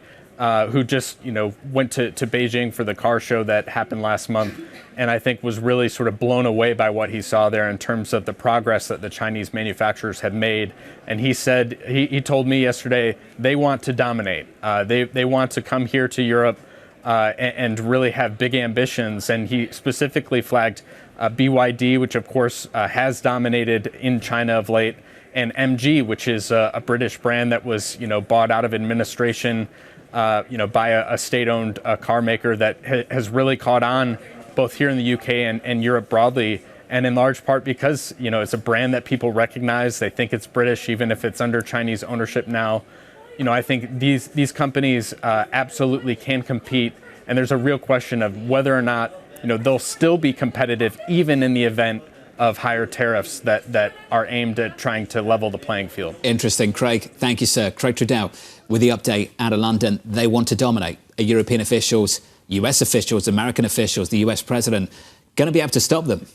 who just, went to Beijing for the car show that happened last month, and I think was really sort of blown away by what he saw there in terms of the progress that the Chinese manufacturers have made. And he said, he told me yesterday, they want to dominate. They want to come here to Europe and really have big ambitions. And he specifically flagged BYD, which of course has dominated in China of late, and MG, which is a British brand that was, bought out of administration by a state-owned car maker that has really caught on both here in the UK and Europe broadly, and in large part because, it's a brand that people recognize. They think it's British, even if it's under Chinese ownership now. I think these companies absolutely can compete, and there's a real question of whether or not, they'll still be competitive even in the event of higher tariffs that are aimed at trying to level the playing field. Interesting, Craig. Thank you, sir. Craig Trudell with the update out of London. They want to dominate. Are European officials, US officials, American officials, the US president going to be able to stop them?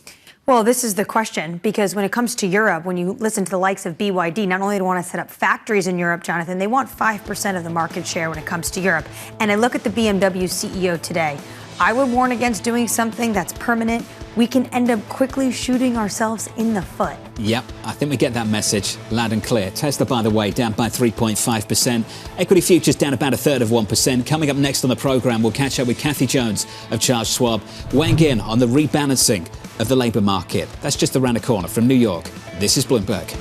Well, this is the question, because when it comes to Europe, when you listen to the likes of BYD, not only do they want to set up factories in Europe, Jonathan, they want 5% of the market share when it comes to Europe. And I look at the BMW CEO today. I would warn against doing something that's permanent. We can end up quickly shooting ourselves in the foot. Yep, I think we get that message loud and clear. Tesla, by the way, down by 3.5%. Equity futures down about 1/3%. Coming up next on the program, we'll catch up with Kathy Jones of Charles Schwab, weighing in on the rebalancing of the labour market. That's just around the corner from New York. This is Bloomberg.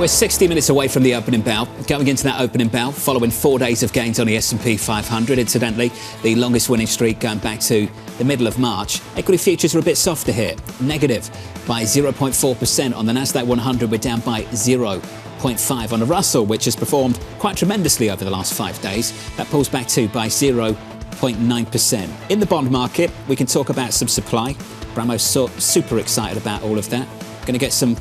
We're 60 minutes away from the opening bell. Going into that opening bell, following 4 days of gains on the S&P 500. Incidentally, the longest winning streak going back to the middle of March. Equity futures are a bit softer here, negative by 0.4%. On the Nasdaq 100, we're down by 0.5. On the Russell, which has performed quite tremendously over the last 5 days, that pulls back too by 0.9%. In the bond market, we can talk about some supply. Abramowicz super excited about all of that. Going to get some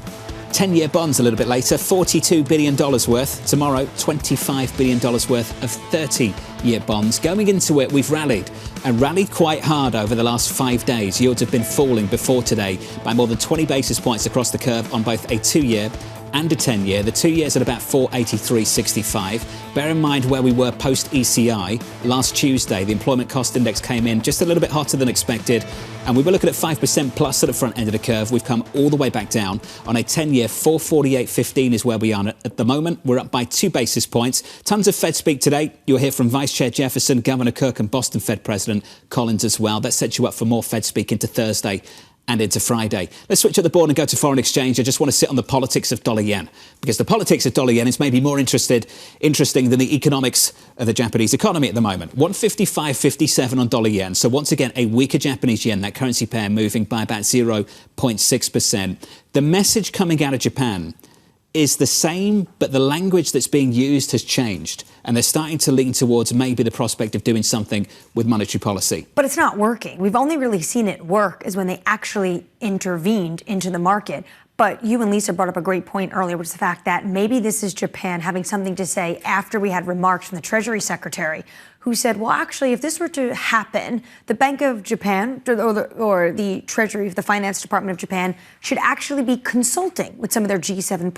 10-year bonds a little bit later, $42 billion worth. Tomorrow, $25 billion worth of 30-year bonds. Going into it, we've rallied, and rallied quite hard over the last 5 days. Yields have been falling before today by more than 20 basis points across the curve on both a 2-year and a 10-year. The 2 years at about 483.65. Bear in mind where we were post-ECI last Tuesday. The employment cost index came in just a little bit hotter than expected, and we were looking at 5% plus at the front end of the curve. We've come all the way back down. On a 10-year, 448.15 is where we are at the moment. We're up by 2 basis points. Tons of Fed speak today. You'll hear from Vice Chair Jefferson, Governor Cook, and Boston Fed President Collins as well. That sets you up for more Fed speak into Thursday and into Friday. Let's switch at the board and go to foreign exchange. I just want to sit on the politics of dollar-yen, because the politics of dollar-yen is maybe more interesting than the economics of the Japanese economy at the moment. 155.57 on dollar-yen. So once again, a weaker Japanese yen, that currency pair moving by about 0.6%. The message coming out of Japan is the same, but the language that's being used has changed. And they're starting to lean towards maybe the prospect of doing something with monetary policy. But it's not working. We've only really seen it work is when they actually intervened into the market. But you and Lisa brought up a great point earlier, which is the fact that maybe this is Japan having something to say after we had remarks from the Treasury Secretary, who said, well, actually, if this were to happen, the Bank of Japan or the Treasury, the Finance Department of Japan, should actually be consulting with some of their G7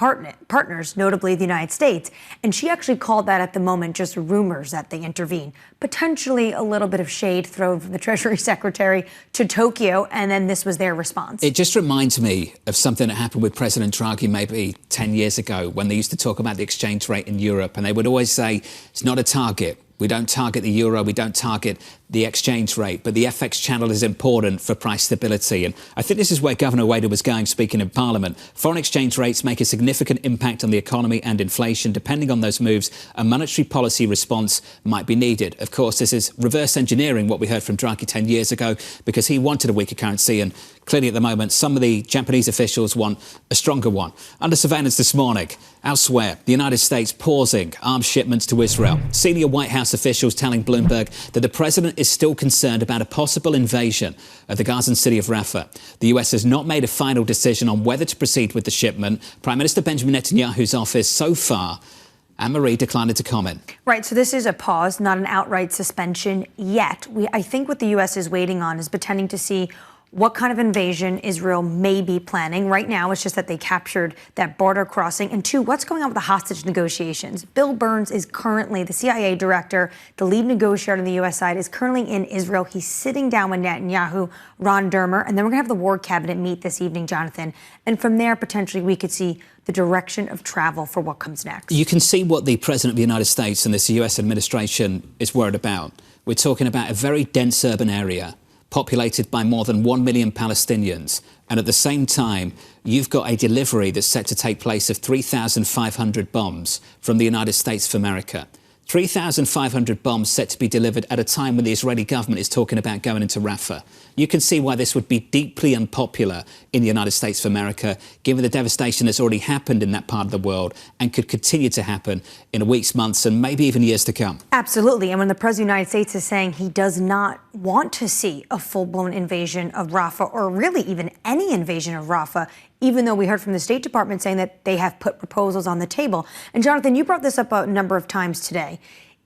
partners, notably the United States. And she actually called that at the moment just rumors that they intervene. Potentially a little bit of shade thrown from the Treasury Secretary to Tokyo, and then this was their response. It just reminds me of something that happened with President Draghi maybe 10 years ago, when they used to talk about the exchange rate in Europe, and they would always say, it's not a target. We don't target the euro, we don't target the exchange rate, but the FX channel is important for price stability. And I think this is where Governor Wader was going, speaking in Parliament. Foreign exchange rates make a significant impact on the economy and inflation. Depending on those moves, a monetary policy response might be needed. Of course, this is reverse engineering what we heard from Draghi 10 years ago, because he wanted a weaker currency, and clearly at the moment, some of the Japanese officials want a stronger one. Under surveillance this morning, elsewhere, the United States pausing arms shipments to Israel. Senior White House officials telling Bloomberg that the president is still concerned about a possible invasion of the Gazan city of Rafah. The US has not made a final decision on whether to proceed with the shipment. Prime Minister Benjamin Netanyahu's office so far, Annmarie, declined to comment. Right, so this is a pause, not an outright suspension yet. I think what the U.S. is waiting on is pretending to see what kind of invasion Israel may be planning. Right now, it's just that they captured that border crossing. And two, what's going on with the hostage negotiations? Bill Burns is currently the CIA director, the lead negotiator on the U.S. side, is currently in Israel. He's sitting down with Netanyahu, Ron Dermer, and then we're going to have the War Cabinet meet this evening, Jonathan. And from there, potentially, we could see the direction of travel for what comes next. You can see what the President of the United States and this U.S. administration is worried about. We're talking about a very dense urban area, populated by more than 1 million Palestinians. And at the same time, you've got a delivery that's set to take place of 3,500 bombs from the United States of America. 3,500 bombs set to be delivered at a time when the Israeli government is talking about going into Rafah. You can see why this would be deeply unpopular in the United States of America, given the devastation that's already happened in that part of the world and could continue to happen in weeks, months, and maybe even years to come. Absolutely. And when the President of the United States is saying he does not want to see a full-blown invasion of Rafah, or really even any invasion of Rafah, even though we heard from the State Department saying that they have put proposals on the table. And Jonathan, you brought this up a number of times today.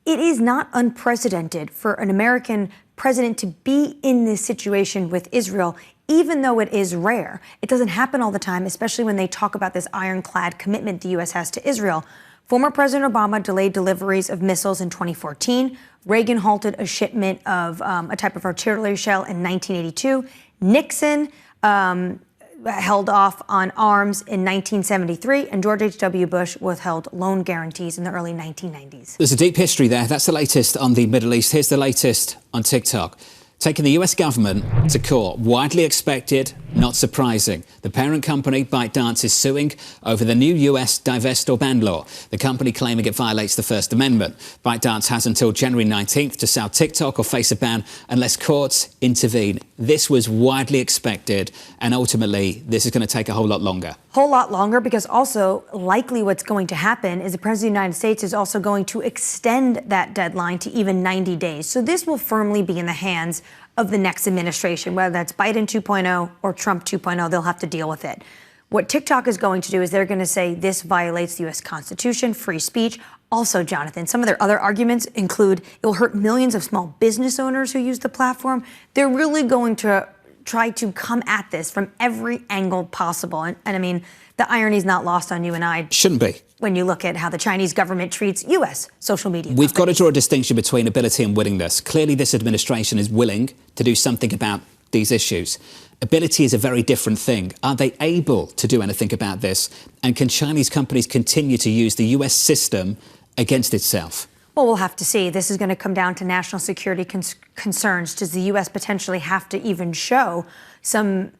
It is not unprecedented for an American president to be in this situation with Israel, even though it is rare. It doesn't happen all the time, especially when they talk about this ironclad commitment the U.S. has to Israel. Former President Obama delayed deliveries of missiles in 2014. Reagan halted a shipment of a type of artillery shell in 1982. Nixon held off on arms in 1973, and George H.W. Bush withheld loan guarantees in the early 1990s. There's a deep history there. That's the latest on the Middle East. Here's the latest on TikTok. Taking the US government to court, widely expected, not surprising. The parent company, ByteDance, is suing over the new US divest or ban law. The company claiming it violates the First Amendment. ByteDance has until January 19th to sell TikTok or face a ban unless courts intervene. This was widely expected, and ultimately, this is going to take a whole lot longer. Whole lot longer, because also likely what's going to happen is the President of the United States is also going to extend that deadline to even 90 days. So this will firmly be in the hands of the next administration, whether that's Biden 2.0 or Trump 2.0, they'll have to deal with it. What TikTok is going to do is they're going to say this violates the U.S. Constitution, free speech. Also, Jonathan, some of their other arguments include it will hurt millions of small business owners who use the platform. They're really going to try to come at this from every angle possible. And I mean, the irony is not lost on you and I. Shouldn't be. When you look at how the Chinese government treats U.S. social media. We've got to draw a distinction between ability and willingness. Clearly, this administration is willing to do something about these issues. Ability is a very different thing. Are they able to do anything about this? And can Chinese companies continue to use the U.S. system against itself? Well, we'll have to see. This is going to come down to national security concerns. Does the U.S. potentially have to even show some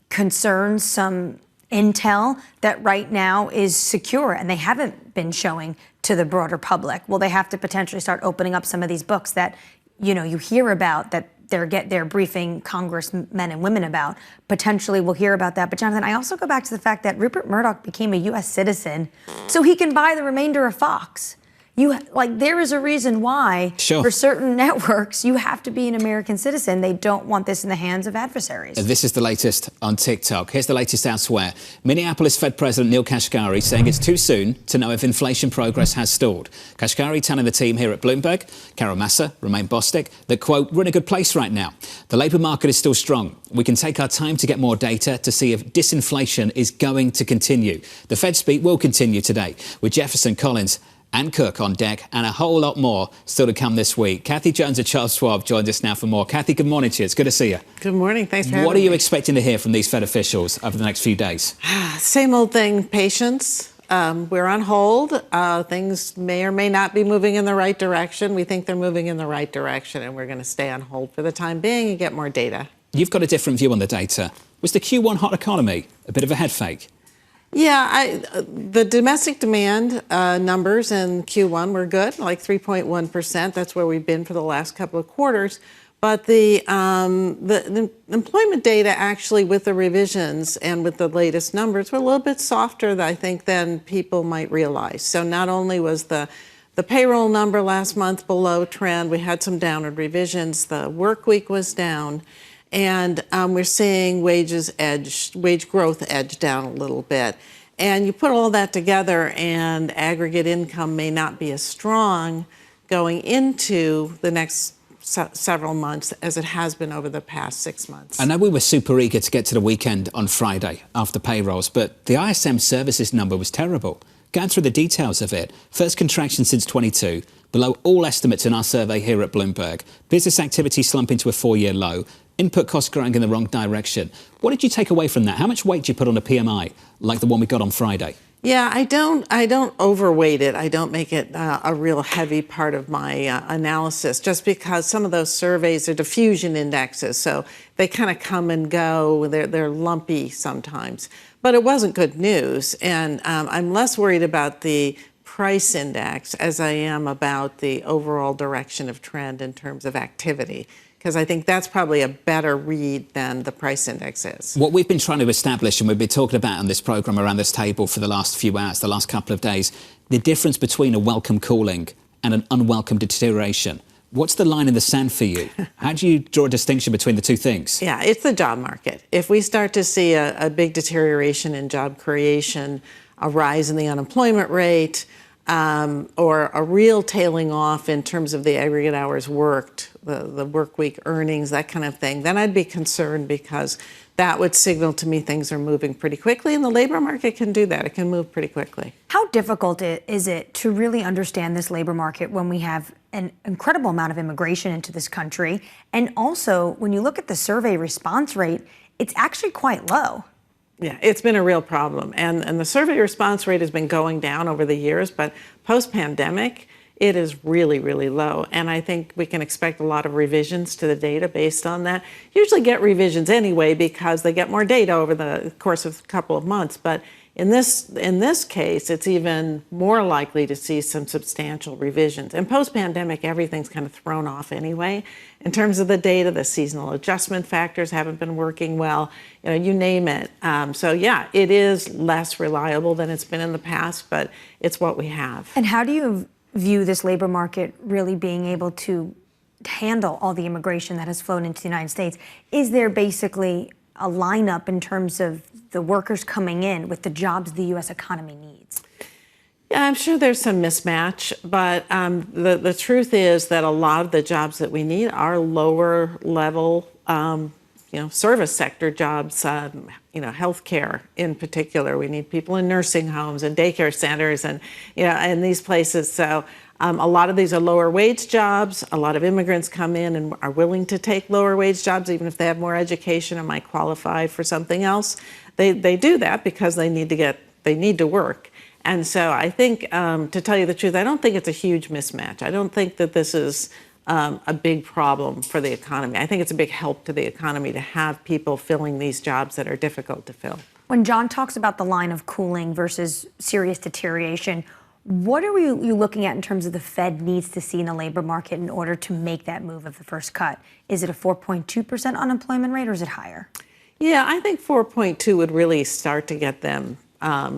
concerns, some intel that right now is secure and they haven't been showing to the broader public? Will they have to potentially start opening up some of these books that, you know, you hear about, that they're briefing congressmen and women about? Potentially we'll hear about that. But Jonathan, I also go back to the fact that Rupert Murdoch became a U.S. citizen so he can buy the remainder of Fox. There is a reason why for certain networks you have to be an American citizen. They don't want this in the hands of adversaries. This is the latest on TikTok. Here's the latest elsewhere. Minneapolis Fed President Neil Kashkari saying it's too soon to know if inflation progress has stalled. Kashkari telling the team here at Bloomberg, Carol Massa, Romain Bostic, that, quote, we're in a good place right now. The labour market is still strong. We can take our time to get more data to see if disinflation is going to continue. The Fed speak will continue today with Jefferson, Collins and Cook on deck, and a whole lot more still to come this week. Kathy Jones of Charles Schwab joins us now for more. Kathy, good morning to you. It's good to see you. Good morning. Thanks for having me. What are you expecting to hear from these Fed officials over the next few days? Same old thing, patience. We're on hold. Things may or may not be moving in the right direction. We think they're moving in the right direction, and we're going to stay on hold for the time being and get more data. You've got a different view on the data. Was the Q1 hot economy a bit of a head fake? Yeah, the domestic demand numbers in Q1 were good, like 3.1%. That's where we've been for the last couple of quarters. But the employment data actually with the revisions and with the latest numbers were a little bit softer, I think, than people might realize. So not only was the payroll number last month below trend, we had some downward revisions. The work week was down. And we're seeing wage growth edge down a little bit. And you put all that together and aggregate income may not be as strong going into the next several months as it has been over the past 6 months. I know we were super eager to get to the weekend on Friday after payrolls, but the ISM services number was terrible. Going through the details of it, first contraction since 22, below all estimates in our survey here at Bloomberg. Business activity slumping to a 4-year low. Input costs growing in the wrong direction. What did you take away from that? How much weight do you put on a PMI like the one we got on Friday? Yeah, I don't overweight it. I don't make it a real heavy part of my analysis, just because some of those surveys are diffusion indexes, so they kind of come and go. They're lumpy sometimes. But it wasn't good news, and I'm less worried about the price index as I am about the overall direction of trend in terms of activity, because I think that's probably a better read than the price index is. What we've been trying to establish, and we've been talking about on this programme around this table for the last few hours, the last couple of days, the difference between a welcome cooling and an unwelcome deterioration. What's the line in the sand for you? How do you draw a distinction between the two things? Yeah, it's the job market. If we start to see a big deterioration in job creation, a rise in the unemployment rate, or a real tailing off in terms of the aggregate hours worked, the work week earnings, that kind of thing, then I'd be concerned, because that would signal to me things are moving pretty quickly, and the labor market can do that. It can move pretty quickly. How difficult is it to really understand this labor market when we have an incredible amount of immigration into this country? And also, when you look at the survey response rate, it's actually quite low. Yeah, it's been a real problem. And the survey response rate has been going down over the years, but post-pandemic, it is really, really low. And I think we can expect a lot of revisions to the data based on that. Usually get revisions anyway because they get more data over the course of a couple of months. But in this case, it's even more likely to see some substantial revisions. And post-pandemic, everything's kind of thrown off anyway. In terms of the data, the seasonal adjustment factors haven't been working well. You name it. So yeah, it is less reliable than it's been in the past, but it's what we have. And how do you view this labor market really being able to handle all the immigration that has flown into the United States? Is there basically a lineup in terms of the workers coming in with the jobs the U.S. economy needs? Yeah, I'm sure there's some mismatch, but the truth is that a lot of the jobs that we need are lower level, service sector jobs, healthcare in particular. We need people in nursing homes and daycare centers and, in these places. So a lot of these are lower wage jobs. A lot of immigrants come in and are willing to take lower wage jobs, even if they have more education and might qualify for something else. They do that because they need to work. And so I think, to tell you the truth, I don't think it's a huge mismatch. I don't think that this is a big problem for the economy. I think it's a big help to the economy to have people filling these jobs that are difficult to fill. When John talks about the line of cooling versus serious deterioration, what are you looking at in terms of the Fed needs to see in the labor market in order to make that move of the first cut? Is it a 4.2% unemployment rate or is it higher? Yeah, I think 4.2 would really start to get them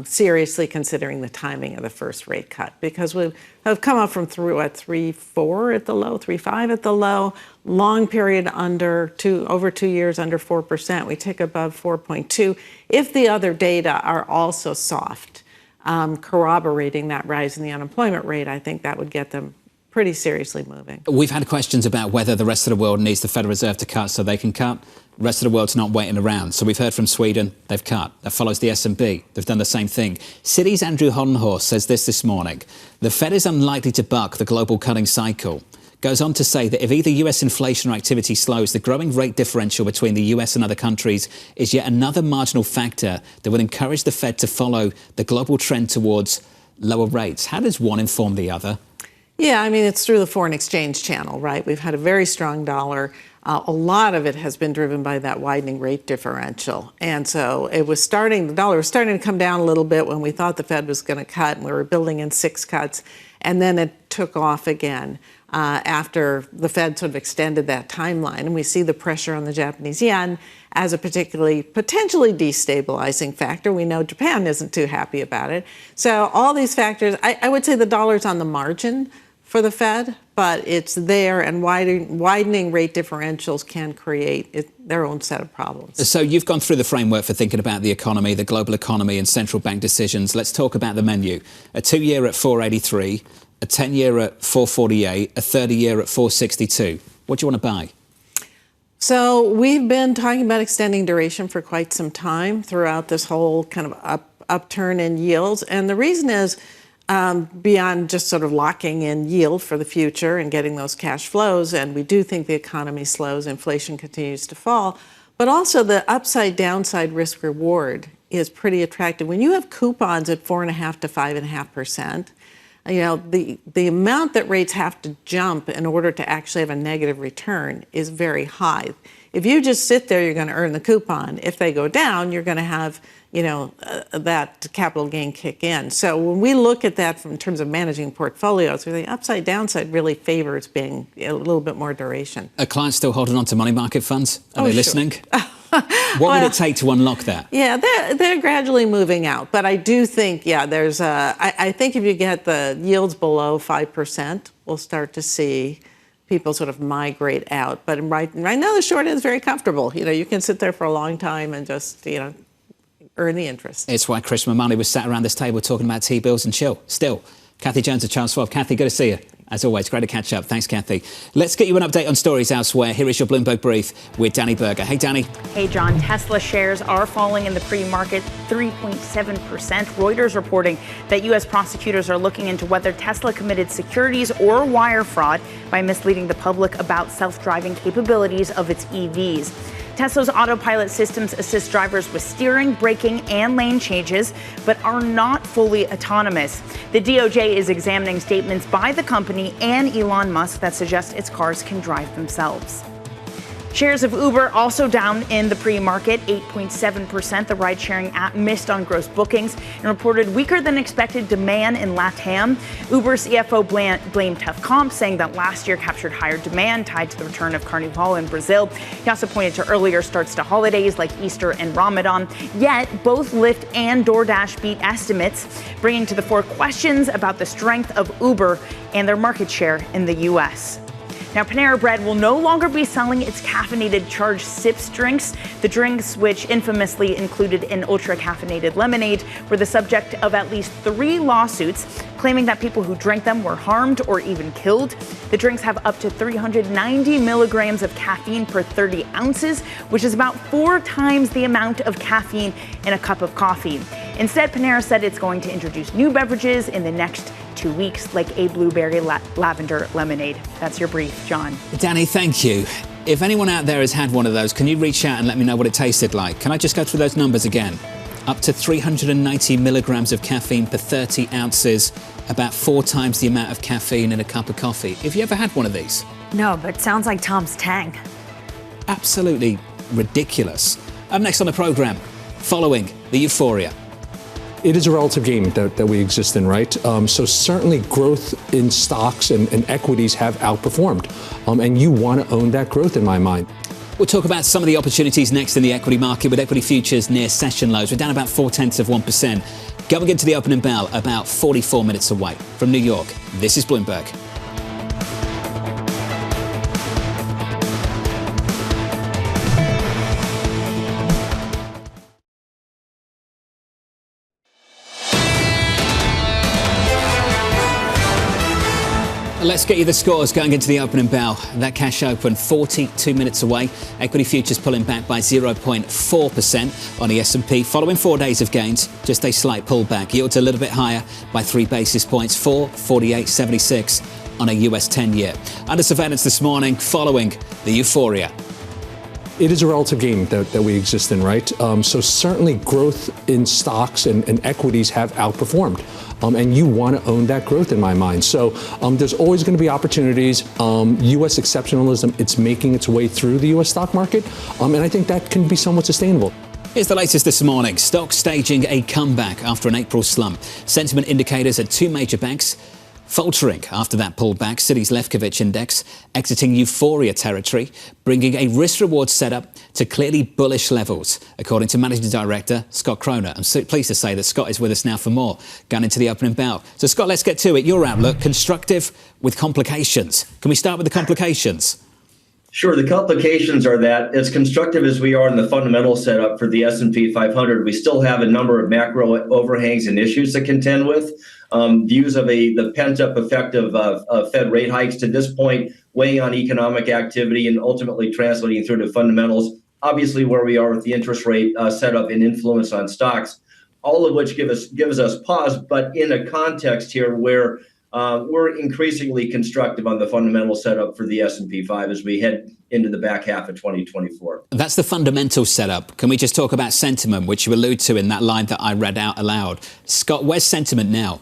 seriously considering the timing of the first rate cut, because we have come up from 3.4 at the low, 3.5 at the low, long period over 2 years under 4%. We tick above 4.2. If the other data are also soft, corroborating that rise in the unemployment rate, I think that would get them pretty seriously moving. We've had questions about whether the rest of the world needs the Federal Reserve to cut so they can cut. The rest of the world's not waiting around. So we've heard from Sweden, they've cut. That follows the S&P. They've done the same thing. Citi's Andrew Hollenhorst says this morning. The Fed is unlikely to buck the global cutting cycle. Goes on to say that if either US inflation or activity slows, the growing rate differential between the US and other countries is yet another marginal factor that would encourage the Fed to follow the global trend towards lower rates. How does one inform the other? Yeah, I mean, it's through the foreign exchange channel, right? We've had a very strong dollar. A lot of it has been driven by that widening rate differential. And so the dollar was starting to come down a little bit when we thought the Fed was going to cut, and we were building in 6 cuts. And then it took off again after the Fed sort of extended that timeline. And we see the pressure on the Japanese yen as a potentially destabilizing factor. We know Japan isn't too happy about it. So all these factors, I would say the dollar's on the margin for the Fed, but it's there, and widening rate differentials can create their own set of problems. So you've gone through the framework for thinking about the economy, the global economy and central bank decisions. Let's talk about the menu. A 2-year at 483, a 10-year at 448, a 30-year at 462. What do you want to buy? So we've been talking about extending duration for quite some time throughout this whole kind of upturn in yields. And the reason is, beyond just sort of locking in yield for the future and getting those cash flows, and we do think the economy slows, inflation continues to fall, but also the upside downside risk reward is pretty attractive. When you have coupons at 4.5% to 5.5%, the amount that rates have to jump in order to actually have a negative return is very high. If you just sit there, you're going to earn the coupon. If they go down, you're going to have that capital gain kick in. So when we look at that in terms of managing portfolios, the upside downside really favors being a little bit more duration. Are clients still holding on to money market funds? Are they listening? Sure. What would it take to unlock that? Yeah, they're gradually moving out. But I do think, I think if you get the yields below 5%, we'll start to see people sort of migrate out. But right now, the short end is very comfortable. You can sit there for a long time and just, earn the interest. It's why Chris Mamani was sat around this table talking about T-bills and chill. Still, Kathy Jones of Charles Schwab. Kathy, good to see you. As always, great to catch up. Thanks, Kathy. Let's get you an update on stories elsewhere. Here is your Bloomberg Brief with Danny Berger. Hey, Danny. Hey, John. Tesla shares are falling in the pre-market 3.7%. Reuters reporting that U.S. prosecutors are looking into whether Tesla committed securities or wire fraud by misleading the public about self-driving capabilities of its EVs. Tesla's autopilot systems assist drivers with steering, braking, and lane changes, but are not fully autonomous. The DOJ is examining statements by the company and Elon Musk that suggest its cars can drive themselves. Shares of Uber also down in the pre-market, 8.7%. The ride-sharing app missed on gross bookings and reported weaker than expected demand in LATAM. Uber CFO blamed tough comps, saying that last year captured higher demand tied to the return of Carnival in Brazil. He also pointed to earlier starts to holidays like Easter and Ramadan. Yet, both Lyft and DoorDash beat estimates, bringing to the fore questions about the strength of Uber and their market share in the U.S. Now, Panera Bread will no longer be selling its caffeinated charged sips drinks. The drinks, which infamously included an ultra-caffeinated lemonade, were the subject of at least 3 lawsuits, claiming that people who drank them were harmed or even killed. The drinks have up to 390 milligrams of caffeine per 30 ounces, which is about 4 times the amount of caffeine in a cup of coffee. Instead, Panera said it's going to introduce new beverages in the next 2 weeks, like a blueberry lavender lemonade. That's your brief, John. Danny, thank you. If anyone out there has had one of those, can you reach out and let me know what it tasted like? Can I just go through those numbers again? Up to 390 milligrams of caffeine per 30 ounces, about 4 times the amount of caffeine in a cup of coffee. Have you ever had one of these? No, but sounds like Tom's Tang. Absolutely ridiculous. Up next on the program, following the euphoria. It is a relative game that we exist in, right? So certainly growth in stocks and equities have outperformed. And you want to own that growth in my mind. We'll talk about some of the opportunities next in the equity market with equity futures near session lows. We're down about 0.4%. Going into the opening bell about 44 minutes away from New York. This is Bloomberg. Let's get you the scores going into the opening bell. That cash open 42 minutes away. Equity futures pulling back by 0.4% on the S&P following 4 days of gains. Just a slight pullback. Yields a little bit higher by 3 basis points, 4.4876 on a US 10-year. Under surveillance this morning following the euphoria. It is a relative game that we exist in, right? So certainly growth in stocks and equities have outperformed. And you want to own that growth in my mind. So there's always going to be opportunities. U.S. exceptionalism, it's making its way through the U.S. stock market. And I think that can be somewhat sustainable. Here's the latest this morning. Stocks staging a comeback after an April slump. Sentiment indicators at 2 major banks faltering after that pullback. Citi's Lefkowitz index exiting euphoria territory, bringing a risk-reward setup to clearly bullish levels, according to Managing Director Scott Kroner. I'm so pleased to say that Scott is with us now for more, going into the opening bell. So, Scott, let's get to it. Your outlook, constructive with complications. Can we start with the complications? Sure. The complications are that as constructive as we are in the fundamental setup for the S&P 500, we still have a number of macro overhangs and issues to contend with. Views of the pent-up effect of Fed rate hikes to this point weighing on economic activity and ultimately translating through to fundamentals. Obviously, where we are with the interest rate setup and influence on stocks, all of which gives us pause, but in a context here where we're increasingly constructive on the fundamental setup for the S&P 5 as we head into the back half of 2024. That's the fundamental setup. Can we just talk about sentiment, which you allude to in that line that I read out aloud? Scott, where's sentiment now?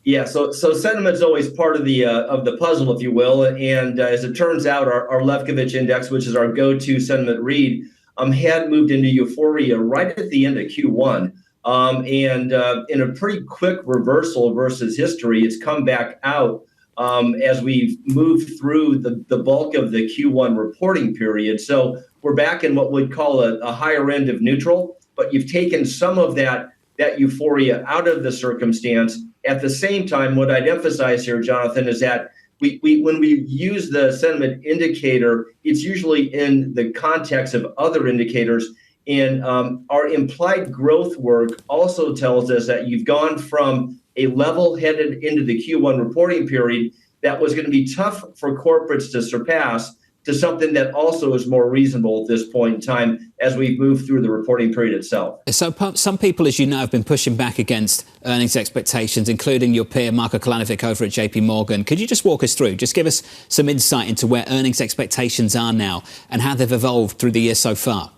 Yeah, so sentiment's always part of the puzzle, if you will. And as it turns out, our Lefkowitz index, which is our go-to sentiment read, had moved into euphoria right at the end of Q1. And in a pretty quick reversal versus history, it's come back out as we've moved through the bulk of the Q1 reporting period. So we're back in what we'd call a higher end of neutral, but you've taken some of that euphoria out of the circumstance. At the same time, what I'd emphasize here, Jonathan, is that when we use the sentiment indicator, it's usually in the context of other indicators. And our implied growth work also tells us that you've gone from a level headed into the Q1 reporting period that was going to be tough for corporates to surpass to something that also is more reasonable at this point in time as we move through the reporting period itself. So some people, as you know, have been pushing back against earnings expectations, including your peer, Marko Kolanovic, over at JP Morgan. Could you just walk us through, just give us some insight into where earnings expectations are now and how they've evolved through the year so far?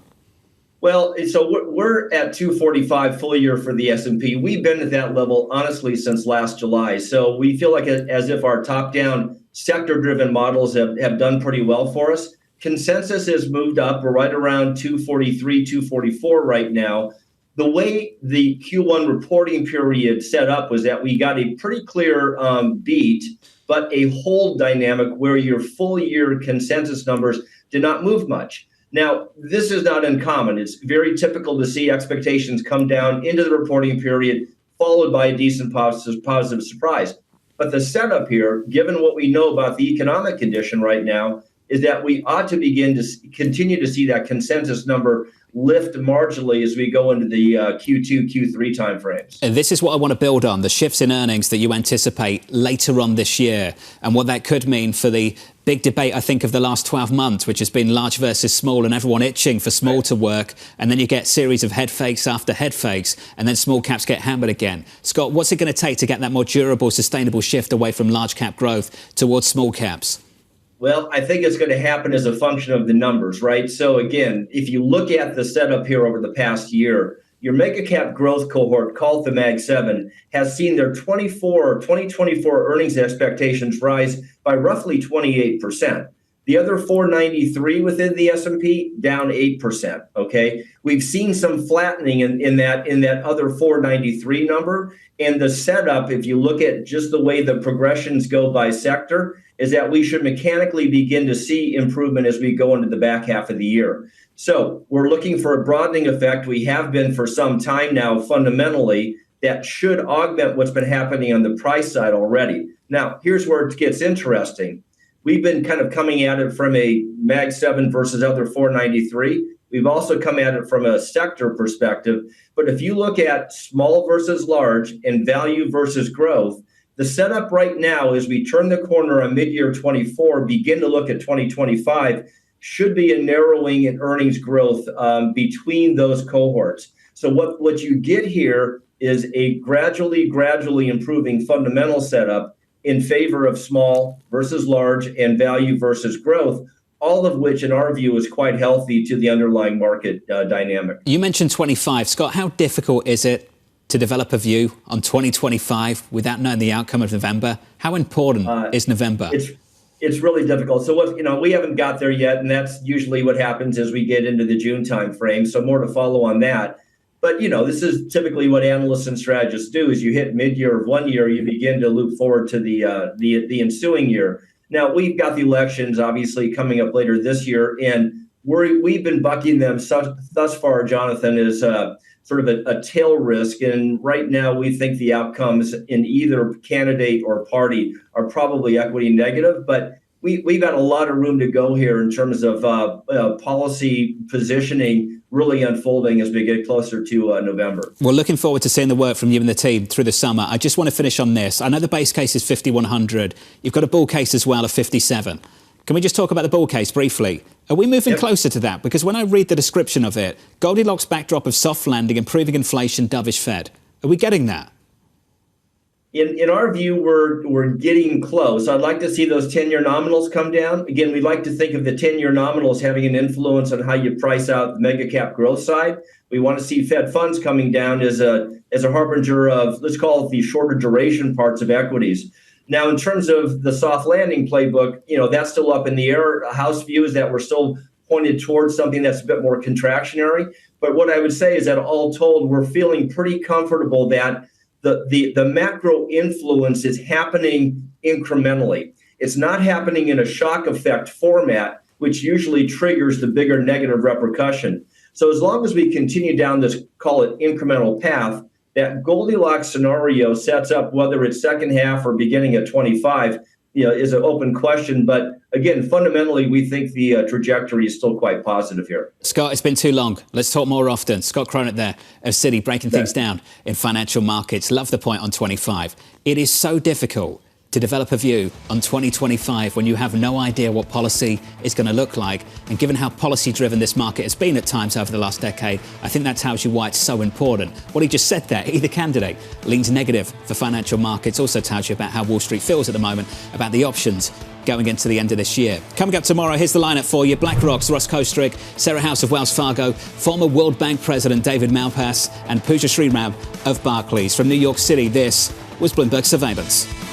Well, so we're at 245 full year for the S&P. We've been at that level, honestly, since last July. So we feel like as if our top-down sector-driven models have done pretty well for us. Consensus has moved up. We're right around 243, 244 right now. The way the Q1 reporting period set up was that we got a pretty clear beat, but a hold dynamic where your full year consensus numbers did not move much. Now, this is not uncommon. It's very typical to see expectations come down into the reporting period, followed by a decent positive surprise. But the setup here, given what we know about the economic condition right now, is that we ought to begin to continue to see that consensus number lift marginally as we go into the Q2, Q3 timeframes. And this is what I want to build on, the shifts in earnings that you anticipate later on this year and what that could mean for the big debate, I think, of the last 12 months, which has been large versus small and everyone itching for small to work. And then you get a series of head fakes after head fakes and then small caps get hammered again. Scott, what's it going to take to get that more durable, sustainable shift away from large cap growth towards small caps? Well, I think it's going to happen as a function of the numbers, right? So again, if you look at the setup here over the past year, your mega cap growth cohort, called the Mag 7, has seen their 2024 earnings expectations rise by roughly 28%. The other 493 within the S&P down 8%. Okay, we've seen some flattening in that other 493 number, and the setup, if you look at just the way the progressions go by sector, is that we should mechanically begin to see improvement as we go into the back half of the year. So we're looking for a broadening effect. We have been for some time now, fundamentally, that should augment what's been happening on the price side already. Now, here's where it gets interesting. We've been kind of coming at it from a Mag 7 versus other 493. We've also come at it from a sector perspective. But if you look at small versus large and value versus growth, the setup right now as we turn the corner on mid-year 24, begin to look at 2025, should be a narrowing in earnings growth between those cohorts. So what you get here is a gradually improving fundamental setup in favor of small versus large and value versus growth, all of which, in our view, is quite healthy to the underlying market dynamic. You mentioned 25. Scott, how difficult is it to develop a view on 2025 without knowing the outcome of November? How important is November? It's really difficult. So we haven't got there yet, and that's usually what happens as we get into the June timeframe. So more to follow on that. But this is typically what analysts and strategists do: is you hit mid-year of one year, you begin to loop forward to the ensuing year. Now we've got the elections obviously coming up later this year, and we've been bucking them thus far, Jonathan, is sort of a tail risk. And right now we think the outcomes in either candidate or party are probably equity negative. But we've got a lot of room to go here in terms of policy positioning really unfolding as we get closer to November. Well, looking forward to seeing the work from you and the team through the summer. I just want to finish on this. I know the base case is 5,100. You've got a bull case as well of 57. Can we just talk about the bull case briefly? Are we moving closer to that? Because when I read the description of it, Goldilocks backdrop of soft landing, improving inflation, dovish Fed. Are we getting that? In our view, we're getting close. I'd like to see those 10-year nominals come down. Again, we'd like to think of the 10-year nominals having an influence on how you price out the mega cap growth side. We want to see Fed funds coming down as a harbinger of, let's call it, the shorter duration parts of equities. Now, in terms of the soft landing playbook, that's still up in the air. House view is that we're still pointed towards something that's a bit more contractionary. But what I would say is that all told, we're feeling pretty comfortable that the macro influence is happening incrementally. It's not happening in a shock effect format, which usually triggers the bigger negative repercussion. So as long as we continue down this, call it incremental path, that Goldilocks scenario sets up, whether it's second half or beginning at 25, is an open question. But again, fundamentally, we think the trajectory is still quite positive here. Scott, it's been too long. Let's talk more often. Scott Cronin there of Citi, breaking things down in financial markets. Love the point on 25. It is so difficult to develop a view on 2025 when you have no idea what policy is going to look like. And given how policy-driven this market has been at times over the last decade, I think that tells you why it's so important. What he just said there, either candidate leans negative for financial markets, also tells you about how Wall Street feels at the moment about the options going into the end of this year. Coming up tomorrow, here's the lineup for you. BlackRock's Ross Kostrick, Sarah House of Wells Fargo, former World Bank President David Malpass, and Pooja Sriram of Barclays. From New York City, this was Bloomberg Surveillance.